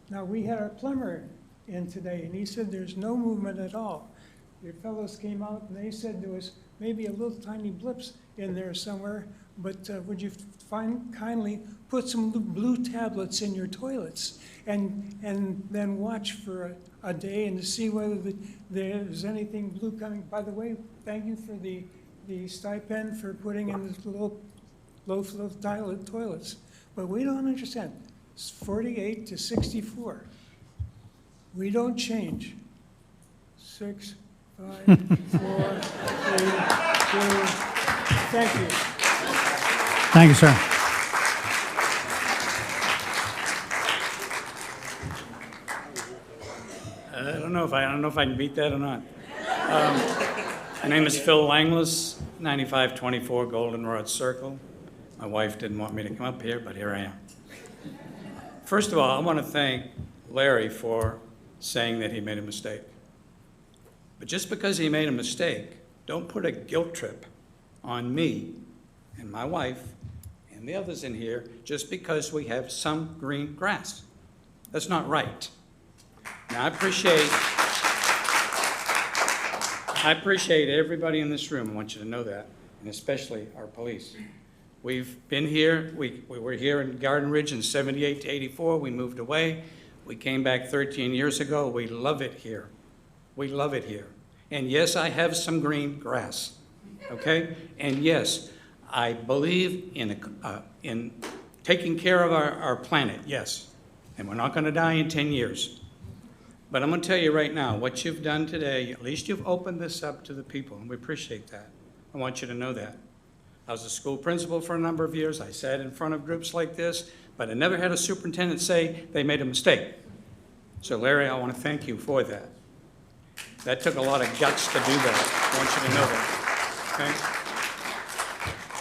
Now, we had our plumber in today, and he said there's no movement at all. Your fellows came out and they said there was maybe a little tiny blips in there somewhere, but would you kindly put some blue tablets in your toilets and then watch for a day and to see whether there's anything blue coming. By the way, thank you for the stipend for putting in the low flow toilets. But we don't understand. It's 48 to 64. We don't change. 6, 5, 4, 3, 2. Thank you. Thank you, sir. I don't know if I can beat that or not. My name is Phil Langlis, 9524 Goldenrod Circle. My wife didn't want me to come up here, but here I am. First of all, I want to thank Larry for saying that he made a mistake. But just because he made a mistake, don't put a guilt trip on me and my wife and the others in here just because we have some green grass. That's not right. Now, I appreciate everybody in this room. I want you to know that, and especially our police. We've been here. We were here in Garden Ridge in 78 to 84. We moved away. We came back 13 years ago. We love it here. We love it here. And yes, I have some green grass, okay? And yes, I believe in taking care of our planet, yes. And we're not going to die in 10 years. But I'm going to tell you right now, what you've done today, at least you've opened this up to the people, and we appreciate that. I want you to know that. I was a school principal for a number of years. I sat in front of groups like this, but I never had a superintendent say they made a mistake. So Larry, I want to thank you for that. That took a lot of guts to do that. I want you to know that,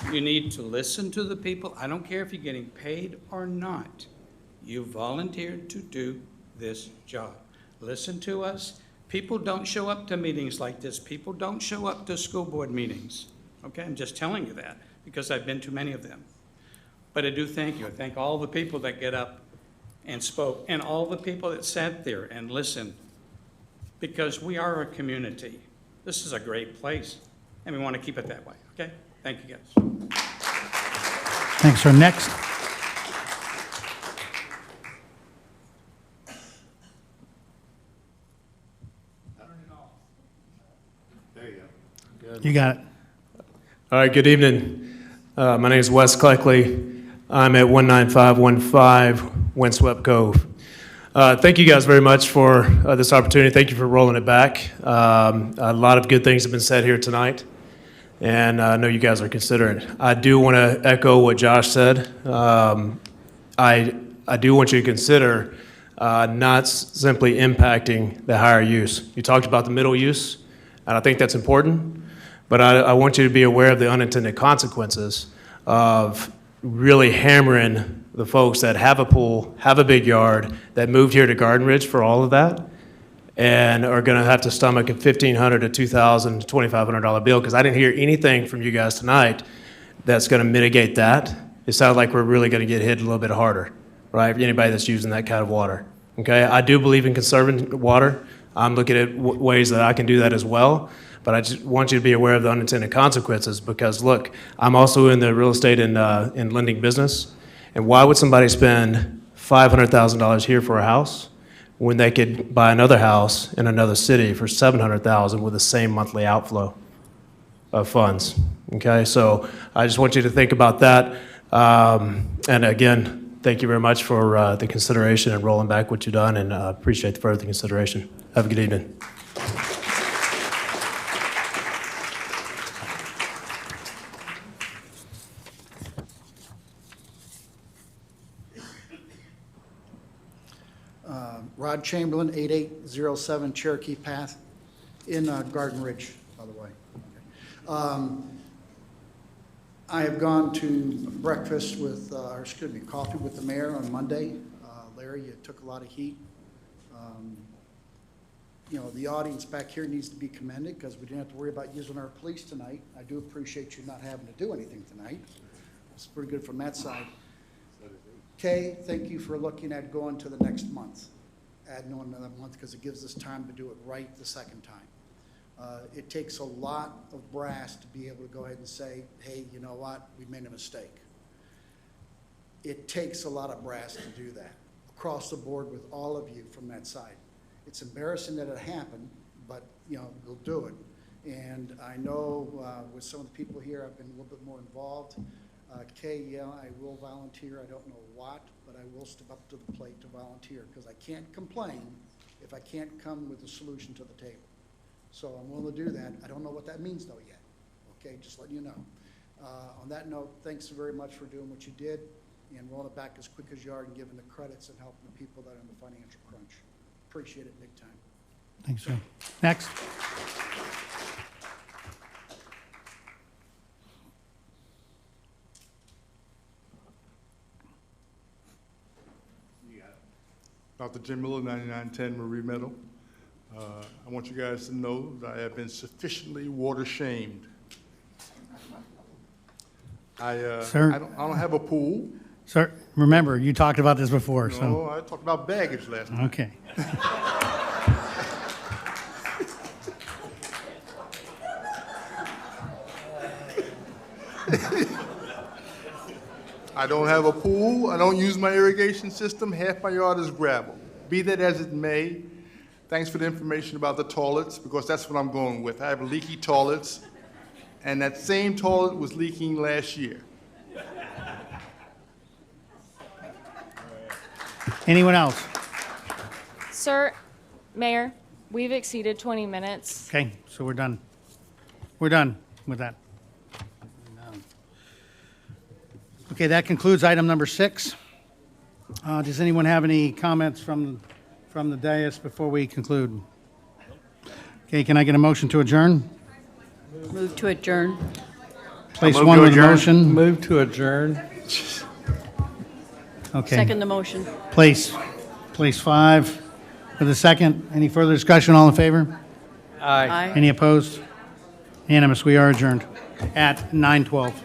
okay? You need to listen to the people. I don't care if you're getting paid or not. You volunteered to do this job. Listen to us. People don't show up to meetings like this. People don't show up to school board meetings. Okay, I'm just telling you that because I've been to many of them. But I do thank you. I thank all the people that get up and spoke and all the people that sat there and listened because we are a community. This is a great place and we want to keep it that way. Okay, thank you guys. Thanks, sir. Next. You got it. All right, good evening. My name is Wes Cleckley. I'm at 19515 Windswept Cove. Thank you guys very much for this opportunity. Thank you for rolling it back. A lot of good things have been said here tonight, and I know you guys are considering it. I do want to echo what Josh said. I do want you to consider not simply impacting the higher use. You talked about the middle use, and I think that's important. But I want you to be aware of the unintended consequences of really hammering the folks that have a pool, have a big yard, that moved here to Garden Ridge for all of that, and are going to have to stomach a $1,500 to $2,000 to $2,500 bill, because I didn't hear anything from you guys tonight that's going to mitigate that. It sounds like we're really going to get hit a little bit harder, right, for anybody that's using that kind of water. Okay, I do believe in conserving water. I'm looking at ways that I can do that as well. But I just want you to be aware of the unintended consequences because, look, I'm also in the real estate and lending business. And why would somebody spend $500,000 here for a house when they could buy another house in another city for $700,000 with the same monthly outflow of funds? Okay, so I just want you to think about that. And again, thank you very much for the consideration and rolling back what you've done, and appreciate the further consideration. Have a good evening. Rod Chamberlain, 8807 Cherokee Path in Garden Ridge, by the way. I have gone to breakfast with, or excuse me, coffee with the mayor on Monday. Larry, you took a lot of heat. You know, the audience back here needs to be commended because we didn't have to worry about using our police tonight. I do appreciate you not having to do anything tonight. It's pretty good from that side. Kay, thank you for looking at going to the next month, adding on another month because it gives us time to do it right the second time. It takes a lot of brass to be able to go ahead and say, hey, you know what, we made a mistake. It takes a lot of brass to do that, across the board with all of you from that side. It's embarrassing that it happened, but you know, we'll do it. And I know with some of the people here, I've been a little bit more involved. Kay, yeah, I will volunteer. I don't know what, but I will step up to the plate to volunteer because I can't complain if I can't come with a solution to the table. So I'm willing to do that. I don't know what that means though yet. Okay, just letting you know. On that note, thanks very much for doing what you did and rolling it back as quick as you are and giving the credits and helping the people that are in the financial crunch. Appreciate it big time. Thanks, sir. Next. Dr. Jim Miller, 9910 Marie Meadow. I want you guys to know that I have been sufficiently water shamed. Sir? I don't have a pool. Sir, remember, you talked about this before, No, so. I talked about baggage last night. Okay. I don't have a pool. I don't use my irrigation system. Half my yard is gravel. Be that as it may, thanks for the information about the toilets, because that's what I'm going with. I have leaky toilets, and that same toilet was leaking last year. Anyone else? Sir, Mayor, we've exceeded 20 minutes. Okay, so we're done. We're done with that. Okay, that concludes item number 6. Does anyone have any comments from the dais before we conclude? Okay, can I get a motion to adjourn? Move to adjourn. Place Move one to with the adjourn. motion. Move to adjourn. Okay. Second the motion. Place 5 with a second. Any further discussion? All in favor? Aye. Any opposed? Unanimous. We are adjourned at 9:12.